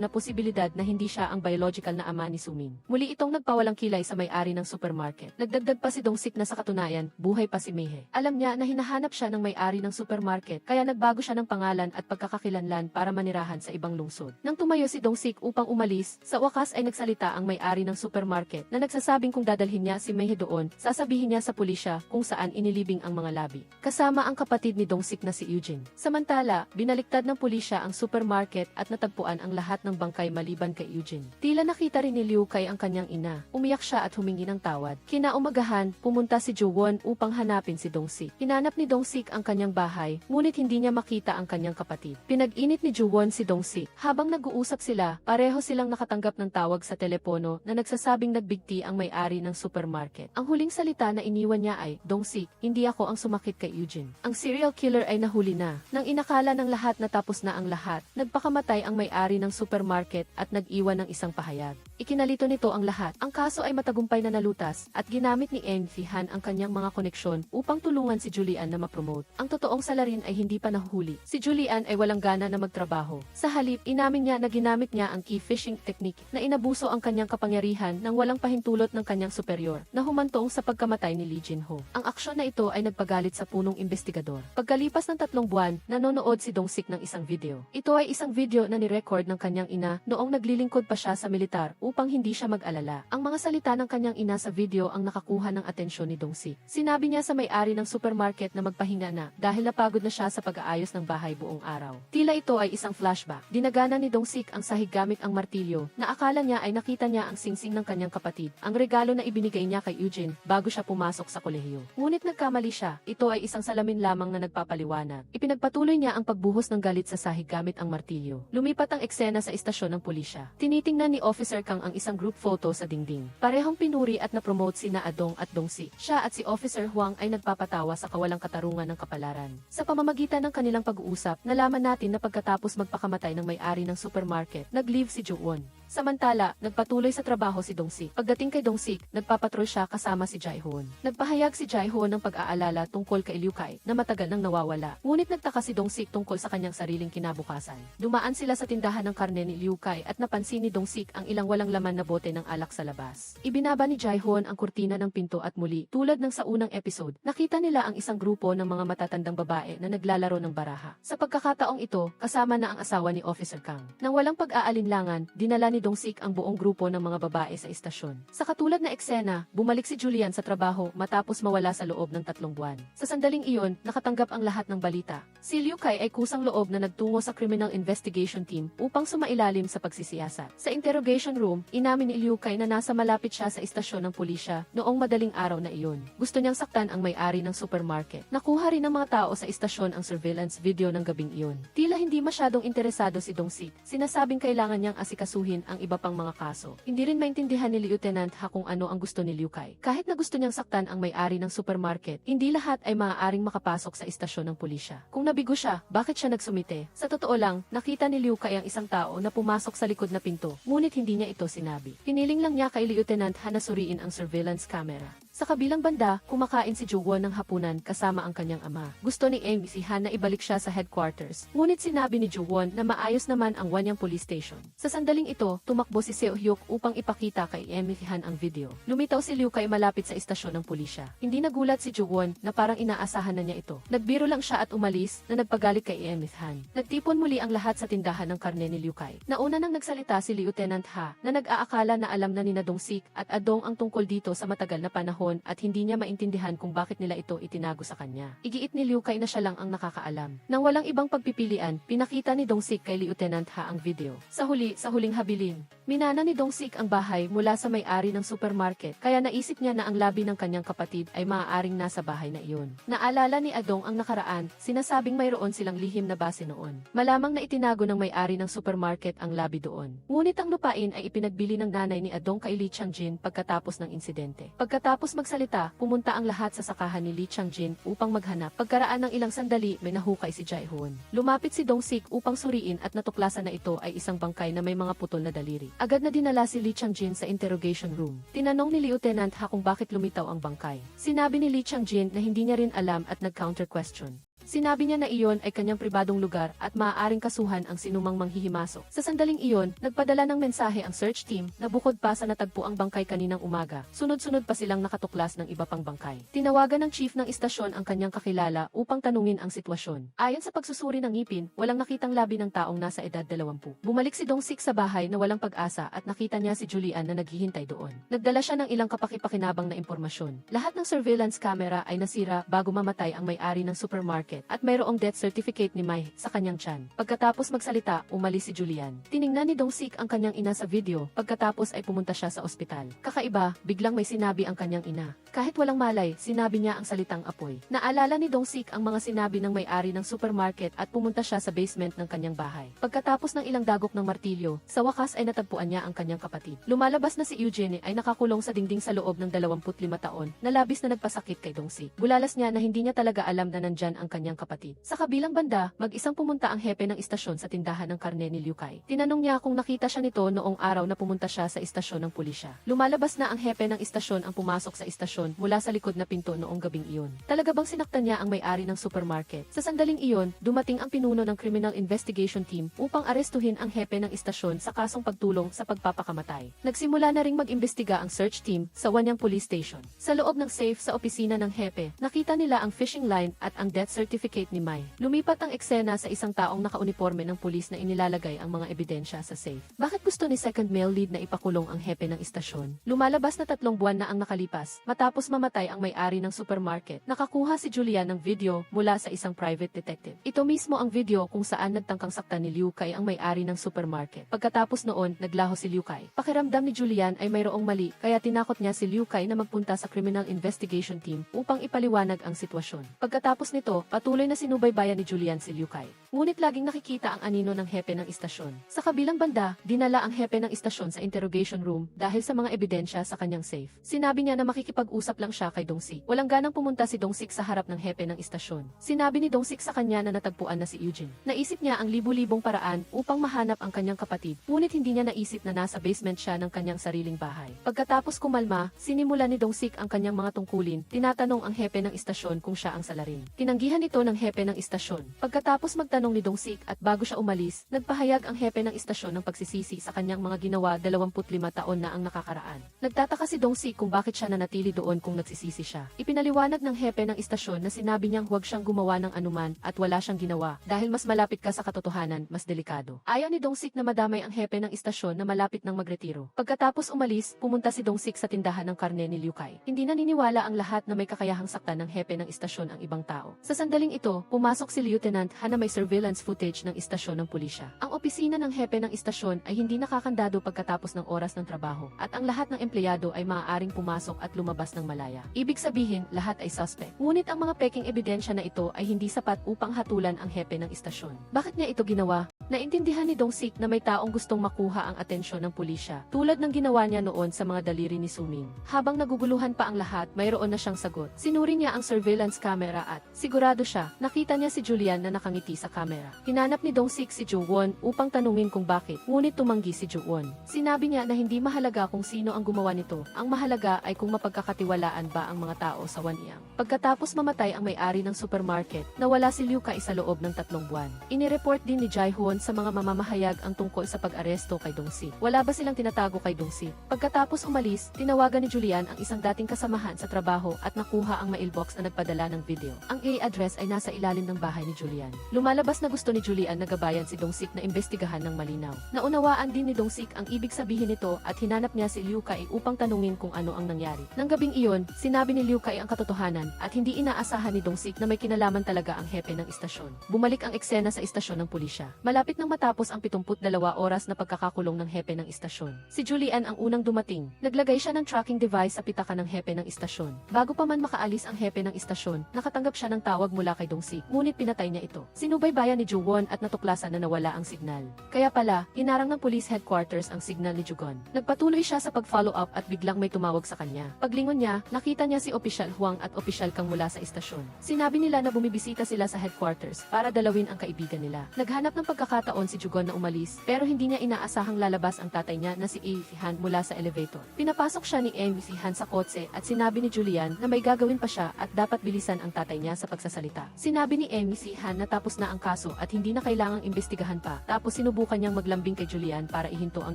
na posibilidad na hindi siya ang biological na ama ni Sumin. Muli itong nagpawalang kilay sa may-ari ng supermarket. Nagdagdag pa si Dong-sik na sa katunayan, buhay pa si Mihe. Alam niya na hinahanap siya ng may-ari ng supermarket, kaya nagbago siya ng pangalan at pagkakakilanlan para manirahan sa ibang lungsod. Nang tumayo si Dong-sik upang umalis, sa wakas ay nagsalita ang may-ari ng supermarket na nagsasabing kung dadalhin niya si Meihe doon, sasabihin niya sa pulisya kung saan inilibing ang mga labi. Kasama ang kapatid ni Dong-sik na si Eugene. Samantala, binaliktad ng pulisya ang supermarket at natagpuan ang lahat ng bangkay maliban kay Eugene. Tila nakita rin ni Liu Kai ang kanyang ina. Umiyak siya at humingi ng tawad. Kinaumagahan, pumunta si Ju-won upang hanapin si Dong-sik. Hinanap ni Dong-sik ang kanyang bahay, ngunit hindi niya makita ang kanyang kapatid. Pinag-init ni Ju-won si Dong-sik. Habang nag-uusap sila, pareho silang nakatanggap ng tawag sa telepono na nagsasabing nagbigti ang may-ari ng supermarket. Ang huling salita na iniwan niya ay, Dong-sik, hindi ako ang sumakit kay Eugene. Ang serial killer ay nahuli na. Nang inakala ng lahat na tapos na ang lahat, nagpakamatay ang may-ari ng supermarket at nag-iwan ng isang pahayag. Ikinalito nito ang lahat. Ang kaso ay matagumpay na nalutas at ginamit ni Eng Han ang kanyang mga koneksyon upang tulungan si Julian na ma-promote. Ang totoong salarin ay hindi pa nahuhuli. Si Julian ay walang gana na magtrabaho. Sa halip, inamin niya na ginamit niya ang key fishing technique na inabuso ang kanyang kapangyarihan nang walang pahintulot ng kanyang superior na humantong sa pagkamatay ni Lee Jin-ho. Ang aksyon na ito ay nagpagalit sa punong investigador. Pagkalipas ng 3 buwan, nanonood si Dong-sik ng isang video. Ito ay isang video na ni-record ng kanyang ina noong naglilingkod pa siya sa militar upang hindi siya mag-alala. Ang mga salita ng kanyang ina sa video ang nakakuha ng atensyon ni Dong-sik. Sinabi niya sa may-ari ng supermarket na magpahinga na dahil napagod na siya sa pag-aayos ng bahay buong araw. Tila ito ay isang flashback. Dinagana ni Dong-sik ang sahig gamit ang martilyo na akala niya ay nakita niya ang singsing ng kanyang kapatid, ang regalo na ibinigay niya kay Eugene bago siya pumasok sa kolehiyo. Ngunit nagkamali siya. Ito ay isang salamin lamang na nagpapaliwanag. Ipinagpatuloy niya ang pagbuhos ng galit sa sahig gamit ang martilyo. Lumipat ang eksena sa istasyon ng pulisya. Tinitingnan ni Officer Kang ang isang group photo sa dingding. Parehong pinuri at na-promote sina Adong at Dong-sik. Siya at si Officer Huang ay nagpapatawa sa kawalang katarungan ng kapalaran. Sa pamamagitan ng kanilang pag-uusap, nalaman natin na pagkatapos magpakamatay ng may-ari ng supermarket, nag-leave si Ju-won. Samantala, nagpatuloy sa trabaho si Dong-sik. Pagdating kay Dong-sik, nagpapatrol siya kasama si Jae-hoon. Nagpahayag si Jae-hoon ng pag-aalala tungkol kay Liu Kai na matagal nang nawawala. Ngunit nagtaka si Dong-sik tungkol sa kanyang sariling kinabukasan. Dumaan sila sa tindahan ng karne ni Liu Kai at napansin ni Dong-sik ang ilang walang laman na bote ng alak sa labas. Ibinaba ni Jae-hoon ang kurtina ng pinto at muli, tulad ng sa unang episode, nakita nila ang isang grupo ng mga matatandang babae na naglalaro ng baraha. Sa pagkakataong ito, kasama na ang asawa ni Officer Kang. Nang walang pag-aalinlangan, dinala ni Dong-sik ang buong grupo ng mga babae sa istasyon. Sa katulad na eksena, bumalik si Julian sa trabaho matapos mawala sa loob ng 3 buwan. Sa sandaling iyon, nakatanggap ang lahat ng balita. Si Liu Kai ay kusang loob na nagtungo sa Criminal Investigation Team upang sumailalim sa pagsisiyasat. Sa interrogation room, inamin ni Liu Kai na nasa malapit siya sa istasyon ng pulisya noong madaling araw na iyon. Gusto niyang saktan ang may-ari ng supermarket. Nakuha rin ng mga tao sa istasyon ang surveillance video ng gabing iyon. Tila hindi masyadong interesado si Dong-sik. Sinasabing kailangan niyang asikasuhin ang iba pang mga kaso. Hindi rin maintindihan ni Lieutenant Ha kung ano ang gusto ni Liu Kai. Kahit na gusto niyang saktan ang may-ari ng supermarket, hindi lahat ay maaaring makapasok sa istasyon ng pulisya. Kung nabigo siya, bakit siya nagsumite? Sa totoo lang, nakita ni Liu Kai ang isang tao na pumasok sa likod na pinto, ngunit hindi niya ito sinabi. Piniling lang niya kay Lieutenant Ha na suriin ang surveillance camera. Sa kabilang banda, kumakain si Ju-won ng hapunan kasama ang kanyang ama. Gusto ni Eng Han na ibalik siya sa headquarters. Ngunit sinabi ni Ju-won na maayos naman ang Wanyang Police Station. Sa sandaling ito, tumakbo si Seo-hyuk upang ipakita kay Eng Han ang video. Lumitaw si Liu Kai malapit sa istasyon ng pulisya. Hindi nagulat si Ju-won na parang inaasahan na niya ito. Nagbiro lang siya at umalis na nagpagalit kay Eng Han. Nagtipon muli ang lahat sa tindahan ng karne ni Liu Kai. Nauna nang nagsalita si Lieutenant Ha na nag-aakala na alam na ni Dong-sik at Adong ang tungkol dito sa matagal na panahon at hindi niya maintindihan kung bakit nila ito itinago sa kanya. Igiit ni Liu Kai na siya lang ang nakakaalam. Nang walang ibang pagpipilian, pinakita ni Dong-sik kay Lieutenant Ha ang video. Sa huling habilin, minana ni Dong-sik ang bahay mula sa may-ari ng supermarket, kaya naisip niya na ang labi ng kanyang kapatid ay maaaring nasa bahay na iyon. Naalala ni Adong ang nakaraan, sinasabing mayroon silang lihim na base noon. Malamang na itinago ng may-ari ng supermarket ang labi doon. Ngunit ang lupain ay ipinagbili ng nanay ni Adong kay Lee Chang-jin pagkatapos ng insidente. Pagkatapos magsalita, pumunta ang lahat sa sakahan ni Lee Chang-jin upang maghanap. Pagkaraan ng ilang sandali, may nahukay si Jae-hoon. Lumapit si Dong-sik upang suriin at natuklasan na ito ay isang bangkay na may mga putol na daliri. Agad na dinala si Lee Chang-jin sa interrogation room. Tinanong ni Lieutenant Ha kung bakit lumitaw ang bangkay. Sinabi ni Lee Chang-jin na hindi niya rin alam at nag-counter question. Sinabi niya na iyon ay kanyang pribadong lugar at maaaring kasuhan ang sinumang manghihimasok. Sa sandaling iyon, nagpadala ng mensahe ang search team na bukod pa sa natagpo ang bangkay kaninang umaga, sunod-sunod pa silang nakatuklas ng iba pang bangkay. Tinawagan ng chief ng istasyon ang kanyang kakilala upang tanungin ang sitwasyon. Ayon sa pagsusuri ng ngipin, walang nakitang labi ng taong nasa edad 20. Bumalik si Dong Sik sa bahay na walang pag-asa at nakita niya si Julian na naghihintay doon. Nagdala siya ng ilang kapaki-pakinabang na impormasyon. Lahat ng surveillance camera ay nasira bago mamatay ang may-ari ng supermarket at mayroong death certificate ni Mai sa kanyang tiyan. Pagkatapos magsalita, umalis si Julian. Tiningnan ni Dong Sik ang kanyang ina sa video, pagkatapos ay pumunta siya sa ospital. Kakaiba, biglang may sinabi ang kanyang ina. Kahit walang malay, sinabi niya ang salitang apoy. Naalala ni Dong Sik ang mga sinabi ng may-ari ng supermarket at pumunta siya sa basement ng kanyang bahay. Pagkatapos ng ilang dagok ng martilyo, sa wakas ay natagpuan niya ang kanyang kapatid. Lumalabas na si Eugene ay nakakulong sa dingding sa loob ng 25 taon na labis na nagpasakit kay Dong Sik. Bulalas niya na hindi niya talaga alam na nandyan ang kanyang kapatid. Sa kabilang banda, mag-isang pumunta ang hepe ng istasyon sa tindahan ng karne ni Liu Kai. Tinanong niya kung nakita siya nito noong araw na pumunta siya sa istasyon ng pulisya. Lumalabas na ang hepe ng istasyon ang pumasok sa istasyon mula sa likod na pinto noong gabing iyon. Talaga bang sinaktan niya ang may-ari ng supermarket? Sa sandaling iyon, dumating ang pinuno ng Criminal Investigation Team upang arestuhin ang hepe ng istasyon sa kasong pagtulong sa pagpapakamatay. Nagsimula na ring mag-imbestiga ang search team sa Wanyang Police Station. Sa loob ng safe sa opisina ng hepe, nakita nila ang fishing line at ang death certificate ni Mai. Lumipat ang eksena sa isang taong nakauniforme ng pulis na inilalagay ang mga ebidensya sa safe. Bakit gusto ni second male lead na ipakulong ang hepe ng istasyon? Lumalabas na 3 buwan na ang nakalipas, matapos mamatay ang may-ari ng supermarket. Nakakuha si Julian ng video mula sa isang private detective. Ito mismo ang video kung saan nagtangkang saktan ni Liu Kai ang may-ari ng supermarket. Pagkatapos noon, naglaho si Liu Kai. Pakiramdam ni Julian ay mayroong mali, kaya tinakot niya si Liu Kai na magpunta sa Criminal Investigation Team upang ipaliwanag ang sitwasyon. Pagkatapos nito, patuloy na sinubaybayan ni Julian si Liu Kai. Ngunit laging nakikita ang anino ng hepe ng istasyon. Sa kabilang banda, dinala ang hepe ng istasyon sa interrogation room dahil sa mga ebidensya sa kanyang safe. Sinabi niya na makikipag-usap lang siya kay Dong Sik. Walang ganang pumunta si Dong Sik sa harap ng hepe ng istasyon. Sinabi ni Dong Sik sa kanya na natagpuan na si Eugene. Naisip niya ang libu-libong paraan upang mahanap ang kanyang kapatid, ngunit hindi niya naisip na nasa basement siya ng kanyang sariling bahay. Pagkatapos kumalma, sinimula ni Dong Sik ang kanyang mga tungkulin. Tinatanong ang hepe ng istasyon kung siya ang salarin. Tinanggihan ito ng hepe ng istasyon. Pagkatapos magtanong ni Dong Sik at bago siya umalis, nagpahayag ang hepe ng istasyon ng pagsisisi sa kanyang mga ginawa 25 taon na ang nakakaraan. Nagtataka si Dong Sik kung bakit siya nanatili doon kung nagsisisi siya. Ipinaliwanag ng hepe ng istasyon na sinabi niyang huwag siyang gumawa ng anuman at wala siyang ginawa dahil mas malapit ka sa katotohanan, mas delikado. Ayaw ni Dong Sik na madamay ang hepe ng istasyon na malapit ng magretiro. Pagkatapos umalis, pumunta si Dong Sik sa tindahan ng karne ni Liu Kai. Hindi naniniwala ang lahat na may kakayahang saktan ng hepe ng istasyon ang ibang tao. Sa sandaling ito, pumasok si Lieutenant Han na may surveillance footage ng istasyon ng pulisya. Ang opisina ng hepe ng istasyon ay hindi nakakandado pagkatapos ng oras ng trabaho at ang lahat ng empleyado ay maaaring pumasok at lumabas ng malaya. Ibig sabihin, lahat ay suspect. Ngunit ang mga peking ebidensya na ito ay hindi sapat upang hatulan ang hepe ng istasyon. Bakit niya ito ginawa? Naintindihan ni Dong Sik na may taong gustong makuha ang atensyon ng pulisya, tulad ng ginawa niya noon sa mga daliri ni Suming. Habang naguguluhan pa ang lahat, mayroon na siyang sagot. Sinuri niya ang surveillance camera at, sigurado siya, nakita niya si Julian na nakangiti sa camera. Hinanap ni Dong Sik si Ju-won upang tanungin kung bakit, ngunit tumanggi si Ju-won. Sinabi niya na hindi mahalaga kung sino ang gumawa nito, ang mahalaga ay kung mapagkakatiwalaan ba ang mga tao sa Wanyang. Pagkatapos mamatay ang may-ari ng supermarket, nawala si Liu Kai sa loob ng 3 buwan. Inireport din ni Jae-hoon sa mga mamamahayag ang tungkol sa pag-aresto kay Dong Sik. Wala ba silang tinatago kay Dong Sik? Pagkatapos umalis, tinawagan ni Julian ang isang dating kasamahan sa trabaho at nakuha ang mailbox na nagpadala ng video. Ang address ay nasa ilalim ng bahay ni Julian. Lumalabas na gusto ni Julian na gabayan si Dong Sik na imbestigahan ng malinaw. Naunawaan din ni Dong Sik ang ibig sabihin nito at hinanap niya si Liu Kai upang tanungin kung ano ang nangyari. Nang gabing iyon, sinabi ni Liu Kai ang katotohanan at hindi inaasahan ni Dong Sik na may kinalaman talaga ang hepe ng istasyon. Bumalik ang eksena sa istasyon ng pulisya. Malapit nang matapos ang 72 oras na pagkakakulong ng hepe ng istasyon. Si Julian ang unang dumating. Naglagay siya ng tracking device sa pitaka ng hepe ng istasyon. Bago pa man makaalis ang hepe ng istasyon, nakatanggap siya ng tawag mula kay Dong Sik, ngunit pinatay niya ito. Sinubaybayan ni Ju-won at natuklasan na nawala ang signal. Kaya pala, hinarang ng police headquarters ang signal ni Ju-gon. Nagpatuloy siya sa pag-follow up at biglang may tumawag sa kanya. Paglingon niya, nakita niya si Opisyal Huang at Opisyal Kang mula sa istasyon. Sinabi nila na bumibisita sila sa headquarters para dalawin ang kaibigan nila. Naghanap ng pagkakataon si Jugon na umalis, pero hindi niya inaasahang lalabas ang tatay niya na si Amy Han mula sa elevator. Pinapasok siya ni Amy Han sa kotse at sinabi ni Julian na may gagawin pa siya at dapat bilisan ang tatay niya sa pagsasalita. Sinabi ni Amy Han na tapos na ang kaso at hindi na kailangang imbestigahan pa, tapos sinubukan niyang maglambing kay Julian para ihinto ang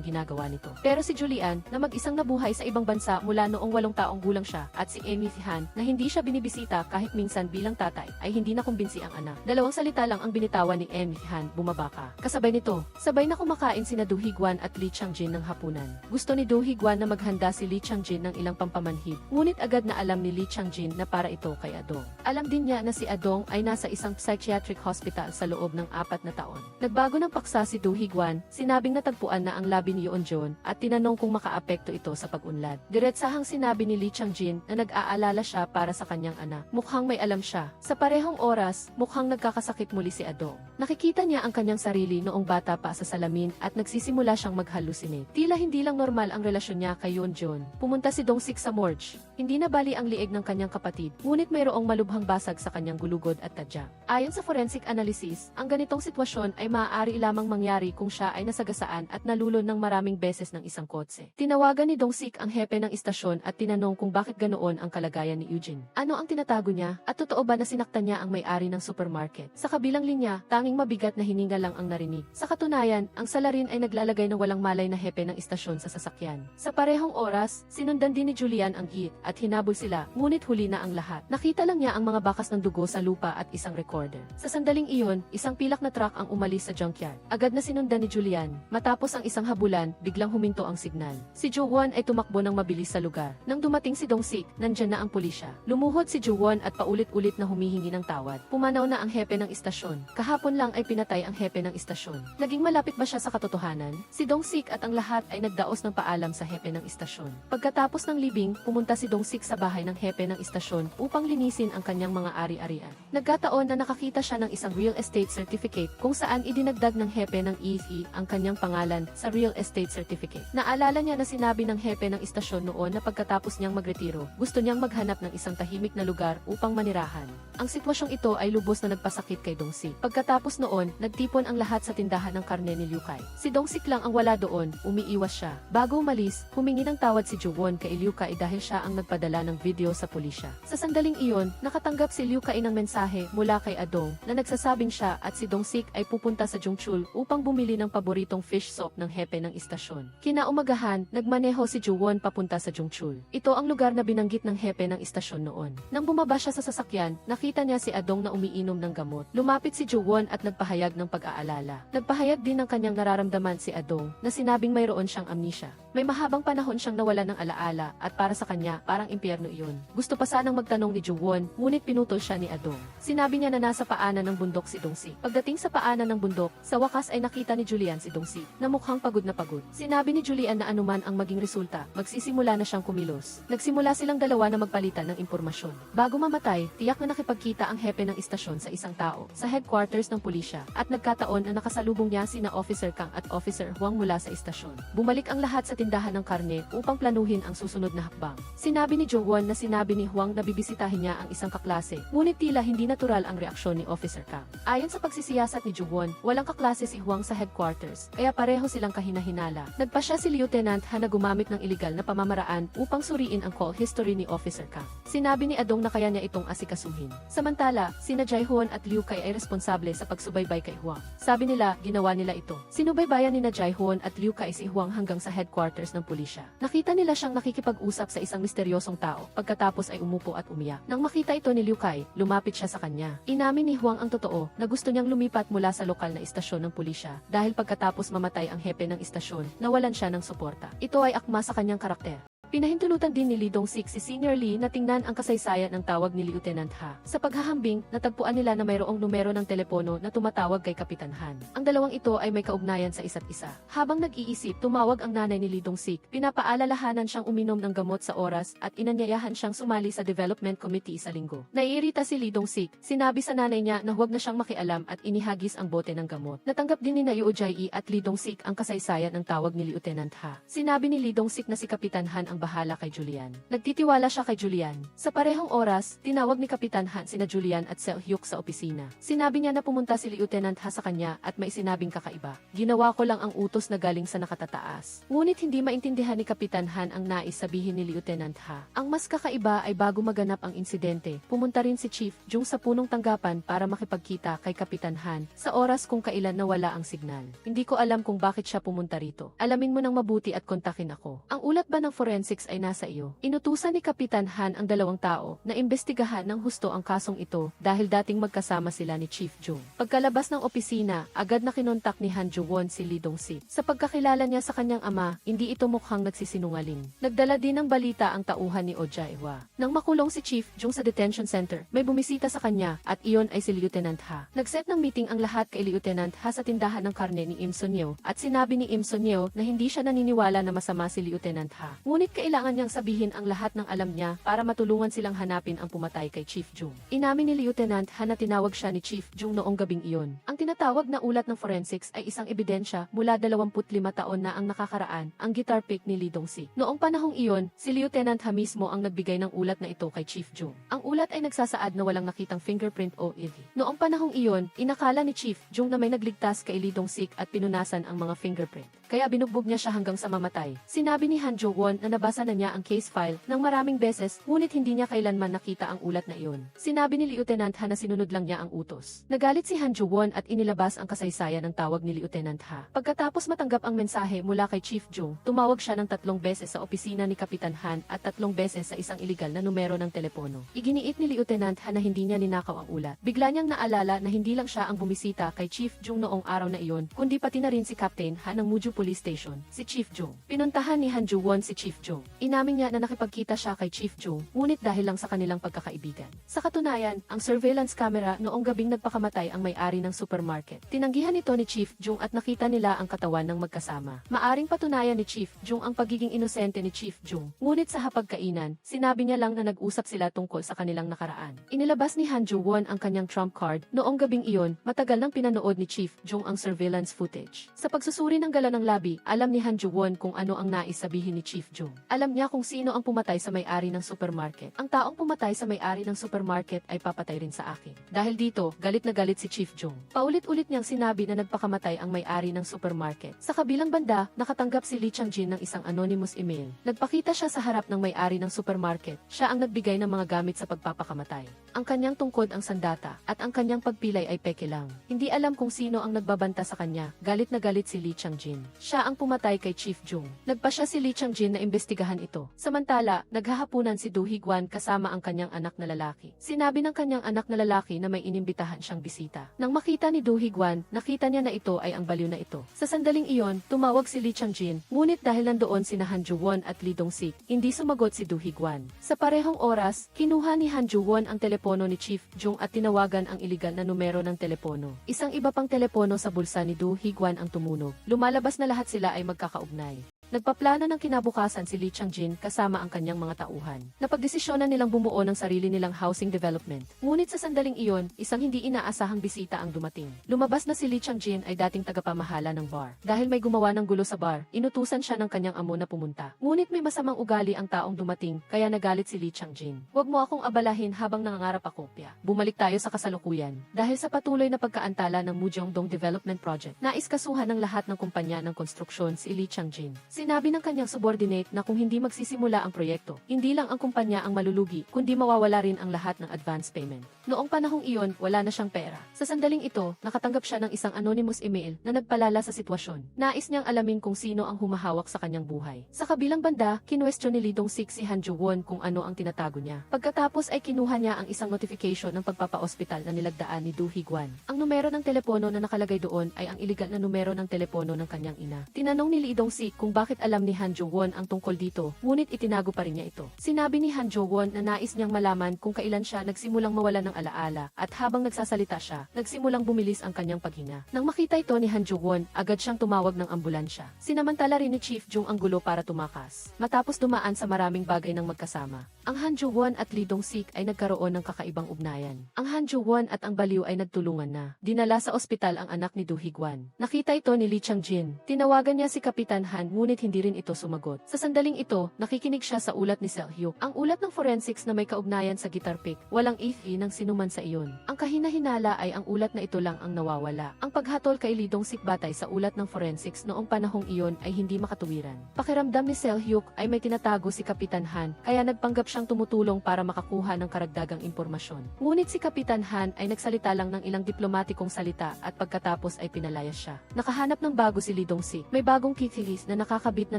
ginagawa nito. Pero si Julian, na mag-isang nabuhay sa ibang bansa mula noong 8 taong gulang siya, at si Amy Han, na hindi siya binibisita kahit minsan bilang tatay, ay hindi na kumbinsi ang anak. Dalawang salita lang ang binitawan ni Amy Han, bumaba ka. Kasabay nito, sabay na kumakain sina Du Higuan at Lee Changjin ng hapunan. Gusto ni Du Higuan na maghanda si Lee Changjin ng ilang pampamanhid, ngunit agad na alam ni Lee Changjin na para ito kay Adong. Alam din niya na si Adong ay nasa isang psychiatric hospital sa loob ng 4 na taon. Nagbago ng paksa si Du Higuan, sinabing natagpuan na ang labi ni Yeonjon at tinanong kung makaapekto ito sa pag-unlad. Diretsahang sinabi ni Lee Changjin na nag-aalala siya para sa kanyang anak. Mukhang may alam siya. Sa parehong oras, mukhang nagkakasakit muli si Adong. Nakikita niya ang kanyang sarili noong bata pa sa salamin at nagsisimula siyang mag-hallucinate. Tila hindi lang normal ang relasyon niya kay Yeonjon. Pumunta si Dong-sik sa morgue. Hindi na bali ang lieg ng kanyang kapatid, ngunit mayroong malubhang basag sa kanyang gulugod at tadyak. Ayon sa forensic analysis, ang ganitong sitwasyon ay maaari lamang mangyari kung siya ay nasagasaan at nalulon ng maraming beses ng isang kotse. Tinawagan ni Dong-sik ang hepe ng istasyon at tinanong kung bakit ganoon ang kalagayan ni Eugene. Ano ang tinatago niya? At totoo ba na sinaktan niya ang may-ari ng supermarket? Sa kabilang linya, tanging mabigat na hininga lang ang narinig. Sa katunayan, ang salarin ay naglalagay ng walang malay na hepe ng istasyon sa sasakyan. Sa parehong oras, sinundan din ni Julian ang git at hinabol sila, ngunit huli na ang lahat. Nakita lang niya ang mga bakas ng dugo sa lupa at isang recorder. Sa sandaling iyon, isang pilak na truck ang umalis sa junkyard. Agad na sinundan ni Julian. Matapos ang isang habulan, biglang huminto ang signal. Si Jo-won ay tumakbo ng mabilis sa lugar. Nang dumating si Dong-sik, nandyan na ang pulisya. Lumuhod si Jo-won at paulit-ulit na humihingi ng tawad. Pumanaw na ang hepe ng istasyon. Kahapon lang ay pinatay ang hepe ng istasyon. Naging malapit ba siya sa katotohanan? Si Dong-sik at ang lahat ay nagdaos ng paalam sa hepe ng istasyon. Pagkatapos ng libing, pumunta si Dong-sik sa bahay ng hepe ng istasyon upang linisin ang kanyang mga ari-arian. Nagkataon na nakakita siya ng isang real estate certificate kung saan idinagdag ng hepe ng EFE ang kanyang pangalan sa real estate certificate. Naalala niya na sinabi ng hepe ng istasyon noon na pagkatapos niyang magretiro, gusto niyang maghanap ng isang tahimik na lugar upang manirahan. Ang sitwasyong ito ay lubos na nagpasakit kay Dong-sik. Pagkatapos noon, nagtipon ang lahat sa tindahan ng karne ni Liu Kai. Si Dong-sik lang ang wala doon, umiiwas siya. Bago umalis, humingi ng tawad si Jo-won kay Liu Kai dahil siya ang nagpadala ng video sa pulisya. Sa sandaling iyon, nakatanggap si Liu Kai ng mensahe mula kay Adong na nagsasabing siya at si Dong-sik ay pupunta sa Jungchul upang bumili ng paboritong fish soup ng hepe ng istasyon. Kinaumagahan, nagmaneho si Jo-won papunta sa Jungchul. Ito ang lugar na binanggit ng hepe ng istasyon noon. Nang bumaba siya sa sasakyan, nakita niya si Adong na umiinom ng gamot. Lumapit si Jo-won at nagpahayag ng pag-aalala. Nagpahayag din ng kanyang nararamdaman si Adong na sinabing mayroon siyang amnesia. May mahabang panahon siyang nawala ng alaala at para sa kanya, parang impyerno iyon. Gusto pa sanang magtanong ni Jo-won, ngunit pinutol siya ni Adong. Sinabi niya na nasa paanan ng bundok si Dong-sik. Pagdating sa paanan ng bundok, sa wakas ay nakita ni Julian si Dong-sik na mukhang pagod na pagod. Sinabi ni Julian na anuman ang maging resulta, magsisimula na siyang kumilos. Nagsimula silang dalawa na magpalitan ng impormasyon. Bago mamatay, tiyak na nakipagkita ang hepe ng istasyon sa isang tao sa headquarters ng pulisya at nagkataon na nakasalubong niya sina Officer Kang at Officer Huang mula sa istasyon. Bumalik ang lahat sa tindahan ng karne upang planuhin ang susunod na hakbang. Sinabi ni Jo-won na sinabi ni Huang na bibisitahin niya ang isang kaklase, ngunit tila hindi natural ang reaksyon ni Officer Kang. Ayon sa pagsisiyasat ni Jo-won, walang kaklase si Huang sa headquarters, kaya pareho silang kahinahinala. Nagpasya si Lieutenant Han na gumamit ng iligal na pamamaraan upang suriin ang call history ni Officer Kang. Sinabi ni Adong na kaya niya itong asikasuhin. Samantala, sina Jae-hoon at Liu Kai ay responsable sa pagsubaybay kay Huang. Sabi nila, ginawa nila ito. Sinubaybayan ni Jae-hoon at Liu Kai si Huang hanggang sa headquarters ng pulisya. Nakita nila siyang nakikipag-usap sa isang misteryosong tao, pagkatapos ay umupo at umiyak. Nang makita ito ni Liu Kai, lumapit siya sa kanya. Inamin ni Huang ang totoo na gusto niyang lumipat mula sa lokal na istasyon ng pulisya dahil pagkatapos mamatay ang hepe ng istasyon, nawalan siya ng suporta. Ito ay akma sa kanyang karakter. Pinahintulutan din ni Lee Dong-sik si Senior Lee na tingnan ang kasaysayan ng tawag ni Lieutenant Ha. Sa paghahambing, natagpuan nila na mayroong numero ng telepono na tumatawag kay Kapitan Han. Ang dalawang ito ay may kaugnayan sa isa't isa. Habang nag-iisip, tumawag ang nanay ni Lee Dong-sik. Pinapaalalahanan siyang uminom ng gamot sa oras at inanyayahan siyang sumali sa Development Committee sa linggo. Naiirita si Lee Dong-sik. Sinabi sa nanay niya na huwag na siyang makialam at inihagis ang bote ng gamot. Natanggap din ni Yoo Jae at Lee Dong-sik ang kasaysayan ng tawag ni Lieutenant Ha. Sinabi ni Lee Dong-sik na si Kapitan Han ang ang bahala kay Julian. Nagtitiwala siya kay Julian. Sa parehong oras, tinawag ni Kapitan Han sina Julian at Seo Hyuk sa opisina. Sinabi niya na pumunta si Lieutenant Ha sa kanya at may sinabing kakaiba. Ginawa ko lang ang utos na galing sa nakatataas. Ngunit hindi maintindihan ni Kapitan Han ang nais sabihin ni Lieutenant Ha. Ang mas kakaiba ay bago maganap ang insidente, pumunta rin si Chief Jung sa punong tanggapan para makipagkita kay Kapitan Han sa oras kung kailan nawala ang signal. Hindi ko alam kung bakit siya pumunta rito. Alamin mo nang mabuti at kontakin ako. Ang ulat ba ng forensics ay nasa iyo? Inutusan ni Kapitan Han ang dalawang tao na imbestigahan ng husto ang kasong ito dahil dating magkasama sila ni Chief Jung. Pagkalabas ng opisina, agad na kinontak ni Han Ju-won si Lee Dong-sik. Sa pagkakilala niya sa kanyang ama, hindi ito mukhang nagsisinungaling. Nagdala din ng balita ang tauhan ni Oh Jae-hwa. Nang makulong si Chief Jung sa detention center, may bumisita sa kanya at iyon ay si Lieutenant Ha. Nagset ng meeting ang lahat kay Lieutenant Ha sa tindahan ng karne ni Im Son-yeo at sinabi ni Im Son-yeo na hindi siya naniniwala na masama si Lieutenant Ha. Ngunit kailangan niyang sabihin ang lahat ng alam niya para matulungan silang hanapin ang pumatay kay Chief Jung. Inamin ni Lieutenant Ha na tinawag siya ni Chief Jung noong gabing iyon. Ang tinatawag na ulat ng forensics ay isang ebidensya mula 25 taon na ang nakakaraan ang guitar pick ni Lee Dong-sik. Noong panahong iyon, si Lieutenant Ha mismo ang nagbigay ng ulat na ito kay Chief Jung. Ang ulat ay nagsasaad na walang nakitang fingerprint o ID. Noong panahong iyon, inakala ni Chief Jung na may nagligtas kay Lee Dong-sik at pinunasan ang mga fingerprint. Kaya binugbog niya siya hanggang sa mamatay. Sinabi ni Han Jo-won na nabasa na niya ang case file ng maraming beses, ngunit hindi niya kailanman nakita ang ulat na iyon. Sinabi ni Lieutenant Ha na sinunod lang niya ang utos. Nagalit si Han Jo-won at inilabas ang kasaysayan ng tawag ni Lieutenant Ha. Pagkatapos matanggap ang mensahe mula kay Chief Jung, tumawag siya ng 3 beses sa opisina ni Kapitan Han at 3 beses sa isang iligal na numero ng telepono. Iginiit ni Lieutenant Ha na hindi niya ninakaw ang ulat. Bigla niyang naalala na hindi lang siya ang bumisita kay Chief Jung noong araw na iyon, kundi pati na rin si Captain Ha ng Muju Police Station, si Chief Jung. Pinuntahan ni Han Jo-won si Chief Jung. Inamin niya na nakipagkita siya kay Chief Jung, ngunit dahil lang sa kanilang pagkakaibigan. Sa katunayan, ang surveillance camera noong gabing nagpakamatay ang may-ari ng supermarket. Tinanggihan ito ni Chief Jung at nakita nila ang katawan ng magkasama. Maaring patunayan ni Chief Jung ang pagiging inosente ni Chief Jung, ngunit sa hapagkainan, sinabi niya lang na nag-usap sila tungkol sa kanilang nakaraan. Inilabas ni Han Jo-won ang kanyang trump card. Noong gabing iyon, matagal nang pinanood ni Chief Jung ang surveillance footage. Sa pagsusuri ng gala ng labi, alam ni Han Jo-won kung ano ang nais sabihin ni Chief Jung. Alam niya kung sino ang pumatay sa may-ari ng supermarket. Ang taong pumatay sa may-ari ng supermarket ay papatay rin sa akin. Dahil dito, galit na galit si Chief Jung. Paulit-ulit niyang sinabi na nagpakamatay ang may-ari ng supermarket. Sa kabilang banda, nakatanggap si Lee Chang-jin ng isang anonymous email. Nagpakita siya sa harap ng may-ari ng supermarket. Siya ang nagbigay ng mga gamit sa pagpapakamatay. Ang kanyang tungkod ang sandata, at ang kanyang pagpilay ay peke lang. Hindi alam kung sino ang nagbabanta sa kanya. Galit na galit si Lee Chang-jin. Siya ang pumatay kay Chief Jung. Nagpa siya si Lee Chang-jin na imbestigahan ito. Samantala, naghahapunan si Do Hee-gwan kasama ang kanyang anak na lalaki. Sinabi ng kanyang anak na lalaki na may inimbitahan siyang bisita. Nang makita ni Do Hee-gwan, nakita niya na ito ay ang baliw na ito. Sa sandaling iyon, tumawag si Lee Chang-jin, ngunit dahil nandoon sina Han Jo-won at Lee Dong-sik, hindi sumagot si Do Hee-gwan. Sa parehong oras, kinuha ni Han Jo-won ang telepono ni Chief Jung at tinawagan ang iligal na numero ng telepono. Isang iba pang telepono sa bulsa ni Do Hee-gwan ang tumunog. Lumalabas na lahat sila ay magkakaugnay. Nagpaplano ng kinabukasan si Lee Chang-jin kasama ang kanyang mga tauhan. Napagdesisyonan nilang bumuo ng sarili nilang housing development. Ngunit sa sandaling iyon, isang hindi inaasahang bisita ang dumating. Lumabas na si Lee Chang-jin ay dating tagapamahala ng bar. Dahil may gumawa ng gulo sa bar, inutusan siya ng kanyang amo na pumunta. Ngunit may masamang ugali ang taong dumating, kaya nagalit si Lee Chang-jin. Huwag mo akong abalahin habang nangangarap ako, Pia. Bumalik tayo sa kasalukuyan. Dahil sa patuloy na pagkaantala ng Mujongdong Development Project, nais kasuhan ng lahat ng kumpanya ng konstruksyon si Lee Chang-jin. Sinabi ng kanyang subordinate na kung hindi magsisimula ang proyekto, hindi lang ang kumpanya ang malulugi, kundi mawawala rin ang lahat ng advance payment. Noong panahong iyon, wala na siyang pera. Sa sandaling ito, nakatanggap siya ng isang anonymous email na nagpalala sa sitwasyon. Nais niyang alamin kung sino ang humahawak sa kanyang buhay. Sa kabilang banda, kinwestiyon ni Lee Dong-sik si Han Jo-won kung ano ang tinatago niya. Pagkatapos ay kinuha niya ang isang notification ng pagpapa-ospital na nilagdaan ni Do Hee-gwan. Ang numero ng telepono na nakalagay doon ay ang iligal na numero ng telepono ng kanyang ina. Tinanong ni Lee Dong-sik kung bakit alam ni Han Jo-won ang tungkol dito, ngunit itinago pa rin niya ito. Sinabi ni Han Jo-won na nais niyang malaman kung kailan siya nagsimulang mawala ng alaala, at habang nagsasalita siya, nagsimulang bumilis ang kanyang paghinga. Nang makita ito ni Han Jo-won, agad siyang tumawag ng ambulansya. Sinamantala rin ni Chief Jung ang gulo para tumakas. Matapos dumaan sa maraming bagay ng magkasama, Ang Han Ju-won at Lee Dong-sik ay nagkaroon ng kakaibang ugnayan. Ang Han Ju-won at ang baliw ay nagtulungan na. Dinala sa ospital ang anak ni Do Hee-gwan. Nakita ito ni Lee Chang-jin. Tinawagan niya si Kapitan Han ngunit hindi rin ito sumagot. Sa sandaling ito, nakikinig siya sa ulat ni Seo-hyuk. Ang ulat ng forensics na may kaugnayan sa guitar pick, walang ifi ng sinuman sa iyon. Ang kahina-hinala ay ang ulat na ito lang ang nawawala. Ang paghatol kay Lee Dong-sik batay sa ulat ng forensics noong panahong iyon ay hindi makatuwiran. Pakiramdam ni Seo-hyuk ay may tinatago si Kapitan Han, kaya nagpanggap siyang tumutulong para makakuha ng karagdagang impormasyon. Ngunit si Kapitan Han ay nagsalita lang ng ilang diplomatikong salita at pagkatapos ay pinalayas siya. Nakahanap ng bago si Lee Dong-sik. May bagong keycase na nakakabit na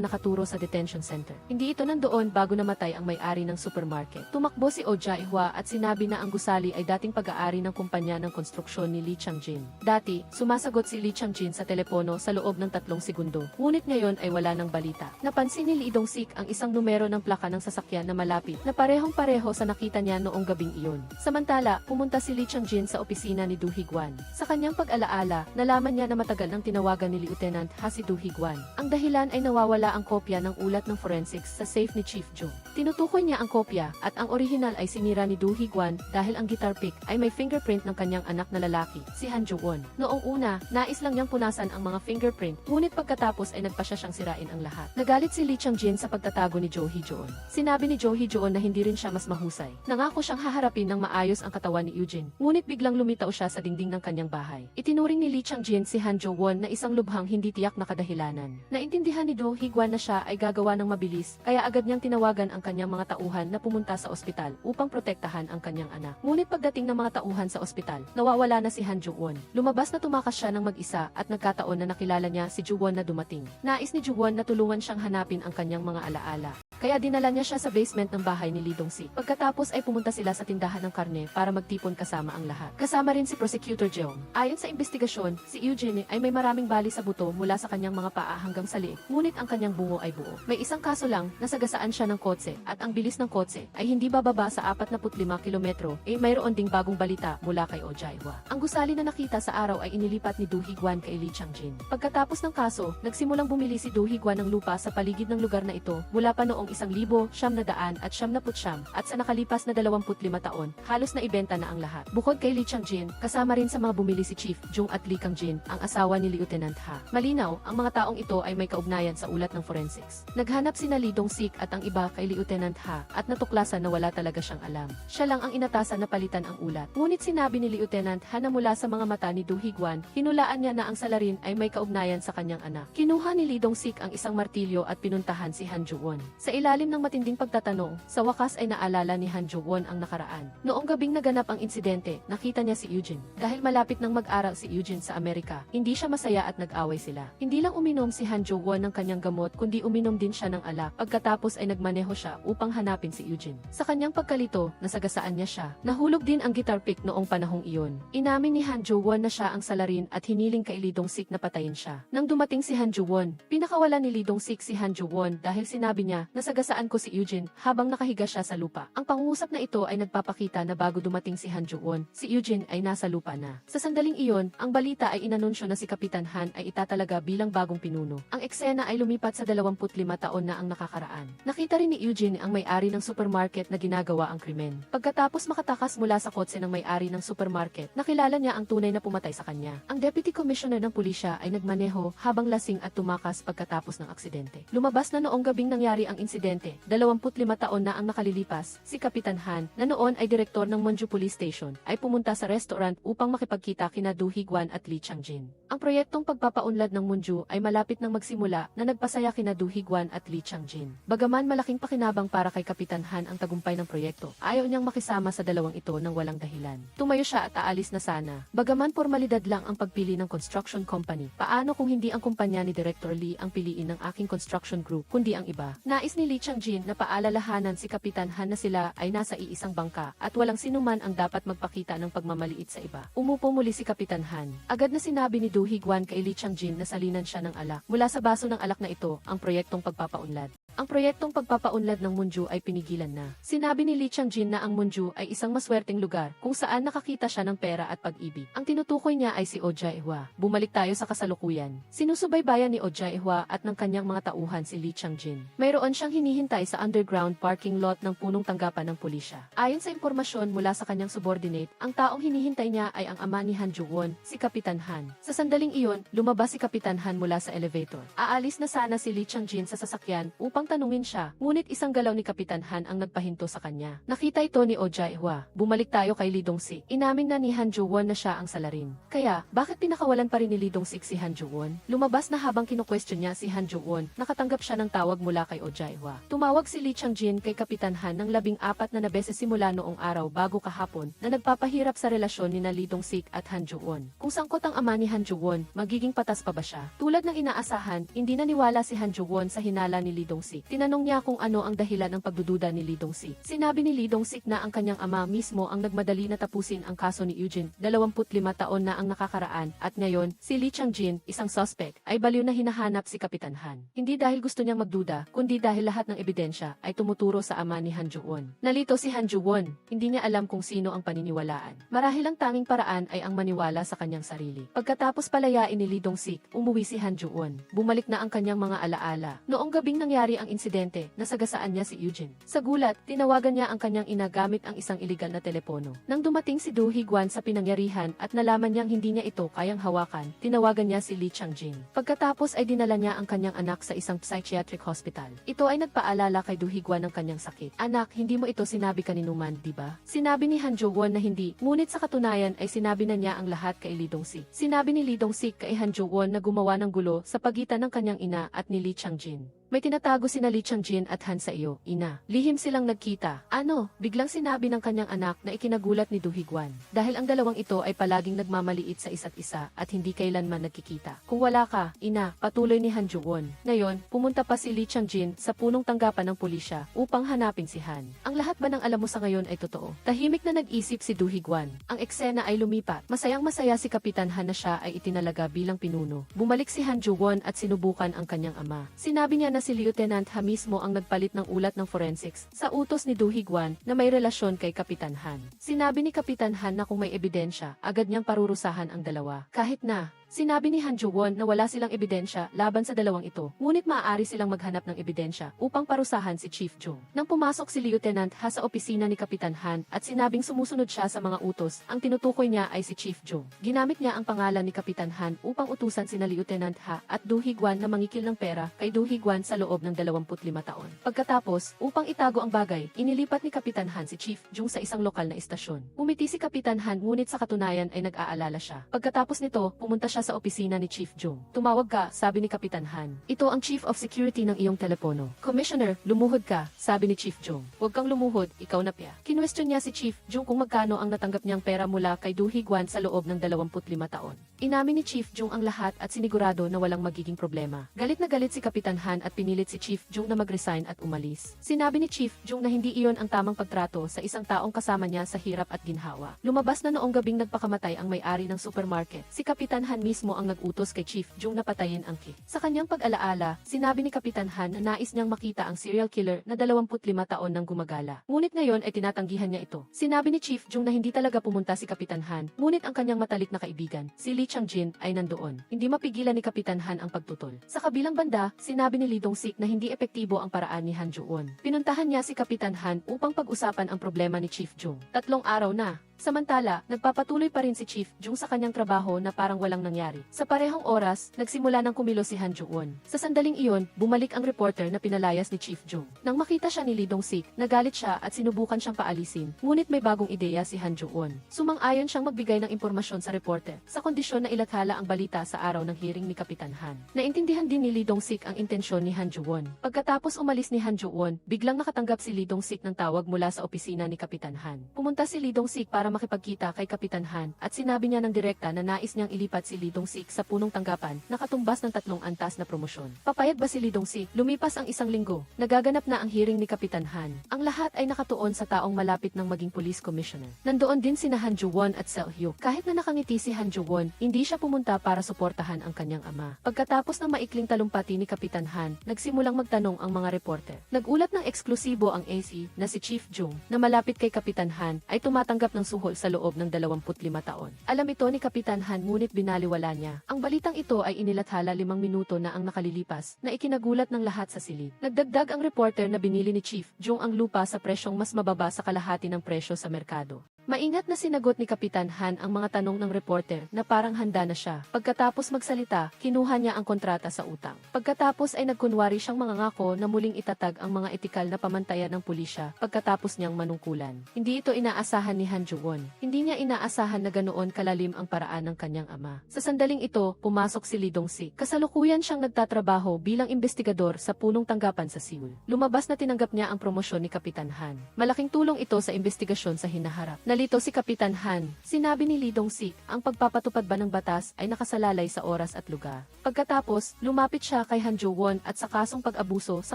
nakaturo sa detention center. Hindi ito nandoon bago namatay ang may-ari ng supermarket. Tumakbo si Oh Jae-hwa at sinabi na ang gusali ay dating pag-aari ng kumpanya ng konstruksyon ni Lee Chang-jin. Dati, sumasagot si Lee Chang-jin sa telepono sa loob ng 3 segundo. Ngunit ngayon ay wala ng balita. Napansin ni Lee Dong-sik ang isang numero ng plaka ng sasakyan na malapit na parehong-pareho sa nakita niya noong gabing iyon. Samantala, pumunta si Lee Chang-jin sa opisina ni Do Hee-gwan. Sa kanyang pag-alaala, nalaman niya na matagal nang tinawagan ni Lieutenant Ha si Do Hee-gwan. Ang dahilan ay nawawala ang kopya ng ulat ng forensics sa safe ni Chief Jo. Tinutukoy niya ang kopya at ang orihinal ay sinira ni Do Hee-gwan dahil ang guitar pick ay may fingerprint ng kanyang anak na lalaki, si Han Jo-won. Noong una, nais lang niyang punasan ang mga fingerprint, ngunit pagkatapos ay nagpasya siyang sirain ang lahat. Nagalit si Lee Chang-jin sa pagtatago ni Jo Hee-joon. Sinabi ni Jo Hee-joon na hindi rin siya mas mahusay. Nangako siyang haharapin ng maayos ang katawan ni Eugene, ngunit biglang lumitaw siya sa dingding ng kanyang bahay. Itinuring ni Lee Chang-jin si Han Jo-won na isang lubhang hindi tiyak na kadahilanan. Naintindihan ni Do Hee-gwan na siya ay gagawa ng mabilis, kaya agad niyang tinawagan ang kanyang mga tauhan na pumunta sa ospital upang protektahan ang kanyang anak. Ngunit pagdating ng mga tauhan sa ospital, nawawala na si Han Jo-won. Lumabas na tumakas siya ng mag-isa at nagkataon na nakilala niya si Jo-won na dumating. Nais ni Jo-won na tulungan siyang hanapin ang kanyang mga alaala. Kaya dinala niya siya sa basement ng bahay ni Lee Dong-sik. Pagkatapos ay pumunta sila sa tindahan ng karne para magtipon kasama ang lahat. Kasama rin si Prosecutor Jeong. Ayon sa investigasyon, si Eugene ay may maraming bali sa buto mula sa kanyang mga paa hanggang sa liig, ngunit ang kanyang bungo ay buo. May isang kaso lang, nasagasaan siya ng kotse, at ang bilis ng kotse ay hindi bababa sa 45 kilometro, mayroon ding bagong balita mula kay Oh Jae-hwa. Ang gusali na nakita sa araw ay inilipat ni Do Hee-gwan kay Lee Chang-jin. Pagkatapos ng kaso, nagsimulang bumili si Do Hee-gwan ng lupa sa paligid ng lugar na ito mula pa noong 1,979 at sa nakalipas na 25 taon, halos na ibenta na ang lahat. Bukod kay Lee Chang-jin, kasama rin sa mga bumili si Chief Jung at Lee Kang-jin, ang asawa ni Lieutenant Ha. Malinaw, ang mga taong ito ay may kaugnayan sa ulat ng forensics. Naghanap sina Lee Dong-sik at ang iba kay Lieutenant Ha at natuklasan na wala talaga siyang alam. Siya lang ang inatasan na palitan ang ulat. Ngunit sinabi ni Lieutenant Ha na mula sa mga mata ni Do Hee-gwan, hinulaan niya na ang salarin ay may kaugnayan sa kanyang anak. Kinuha ni Lee Dong-sik ang isang martilyo at pinuntahan si Han Jo-won. Sa ilalim ng matinding pagtatanong, sa wakas ay naalala ni Han Jo-won ang nakaraan. Noong gabing naganap ang insidente, nakita niya si Eugene. Dahil malapit nang mag-aral si Eugene sa Amerika, hindi siya masaya at nag-away sila. Hindi lang uminom si Han Jo-won ng kanyang gamot kundi uminom din siya ng alak. Pagkatapos ay nagmaneho siya upang hanapin si Eugene. Sa kanyang pagkalito, nasagasaan niya siya. Nahulog din ang guitar pick noong panahong iyon. Inamin ni Han Jo-won na siya ang salarin at hiniling kay Lee Dong-sik na patayin siya. Nang dumating si Han Jo-won, pinakawala ni Lee Dong-sik si Han Jo-won dahil sinabi niya, nasagasaan ko si Eugene habang nakahiga siya sa lupa. Ang pangungusap na ito ay nagpapakita na bago dumating si Han Jo-won, si Eugene ay nasa lupa na. Sa sandaling iyon, ang balita ay inanunsyo na si Kapitan Han ay itatalaga bilang bagong pinuno. Ang eksena ay lumipat sa 25 taon na ang nakakaraan. Nakita rin ni Eugene ang may-ari ng supermarket na ginagawa ang krimen. Pagkatapos makatakas mula sa kotse ng may-ari ng supermarket, nakilala niya ang tunay na pumatay sa kanya. Ang Deputy Commissioner ng pulisya ay nagmaneho habang lasing at tumakas pagkatapos ng aksidente. Lumabas na noong gabing nangyari ang insidente, 25 taon na ang nakalilipas, si Kapitan Han, na noon ay direktor ng Monju Police Station, ay pumunta sa restaurant upang makipagkita kina Do Hee-gwan at Lee Chang-jin. Ang proyektong pagpapaunlad ng Monju ay malapit nang magsimula na nagpasaya kina Do Hee-gwan at Lee Chang-jin. Bagaman malaking pakinabang para kay Kapitan Han ang tagumpay ng proyekto, ayaw niyang makisama sa dalawang ito ng walang dahilan. Tumayo siya at aalis na sana. Bagaman formalidad lang ang pagpili ng construction company, paano kung hindi ang kumpanya ni Director Lee ang piliin ng aking construction group, kundi ang iba? Nais ni Lee Chang-jin na paalalahanan si Kapitan Han na sila ay nasa iisang bangka at walang sinuman ang dapat magpakita ng pagmamaliit sa iba. Umupo muli si Kapitan Han. Agad na sinabi ni Do Hee-gwan kay Lee Chang-jin na salinan siya ng alak. Mula sa baso ng alak na ito, ang proyektong pagpapaunlad. Ang proyektong pagpapaunlad ng Monju ay pinigilan na. Sinabi ni Lee Chang-jin na ang Monju ay isang maswerteng lugar kung saan nakakita siya ng pera at pag-ibig. Ang tinutukoy niya ay si Oh Jae-hwa. Bumalik tayo sa kasalukuyan. Sinusubaybayan ni Oh Jae-hwa at ng kanyang mga tauhan si Lee Chang-jin. Mayroon siyang siyang hinihintay sa underground parking lot ng punong tanggapan ng pulisya. Ayon sa impormasyon mula sa kanyang subordinate, ang taong hinihintay niya ay ang ama ni Han Ju-won, si Kapitan Han. Sa sandaling iyon, lumabas si Kapitan Han mula sa elevator. Aalis na sana si Lee Chang-jin sa sasakyan upang tanungin siya, ngunit isang galaw ni Kapitan Han ang nagpahinto sa kanya. Nakita ito ni Oh Jae-hwa. Bumalik tayo kay Lee Dong-sik. Inamin na ni Han Ju-won na siya ang salarin. Kaya, bakit pinakawalan pa rin ni Lee Dong-sik si Han Ju-won? Lumabas na habang kinu-question niya si Han Ju-won, nakatanggap siya ng tawag mula kay Oh Jae-hwa. Tumawag si Lee Chang-jin kay Kapitan Han ng 14 na beses simula noong araw bago kahapon na nagpapahirap sa relasyon ni Lee Dong-sik at Han Ju-won. Kung sangkot ang ama ni Han Ju-won, magiging patas pa ba siya? Tulad ng inaasahan, hindi naniwala si Han Ju-won sa hinala ni Lee Dong-sik. Tinanong niya kung ano ang dahilan ng pagdududa ni Lee Dong-sik. Sinabi ni Lee Dong-sik na ang kanyang ama mismo ang nagmadali na tapusin ang kaso ni Eugene, 25 taon na ang nakakaraan, at ngayon, si Lee Chang-jin, isang suspect, ay baliw na hinahanap si Kapitan Han. Hindi dahil gusto niyang magduda, kundi dahil lahat ng ebidensya ay tumuturo sa ama ni Han Ju-won. Nalito si Han Ju-won, hindi niya alam kung sino ang paniniwalaan. Marahil ang tanging paraan ay ang maniwala sa kanyang sarili. Pagkatapos palayain ni Lee Dong-sik, umuwi si Han Ju-won. Bumalik na ang kanyang mga alaala. Noong gabing nangyari ang insidente, nasagasaan niya si Eugene. Sa gulat, tinawagan niya ang kanyang ina gamit ang isang iligal na telepono. Nang dumating si Do Hee-gwan sa pinangyarihan at nalaman niyang hindi niya ito kayang hawakan, tinawagan niya si Lee Chang-jin. Pagkatapos ay dinala niya ang kanyang anak sa isang psychiatric hospital. Ito ay nagpaalala kay Do Hee-gwan ng kanyang sakit. Anak, hindi mo ito sinabi kaninuman, di ba? Sinabi ni Han Jo-won na hindi, ngunit sa katunayan ay sinabi na niya ang lahat kay Lee Dong-sik. Sinabi ni Lee Dong-sik kay Han Jo-won na gumawa ng gulo sa pagitan ng kanyang ina at ni Lee Chang-jin. May tinatago sina Lee Chang-jin at Han sa iyo, ina. Lihim silang nagkita. Ano? Biglang sinabi ng kanyang anak na ikinagulat ni Do Hee-gwan. Dahil ang dalawang ito ay palaging nagmamaliit sa isa't isa at hindi kailanman nagkikita. Kung wala ka, ina, patuloy ni Han Jo-won. Ngayon, pumunta pa si Lee Chang-jin sa punong tanggapan ng pulisya upang hanapin si Han. Ang lahat ba ng alam mo sa ngayon ay totoo? Tahimik na nag-isip si Do Hee-gwan. Ang eksena ay lumipat. Masayang-masaya si Kapitan Han na siya ay itinalaga bilang pinuno. Bumalik si Han Jo-won at sinubukan ang kanyang ama. Sinabi niya na si Lieutenant Ha mismo ang nagpalit ng ulat ng forensics sa utos ni Do Hee-gwan na may relasyon kay Kapitan Han. Sinabi ni Kapitan Han na kung may ebidensya, agad niyang parurusahan ang dalawa. Kahit na sinabi ni Han Jo-won na wala silang ebidensya laban sa dalawang ito, ngunit maaari silang maghanap ng ebidensya upang parusahan si Chief Jung. Nang pumasok si Lieutenant Ha sa opisina ni Kapitan Han at sinabing sumusunod siya sa mga utos, ang tinutukoy niya ay si Chief Jung. Ginamit niya ang pangalan ni Kapitan Han upang utusan sina Lieutenant Ha at Do Hee-gwan na mangikil ng pera kay Do Hee-gwan sa loob ng 25 taon. Pagkatapos, upang itago ang bagay, inilipat ni Kapitan Han si Chief Jung sa isang lokal na istasyon. Umiti si Kapitan Han ngunit sa katunayan ay nag-aalala siya. Pagkatapos nito, pumunta siya sa opisina ni Chief Jung. Tumawag ka, sabi ni Kapitan Han. Ito ang Chief of Security ng iyong telepono. Commissioner, lumuhod ka, sabi ni Chief Jung. Huwag kang lumuhod, ikaw na pya. Kinwestiyon niya si Chief Jung kung magkano ang natanggap niyang pera mula kay Do Hee-gwan sa loob ng 25 taon. Inamin ni Chief Jung ang lahat at sinigurado na walang magiging problema. Galit na galit si Kapitan Han at pinilit si Chief Jung na mag-resign at umalis. Sinabi ni Chief Jung na hindi iyon ang tamang pagtrato sa isang taong kasama niya sa hirap at ginhawa. Lumabas na noong gabing nagpakamatay ang may-ari ng supermarket. Si Kapitan Han mismo ang nag-utos kay Chief Jung na patayin ang Ki. Sa kanyang pag-alaala, sinabi ni Kapitan Han na nais niyang makita ang serial killer na 25 taon nang gumagala. Ngunit ngayon ay tinatanggihan niya ito. Sinabi ni Chief Jung na hindi talaga pumunta si Kapitan Han, ngunit ang kanyang matalik na kaibigan, si Lee Chang-jin, ay nandoon. Hindi mapigilan ni Kapitan Han ang pagtutol. Sa kabilang banda, sinabi ni Lee Dong-sik na hindi epektibo ang paraan ni Han Jo-won. Pinuntahan niya si Kapitan Han upang pag-usapan ang problema ni Chief Jung. 3 araw na. Samantala, nagpapatuloy pa rin si Chief Jung sa kanyang trabaho na parang walang nangyari. Sa parehong oras, nagsimula ng kumilos si Han Jo-won. Sa sandaling iyon, bumalik ang reporter na pinalayas ni Chief Jung. Nang makita siya ni Lee Dong-sik, nagalit siya at sinubukan siyang paalisin. Ngunit may bagong ideya si Han Jo-won. Sumang-ayon siyang magbigay ng impormasyon sa reporter, sa kondisyon na ilathala ang balita sa araw ng hearing ni Kapitan Han. Naintindihan din ni Lee Dong-sik ang intensyon ni Han Jo-won. Pagkatapos umalis ni Han Jo-won, biglang nakatanggap si Lee Dong-sik ng tawag mula sa opisina ni Kapitan Han. Pumunta si Lee Dong-sik para makipagkita kay Kapitan Han at sinabi niya ng direkta na nais niyang ilipat si Lee Dong-sik sa punong tanggapan na katumbas ng 3 antas na promosyon. Papayag ba si Lee Dong-sik? Lumipas ang 1 linggo. Nagaganap na ang hearing ni Kapitan Han. Ang lahat ay nakatuon sa taong malapit ng maging police commissioner. Nandoon din sina Han Jo-won at Seo Hyuk. Kahit na nakangiti si Han Jo-won, hindi siya pumunta para suportahan ang kanyang ama. Pagkatapos ng maikling talumpati ni Kapitan Han, nagsimulang magtanong ang mga reporter. Nagulat ng eksklusibo ang AC na si Chief Jung na malapit kay Kapitan Han ay tumatanggap ng suhol suhol sa loob ng 25 taon. Alam ito ni Kapitan Han ngunit binaliwala niya. Ang balitang ito ay inilathala 5 minuto na ang nakalilipas na ikinagulat ng lahat sa silid. Nagdagdag ang reporter na binili ni Chief Jung ang lupa sa presyong mas mababa sa kalahati ng presyo sa merkado. Maingat na sinagot ni Kapitan Han ang mga tanong ng reporter na parang handa na siya. Pagkatapos magsalita, kinuha niya ang kontrata sa utang. Pagkatapos ay nagkunwari siyang mangangako na muling itatag ang mga etikal na pamantayan ng pulisya pagkatapos niyang manungkulan. Hindi ito inaasahan ni Han Ju-won. Hindi niya inaasahan na ganoon kalalim ang paraan ng kanyang ama. Sa sandaling ito, pumasok si Lee Dong-sik. Kasalukuyan siyang nagtatrabaho bilang investigador sa punong tanggapan sa Seoul. Lumabas na tinanggap niya ang promosyon ni Kapitan Han. Malaking tulong ito sa investigasyon sa hinaharap. Nalito si Kapitan Han. Sinabi ni Lee Dong-sik, ang pagpapatupad ba ng batas ay nakasalalay sa oras at lugar. Pagkatapos, lumapit siya kay Han Jo-won at sa kasong pag-abuso sa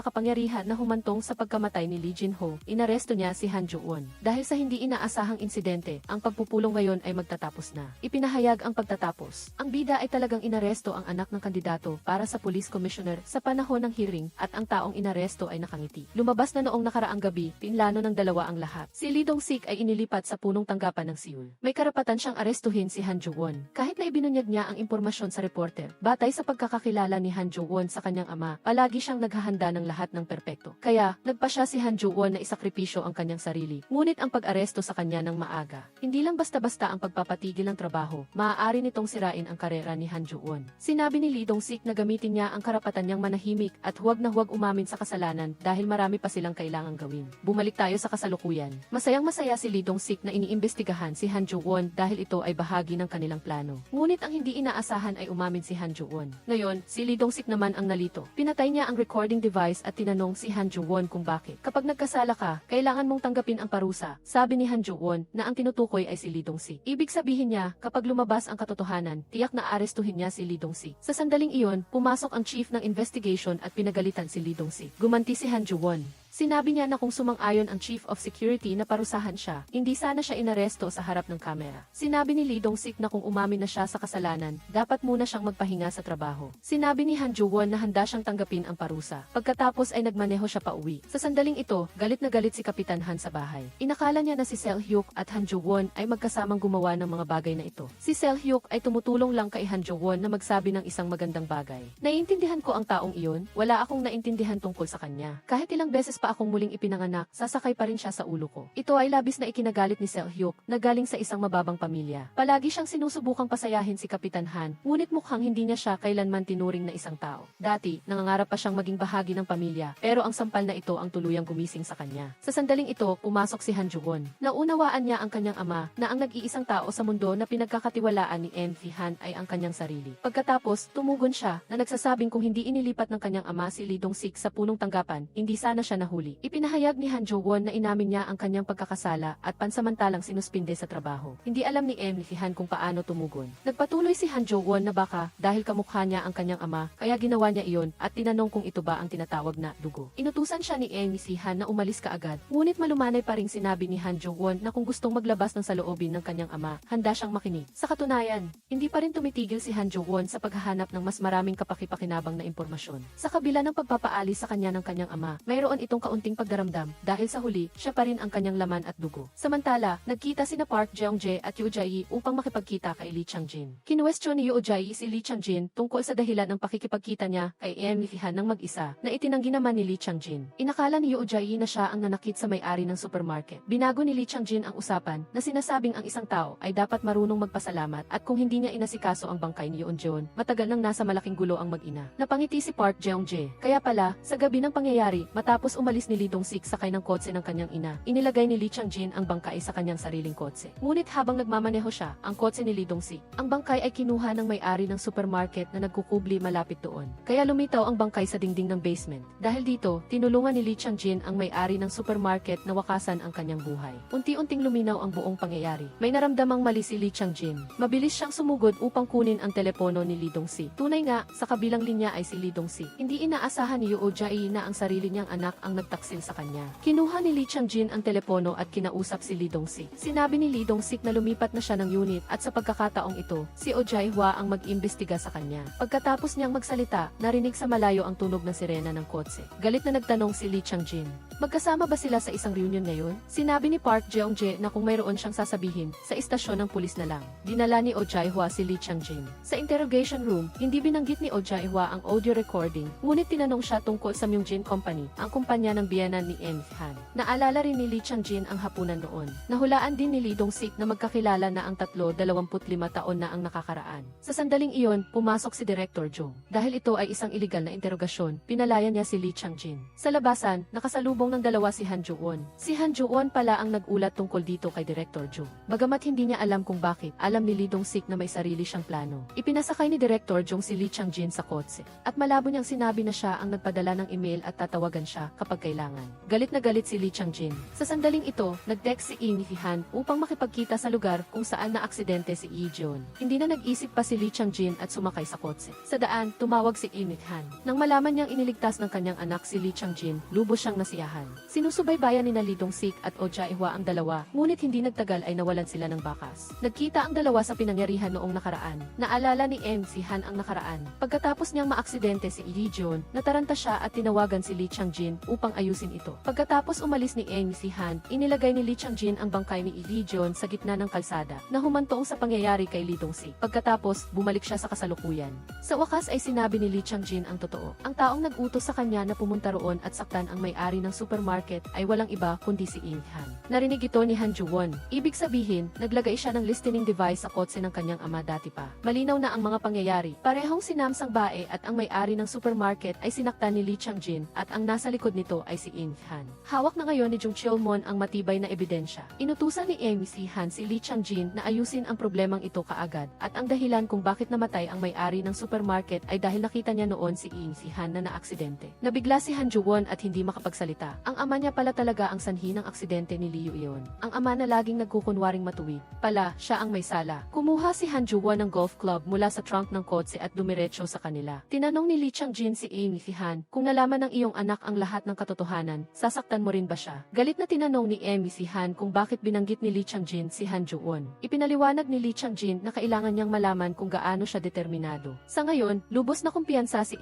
kapangyarihan na humantong sa pagkamatay ni Lee Jin-ho, inaresto niya si Han Jo-won. Dahil sa hindi inaasahang insidente, ang pagpupulong ngayon ay magtatapos na. Ipinahayag ang pagtatapos. Ang bida ay talagang inaresto ang anak ng kandidato para sa police commissioner sa panahon ng hearing at ang taong inaresto ay nakangiti. Lumabas na noong nakaraang gabi, pinlano ng dalawa ang lahat. Si Lee Dong-sik ay inilipat sa punong tanggapan ng Seoul. May karapatan siyang arestuhin si Han Jo-won. Kahit na ibinunyag niya ang impormasyon sa reporter, batay sa pagkakakilala ni Han Jo-won sa kanyang ama, palagi siyang naghahanda ng lahat ng perpekto. Kaya, nagpa siya si Han Jo-won na isakripisyo ang kanyang sarili. Ngunit ang pag-aresto sa kanya ng maaga, hindi lang basta-basta ang pagpapatigil ng trabaho, maaari nitong sirain ang karera ni Han Jo-won. Sinabi ni Lee Dong-sik na gamitin niya ang karapatan niyang manahimik at huwag na huwag umamin sa kasalanan dahil marami pa silang kailangang gawin. Bumalik tayo sa kasalukuyan. Masayang-masaya si Lee Dong-sik na iniimbestigahan si Han Jo-won dahil ito ay bahagi ng kanilang plano. Ngunit ang hindi inaasahan ay umamin si Han Jo-won. Ngayon, si Lee Dong-sik naman ang nalito. Pinatay niya ang recording device at tinanong si Han Jo-won kung bakit. Kapag nagkasala ka, kailangan mong tanggapin ang parusa. Sabi ni Han Jo-won na ang tinutukoy ay si Lee Dong-sik. Ibig sabihin niya, kapag lumabas ang katotohanan, tiyak na arestuhin niya si Lee Dong-sik. Sa sandaling iyon, pumasok ang chief ng investigation at pinagalitan si Lee Dong-sik. Gumanti si Han Jo-won. Sinabi niya na kung sumang-ayon ang Chief of Security na parusahan siya, hindi sana siya inaresto sa harap ng kamera. Sinabi ni Lee Dong-sik na kung umamin na siya sa kasalanan, dapat muna siyang magpahinga sa trabaho. Sinabi ni Han Jo-won na handa siyang tanggapin ang parusa. Pagkatapos ay nagmaneho siya pauwi. Sa sandaling ito, galit na galit si Kapitan Han sa bahay. Inakala niya na si Seo-hyuk at Han Jo-won ay magkasamang gumawa ng mga bagay na ito. Si Seo-hyuk ay tumutulong lang kay Han Jo-won na magsabi ng isang magandang bagay. Naiintindihan ko ang taong iyon, wala akong naintindihan tungkol sa kanya. Kahit ilang beses pa akong muling ipinanganak, sasakay pa rin siya sa ulo ko. Ito ay labis na ikinagalit ni Seo-hyuk na galing sa isang mababang pamilya. Palagi siyang sinusubukang pasayahin si Kapitan Han, ngunit mukhang hindi niya siya kailanman tinuring na isang tao. Dati, nangangarap pa siyang maging bahagi ng pamilya, pero ang sampal na ito ang tuluyang gumising sa kanya. Sa sandaling ito, pumasok si Han Jo-won. Naunawaan niya ang kanyang ama na ang nag-iisang tao sa mundo na pinagkakatiwalaan ni Enfi Han ay ang kanyang sarili. Pagkatapos, tumugon siya na nagsasabing kung hindi inilipat ng kanyang ama si Lee Dong-sik sa punong tanggapan, hindi sana siya nahuli. Ipinahayag ni Han Jo-won na inamin niya ang kanyang pagkakasala at pansamantalang sinuspinde sa trabaho. Hindi alam ni Enfi Han kung paano tumugon. Nagpatuloy si Han Jo-won na baka dahil kamukha niya ang kanyang ama, kaya ginawa niya iyon at tinanong kung ito ba ang tinatawag na dugo. Inutusan siya ni Enfi Han na umalis kaagad. Ngunit malumanay pa ring sinabi ni Han Jo-won na kung gustong maglabas ng saloobin ng kanyang ama, handa siyang makinig. Sa katunayan, hindi pa rin tumitigil si Han Jo-won sa paghahanap ng mas maraming kapakipakinabang na impormasyon. Sa kabila ng pagpapaalis sa kanya ng kanyang ama, mayroon itong kaunting pagdaramdam dahil sa huli, siya pa rin ang kanyang laman at dugo. Samantala, nagkita sina Park Jeong-jae at Yoo Jae upang makipagkita kay Lee Chang-jin. Kinuwestiyon ni Yoo Jae si Lee Chang-jin tungkol sa dahilan ng pakikipagkita niya kay Enfi Han ng mag-isa na itinanggi naman ni Lee Chang-jin. Inakala ni Yoo Jae na siya ang nanakit sa may-ari ng supermarket. Binago ni Lee Chang-jin ang usapan na sinasabing ang isang tao ay dapat marunong magpasalamat at kung hindi niya inasikaso ang bangkay ni Yoon-jeon, matagal nang nasa malaking gulo ang mag-ina. Napangiti si Park Jeong-jae. Kaya pala, sa gabi ng pangyayari, matapos umalis ni Lee Dong-sik sakay ng kotse ng kanyang ina, inilagay ni Lee Chang-jin ang bangkay sa kanyang sariling kotse. Ngunit habang nagmamaneho siya, ang kotse ni Lee Dong-sik, ang bangkay ay kinuha ng may-ari ng supermarket na nagkukubli malapit doon. Kaya lumitaw ang bangkay sa dingding ng basement. Dahil dito, tinulungan ni Lee Chang-jin ang may-ari ng supermarket na wakasan ang kanyang buhay. Unti-unting luminaw ang buong pangyayari. May naramdamang mali si Lee Chang-jin. Mabilis siyang sumugod upang kunin ang telepono ni Lee Dong-sik. Tunay nga, sa kabilang linya ay si Lee Dong-sik. Hindi inaasahan ni Yoo Jae na ang sarili niyang anak ang pagtaksil sa kanya. Kinuha ni Lee Chang-jin ang telepono at kinausap si Lee Dong-sik. Sinabi ni Lee Dong-sik na lumipat na siya ng unit at sa pagkakataong ito, si Oh Jae-hwa ang mag-imbestiga sa kanya. Pagkatapos niyang magsalita, narinig sa malayo ang tunog ng sirena ng kotse. Galit na nagtanong si Lee Chang-jin. Magkasama ba sila sa isang reunion ngayon? Sinabi ni Park Jeong-jae na kung mayroon siyang sasabihin, sa istasyon ng pulis na lang. Dinala ni Oh Jae-hwa si Lee Chang-jin. Sa interrogation room, hindi binanggit ni Oh Jae-hwa ang audio recording, ngunit tinanong siya tungkol sa Myungjin Company, ang kumpanya ng biyenan ni Eun Han. Naalala rin ni Lee Chang-jin ang hapunan noon. Nahulaan din ni Lee Dong-sik na magkakilala na ang tatlo 25 taon na ang nakakaraan. Sa sandaling iyon, pumasok si Director Jung. Dahil ito ay isang iligal na interogasyon, pinalayan niya si Lee Chang-jin. Sa labasan, nakasalubong ng dalawa si Han Joo-won. Si Han Joo-won pala ang nagulat tungkol dito kay Director Jung. Bagamat hindi niya alam kung bakit, alam ni Lee Dong-sik na may sarili siyang plano. Ipinasakay ni Director Jung si Lee Chang-jin sa kotse. At malabo niyang sinabi na siya ang nagpadala ng email at tatawagan siya kapag kailangan. Galit na galit si Lee Chang-jin. Sa sandaling ito, nag-text si Lee Han upang makipagkita sa lugar kung saan na-aksidente si Lee Jeon. Hindi na nag-isip pa si Lee Chang-jin at sumakay sa kotse. Sa daan, tumawag si Lee Han. Nang malaman niyang iniligtas ng kanyang anak si Lee Chang-jin, lubos siyang nasiyahan. Sinusubaybayan ni Lee Dong-sik at Oh Jae-hwa ang dalawa, ngunit hindi nagtagal ay nawalan sila ng bakas. Nagkita ang dalawa sa pinangyarihan noong nakaraan. Naalala ni Si Han ang nakaraan. Pagkatapos niyang maaksidente si Lee Jeon, nataranta siya at tinawagan si Lee Chang-jin upang ayusin ito. Pagkatapos umalis ni Si Han, inilagay ni Lee Chang-jin ang bangkay ni Lee Jeon sa gitna ng kalsada, na humantong sa pangyayari kay Lee Dong-sik. Pagkatapos, bumalik siya sa kasalukuyan. Sa wakas ay sinabi ni Lee Chang-jin ang totoo. Ang taong nag-utos sa kanya na pumunta roon at saktan ang may-ari ng supermarket ay walang iba kundi si Lee Han. Narinig ito ni Han Joo-won. Ibig sabihin, naglagay siya ng listening device sa kotse ng kanyang ama dati pa. Malinaw na ang mga pangyayari. Parehong sinamsang bae at ang may-ari ng supermarket ay sinaktan ni Lee Chang-jin at ang nasa likod nito ay si Lee Han. Hawak na ngayon ni Jung Cheol-mon ang matibay na ebidensya. Inutusan ni Si Han si Lee Chang-jin na ayusin ang problemang ito kaagad at ang dahilan kung bakit namatay ang may-ari ng supermarket ay dahil nakita niya noon si Han na naaksidente. Nabigla si Han Joo-won at hindi makapagsalita. Ang ama niya pala talaga ang sanhi ng aksidente ni Lee Yoo-yeon. Ang ama na laging nagkukunwaring matuwid. Pala, siya ang may sala. Kumuha si Han Joo-won ng golf club mula sa trunk ng kotse at dumiretso sa kanila. Tinanong ni Lee Chang-jin si Han, kung nalaman ng iyong anak ang lahat ng katotohanan, sasaktan mo rin ba siya? Galit na tinanong ni si Han kung bakit binanggit ni Lee Chang-jin si Han Joo-won. Ipinaliwanag ni Lee Chang-jin na kailangan niyang malaman kung gaano siya determinado. Sa ngayon, lubos na kumpiyansa si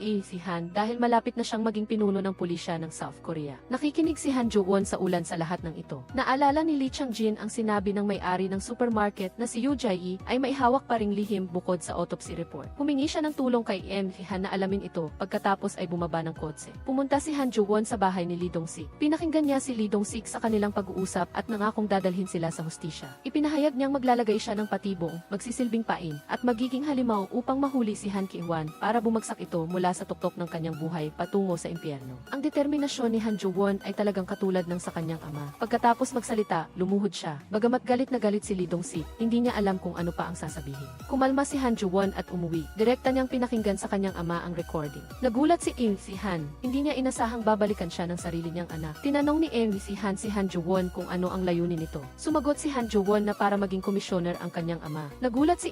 Han dahil malapit na siyang maging pinuno ng pulisya ng South Korea. Nakikinig si Han Joo-won sa ulan sa lahat ng ito. Naalala ni Lee Chang-jin ang sinabi ng may-ari ng supermarket na si Yoo Jae ay may hawak pa ring lihim bukod sa autopsy report. Humingi siya ng tulong kay Han na alamin ito pagkatapos ay bumaba ng kotse. Pumunta si Han Joo-won sa bahay ni Lee Dong-sik. Pinakinggan niya si Lee Dong-sik sa kanilang pag-uusap at nangakong dadalhin sila sa hustisya. Ipinahayag niyang maglalagay siya ng patibong, magsisilbing pain, at magiging halimaw upang mahuli si Han Ki-hwan para bumagsak ito mula sa tuktok ng kanyang buhay patungo sa impyerno. Ang determinasyon ni Han Joo-won ay talagang katulad ng sa kanyang ama. Pagkatapos magsalita, lumuhod siya. Bagamat galit na galit si Lee Dong-sik, hindi niya alam kung ano pa ang sasabihin. Kumalma si Han Joo-won at umuwi. Direkta niyang pinakinggan sa kanyang ama ang recording. Nagulat si Han. Hindi niya inasahang babalikan siya ng sarili niyang anak. Tinanong ni si Han Joo-won kung ano ang layunin nito. Sumagot si Han Joo-won na para maging komisyoner ang kanyang ama. Nagulat si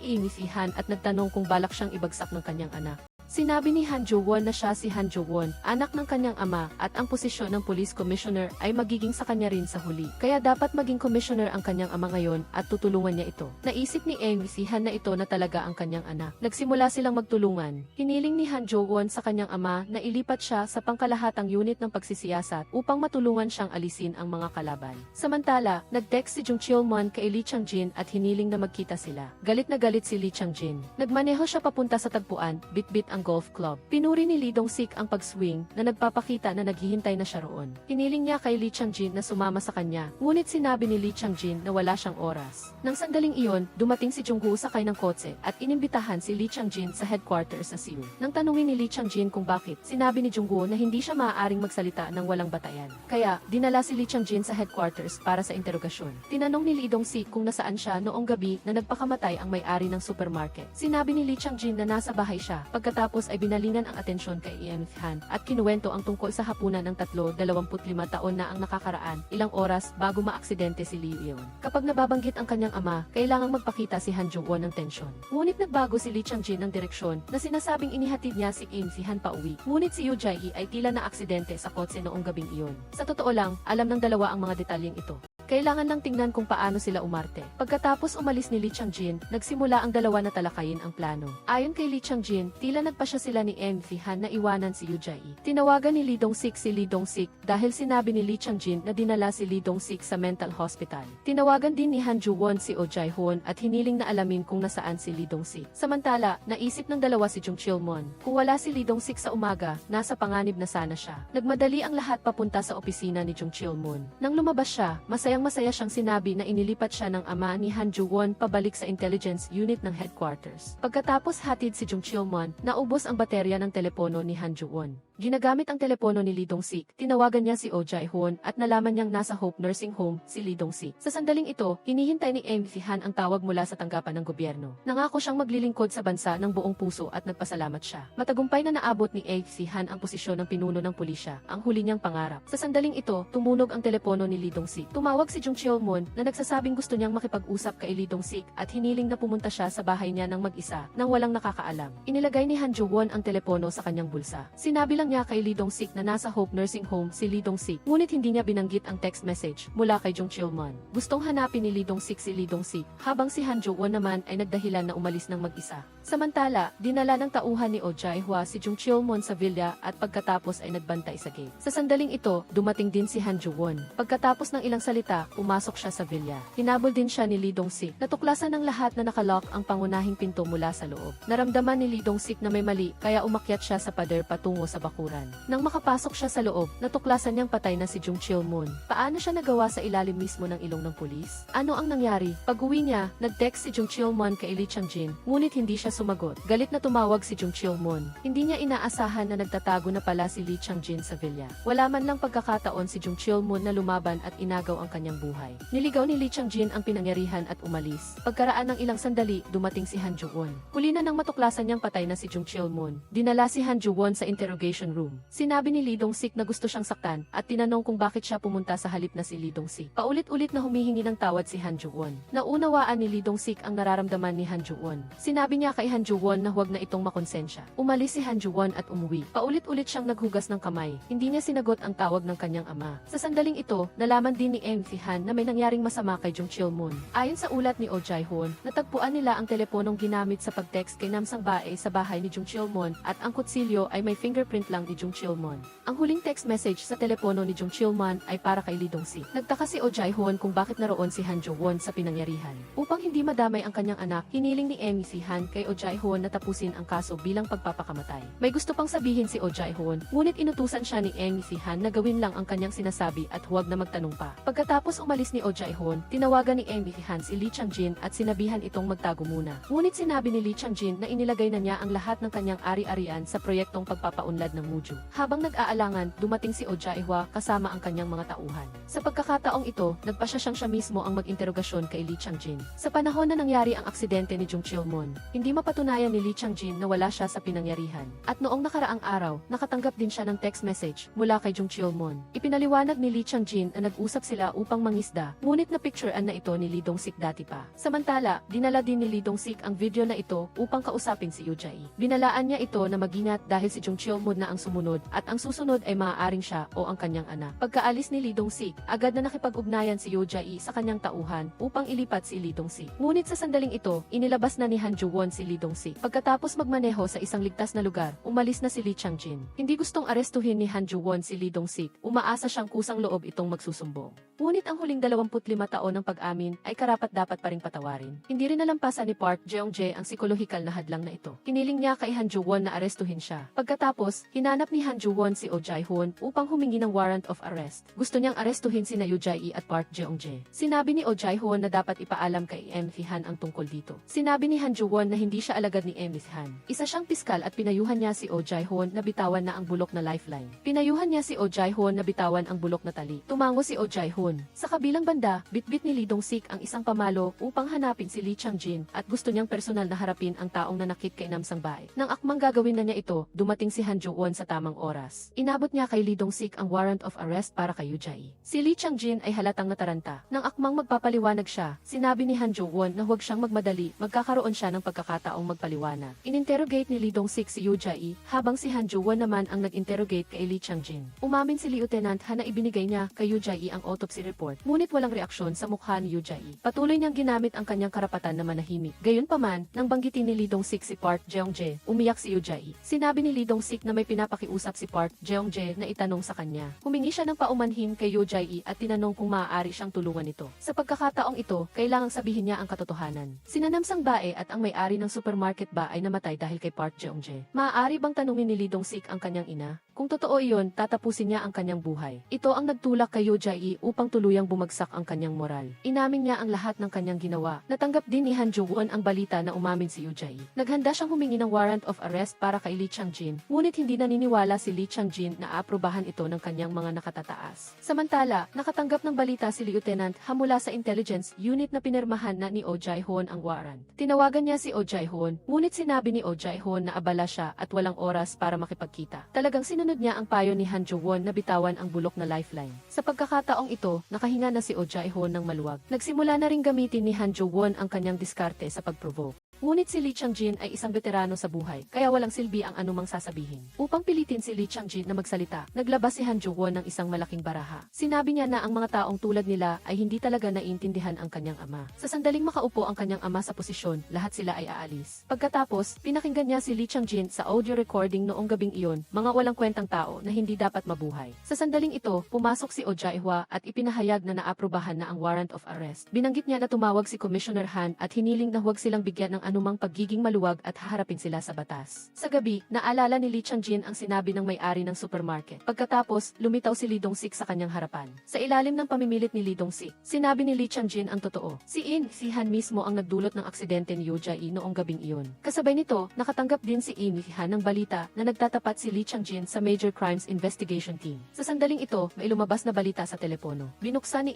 Han at nagtanong kung balak siyang ibagsak ng kanyang anak. Sinabi ni Han Joo-won na siya si Han Joo-won, anak ng kanyang ama, at ang posisyon ng police commissioner ay magiging sa kanya rin sa huli. Kaya dapat maging commissioner ang kanyang ama ngayon at tutulungan niya ito. Naisip ni si Han na ito na talaga ang kanyang anak. Nagsimula silang magtulungan. Hiniling ni Han Joo-won sa kanyang ama na ilipat siya sa pangkalahatang unit ng pagsisiyasat upang matulungan siyang alisin ang mga kalaban. Samantala, nag-text si Jung Cheol-mon kay Lee Chang-jin at hiniling na magkita sila. Galit na galit si Lee Chang-jin. Nagmaneho siya papunta sa tagpuan, bit-bit ang golf club. Pinuri ni Lee Dong-sik ang pag-swing na nagpapakita na naghihintay na siya roon. Hiniling niya kay Lee Chang-jin na sumama sa kanya, ngunit sinabi ni Lee Chang-jin na wala siyang oras. Nang sandaling iyon, dumating si Jung-gu sakay ng kotse at inimbitahan si Lee Chang-jin sa headquarters sa Seoul. Nang tanungin ni Lee Chang-jin kung bakit, sinabi ni Jung-gu na hindi siya maaaring magsalita ng walang batayan. Kaya, dinala si Lee Chang-jin sa headquarters para sa interogasyon. Tinanong ni Lee Dong-sik kung nasaan siya noong gabi na nagpakamatay ang may-ari ng supermarket. Sinabi ni Lee Chang-jin na nasa bahay siya. Pagkatapos Pagkatapos ay binalingan ang atensyon kay Han at kinuwento ang tungkol sa hapunan ng 25 taon na ang nakakaraan, ilang oras bago maaksidente si Lee Yeon. Kapag nababanggit ang kanyang ama, kailangang magpakita si Han Ju-won ng tensyon. Ngunit nagbago si Lee Chang-jin ng direksyon na sinasabing inihatid niya si Han pauwi. Ngunit si Yoo Jae-hee ay tila na aksidente sa kotse noong gabing iyon. Sa totoo lang, alam ng dalawa ang mga detalyeng ito. Kailangan lang tingnan kung paano sila umarte. Pagkatapos umalis ni Lee Chang-jin, nagsimula ang dalawa na talakayin ang plano. Ayon kay Lee Chang-jin, tila nagpasya sila ni Han na iwanan si Yoo Jae-hee. Tinawagan ni Lee Dong-sik si Lee Dong-sik dahil sinabi ni Lee Chang-jin na dinala si Lee Dong-sik sa mental hospital. Tinawagan din ni Han Ju-won si Oh Jae-hoon at hiniling na alamin kung nasaan si Lee Dong-sik. Samantala, naisip ng dalawa si Jung Chil-mon. Kung wala si Lee Dong-sik sa umaga, nasa panganib na sana siya. Nagmadali ang lahat papunta sa opisina ni Jung Chil-mon. Nang lumabas siya, masaya siyang sinabi na inilipat siya ng ama ni Han Ju-won pabalik sa intelligence unit ng headquarters. Pagkatapos hatid si Jung Chil-mon, naubos ang baterya ng telepono ni Han Ju-won. Ginagamit ang telepono ni Lee Dong-sik, tinawagan niya si Oh Jae-hoon at nalaman niyang nasa Hope Nursing Home si Lee Dong-sik. Sa sandaling ito, hinihintay ni Han ang tawag mula sa tanggapan ng gobyerno. Nangako siyang maglilingkod sa bansa ng buong puso at nagpasalamat siya. Matagumpay na naabot ni Han ang posisyon ng pinuno ng pulisya, ang huli niyang pangarap. Sa sandaling ito, tumunog ang telepono ni Lee Dong-sik. Tumawag si Jung Chil-mon na nagsasabing gusto niyang makipag-usap kay Lee Dong-sik at hiniling na pumunta siya sa bahay niya ng mag-isa nang walang nakakaalam. Inilagay ni Han Ju-won ang telepono sa kanyang bulsa. Sinabi lang niya kay Lee Dong-sik na nasa Hope Nursing Home si Lee Dong-sik, ngunit hindi niya binanggit ang text message mula kay Jung Chil-mon. Gustong hanapin ni Lee Dong-sik si Lee Dong-sik, habang si Han Ju-won naman ay nagdahilan na umalis ng mag-isa. Samantala, dinala ng tauhan ni Oh Jae-hwa si Jung Chil-mon sa villa at pagkatapos ay nagbantay sa gate. Sa sandaling ito, dumating din si Han Ju-won. Pagkatapos ng ilang salita, pumasok siya sa villa. Hinabol din siya ni Lee Dong-sik. Natuklasan ng lahat na nakalock ang pangunahing pinto mula sa loob. Naramdaman ni Lee Dong-sik na may mali, kaya umakyat siya sa pader patungo sa bakuran. Nang makapasok siya sa loob, natuklasan niyang patay na si Jung Chil-mon. Paano siya nagawa sa ilalim mismo ng ilong ng pulis? Ano ang nangyari? Pag-uwi niya, nag-text si Jung Chil-mon kay Lee Chang-jin, ngunit hindi siya sumagot. Galit na tumawag si Jung Chil-mon. Hindi niya inaasahan na nagtatago na pala si Lee Chang-jin sa villa. Wala man lang pagkakataon si Jung Chil-mon na lumaban at inagaw ang kanyang buhay. Niligaw ni Lee Chang-jin ang pinangyarihan at umalis. Pagkaraan ng ilang sandali, dumating si Han Ju-won. Huli na nang matuklasan niyang patay na si Jung Chil-mon. Dinala si Han Ju-won sa interrogation room. Sinabi ni Lee Dong-sik na gusto siyang saktan at tinanong kung bakit siya pumunta sa halip na si Lee Dong-sik. Paulit-ulit na humihingi ng tawad si Han Ju-won. Naunawaan ni Lee Dong-sik ang nararamdaman ni Han Ju-won. Sinabi niya kay Han Ju-won na huwag na itong makonsensya. Umalis si Han Ju-won at umuwi. Paulit-ulit siyang naghugas ng kamay. Hindi niya sinagot ang tawag ng kanyang ama. Sa sandaling ito, nalaman din ni Han na may nangyaring masama kay Jung Chil-mon. Ayon sa ulat ni Oh Jae-hoon, natagpuan nila ang teleponong ginamit sa pag-text kay Nam Sang-bae sa bahay ni Jung Chil-mon at ang kutsilyo ay may fingerprint lang ni Jung Chil-mon. Ang huling text message sa telepono ni Jung Chil-mon ay para kay Lee Dong-sik. Nagtaka si Oh Jae-hoon kung bakit naroon si Han Ju-won sa pinangyarihan. Upang hindi madamay ang kanyang anak, hiniling ni Han kay Oh Jae-hoon na tapusin ang kaso bilang pagpapakamatay. May gusto pang sabihin si Oh Jae-hoon, ngunit inutusan siya ni Han na gawin lang ang kanyang sinasabi at huwag na magtanong pa. Pagkatapos umalis ni Oh Jae-hoon, tinawagan ni Han si Lee Chang-jin at sinabihan itong magtago muna. Ngunit sinabi ni Lee Chang-jin na inilagay na niya ang lahat ng kanyang ari-arian sa proyektong pagpapaunlad ng Muju. Habang nag-aalangan, dumating si Oh Jae-hwa kasama ang kanyang mga tauhan. Sa pagkakataong ito, nagpasya siyang siya mismo ang mag-interogasyon kay Lee Chang-jin. Sa panahon na nangyari ang aksidente ni Jung Chil-mon, hindi mapatunayan ni Lee Chang-jin na wala siya sa pinangyarihan. At noong nakaraang araw, nakatanggap din siya ng text message mula kay Jung Chil-mon. Ipinaliwanag ni Lee Chang-jin na nag-usap sila upang mangisda, ngunit na-picturean na ito ni Lee Dong-sik dati pa. Samantala, dinala din ni Lee Dong-sik ang video na ito upang kausapin si Yoo Jae. Binalaan niya ito na maginat dahil si Jung Chil-mon na ang sumunod at ang susunod ay maaaring siya o ang kanyang anak. Pagkaalis ni Lee Dong-sik, agad na nakipag-ugnayan si Yoo Jae sa kanyang tauhan upang ilipat si Lee Dong-sik. Ngunit sa sandaling ito, inilabas na ni Han Ju-won si Lee Dong-sik. Pagkatapos magmaneho sa isang ligtas na lugar, umalis na si Lee Chang-jin. Hindi gustong arestuhin ni Han Ju-won si Lee Dong-sik, umaasa siyang kusang loob itong magsusumbong. Ngunit ang huling 25 taon ng pag-amin ay karapat-dapat pa ring patawarin. Hindi rin nalampasan ni Park Jeong-jae ang psikolohikal na hadlang na ito. Hiniling niya kay Han Ju-won na arestuhin siya. Pagkatapos, Hinanap ni Han Joo-won si Oh Jae-hoon upang humingi ng warrant of arrest. Gusto niyang arestuhin sina Yoo Jae at Park Jeong-jae. Sinabi ni Oh Jae-hoon na dapat ipaalam kay Han ang tungkol dito. Sinabi ni Han Joo-won na hindi siya alagad ni Han. Isa siyang piskal at pinayuhan niya si Oh Jae-hoon na bitawan na ang bulok na lifeline. Pinayuhan niya si Oh Jae-hoon na bitawan ang bulok na tali. Tumango si Oh Jae-hoon. Sa kabilang banda, bitbit ni Lee Dong-sik ang isang pamalo upang hanapin si Lee Chang-jin at gusto niyang personal na harapin ang taong nanakit kay Nam Sang-bae. Nang akmang gagawin na niya ito, dumating si Han Joo-won sa tamang oras. Inabot niya kay Lee Dong-sik ang warrant of arrest para kay Yoo Jae. Si Lee Chang-jin ay halatang nataranta. Nang akmang magpapaliwanag siya, sinabi ni Han Joo-won na huwag siyang magmadali, magkakaroon siya ng pagkakataong magpaliwanag. Ininterrogate ni Lee Dong-sik si Yoo Jae, habang si Han Joo-won naman ang nag-interrogate kay Lee Chang-jin. Umamin si Lieutenant Han na ibinigay niya kay Yoo Jae ang autopsy report, ngunit walang reaksyon sa mukha ni Yoo Jae. Patuloy niyang ginamit ang kanyang karapatan na manahimik. Gayunpaman, nang banggitin ni Lee Dong-sik si Park Jeong-jae, umiyak si Yoo Jae. Sinabi ni Lee Dong-sik na may pinapakiusap si Park Jeong-jae na itanong sa kanya. Humingi siya ng paumanhin kay Yoo Jae at tinanong kung maaari siyang tulungan ito. Sa pagkakataong ito, kailangang sabihin niya ang katotohanan. Sina Nam Sang-bae at ang may-ari ng supermarket ba ay namatay dahil kay Park Jeong-jae? Maaari bang tanungin ni Lee Dong-sik ang kanyang ina? Kung totoo iyon, tatapusin niya ang kanyang buhay. Ito ang nagtulak kay Yoo Jae upang tuluyang bumagsak ang kanyang moral. Inamin niya ang lahat ng kanyang ginawa. Natanggap din ni Han Joo-won ang balita na umamin si Yoo Jae. Naghanda siyang humingi ng warrant of arrest para kay Lee Chang-jin, ngunit hindi naniniwala si Lee Chang-jin na aprobahan ito ng kanyang mga nakatataas. Samantala, nakatanggap ng balita si Lieutenant Han mula sa intelligence unit na pinirmahan na ni Oh Jae-hoon ang warrant. Tinawagan niya si Oh Jae-hoon, ngunit sinabi ni Oh Jae-hoon na abala siya at walang oras para makipagkita. Talagang sinunod niya ang payo ni Han Joo-won na bitawan ang bulok na lifeline. Sa pagkakataong ito, nakahinga na si Oh Jae-hoon ng maluwag. Nagsimula na ring gamitin ni Han Joo-won ang kanyang diskarte sa pag-provoke. Ngunit si Lee Chang-jin ay isang veterano sa buhay, kaya walang silbi ang anumang sasabihin. Upang pilitin si Lee Chang-jin na magsalita, naglabas si Han Joo-won ng isang malaking baraha. Sinabi niya na ang mga taong tulad nila ay hindi talaga naiintindihan ang kanyang ama. Sa sandaling makaupo ang kanyang ama sa posisyon, lahat sila ay aalis. Pagkatapos, pinakinggan niya si Lee Chang-jin sa audio recording noong gabing iyon, mga walang kwentang tao na hindi dapat mabuhay. Sa sandaling ito, pumasok si Oh Jae-hwa at ipinahayag na naaprubahan na ang warrant of arrest. Binanggit niya na tumawag si Commissioner Han at hiniling na huwag silang bigyan ng anumang pagiging maluwag at haharapin sila sa batas. Sa gabi, naalala ni Lee Chang-jin ang sinabi ng may-ari ng supermarket. Pagkatapos, lumitaw si Lee Dong-sik sa kanyang harapan. Sa ilalim ng pamimilit ni Lee Dong-sik, sinabi ni Lee Chang-jin ang totoo. Si Han mismo ang nagdulot ng aksidente ni Yoo Jae noong gabing iyon. Kasabay nito, nakatanggap din si Han ng balita na nagtatapat si Lee Chang-jin sa Major Crimes Investigation Team. Sa sandaling ito, may lumabas na balita sa telepono. Binuksan ni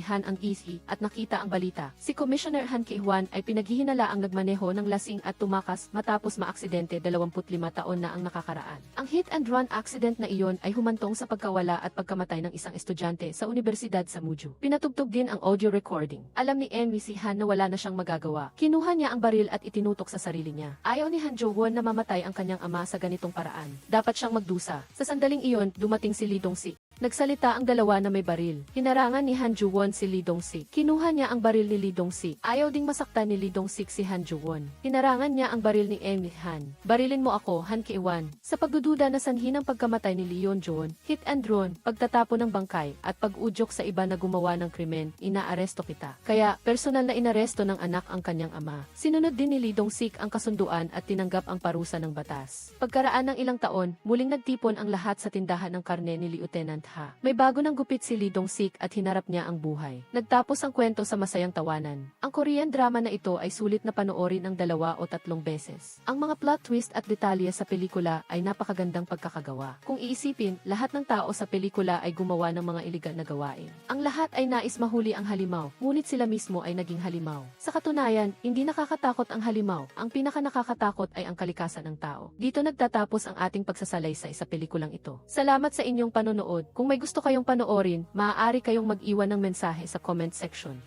Han ang EC at nakita ang balita. Si Commissioner Han Ki-hwan ay pinaghihinala ang nagmaneho ng lasing at tumakas matapos maaksidente 25 taon na ang nakakaraan. Ang hit and run accident na iyon ay humantong sa pagkawala at pagkamatay ng isang estudyante sa Universidad sa Muju. Pinatugtog din ang audio recording. Alam ni si Han na wala na siyang magagawa. Kinuha niya ang baril at itinutok sa sarili niya. Ayaw ni Han Joo-won na mamatay ang kanyang ama sa ganitong paraan. Dapat siyang magdusa. Sa sandaling iyon, dumating si Lee Dong-sik. Nagsalita ang dalawa na may baril. Hinarangan ni Han Joo-won si Lee Dong-sik. Kinuha niya ang baril ni Lee Dong-sik. Ayaw ding masaktan ni Lee Dong-sik si Han Joo-won. Hinarangan niya ang baril ni Han. Barilin mo ako, Han Ki-hwan. Sa pagdududa na sanhi ng pagkamatay ni Lee Yeon-joon, hit and run, pagtatapon ng bangkay, at pag-udyok sa iba na gumawa ng krimen, inaaresto kita. Kaya, personal na inaresto ng anak ang kanyang ama. Sinunod din ni Lee Dong-sik ang kasunduan at tinanggap ang parusa ng batas. Pagkaraan ng ilang taon, muling nagtipon ang lahat sa tindahan ng karne ni Lieutenant Ha. May bago ng gupit si Lee Dong-sik at hinarap niya ang buhay. Nagtapos ang kwento sa masayang tawanan. Ang Korean drama na ito ay sulit na panoorin ng 2 o 3 beses. Ang mga plot twist at detalye sa pelikula ay napakagandang pagkakagawa. Kung iisipin, lahat ng tao sa pelikula ay gumawa ng mga iligal na gawain. Ang lahat ay nais mahuli ang halimaw, ngunit sila mismo ay naging halimaw. Sa katunayan, hindi nakakatakot ang halimaw. Ang pinaka nakakatakot ay ang kalikasan ng tao. Dito nagtatapos ang ating pagsasalaysay sa pelikulang ito. Salamat sa inyong panonood. Kung may gusto kayong panoorin, maaari kayong mag-iwan ng mensahe sa comment section.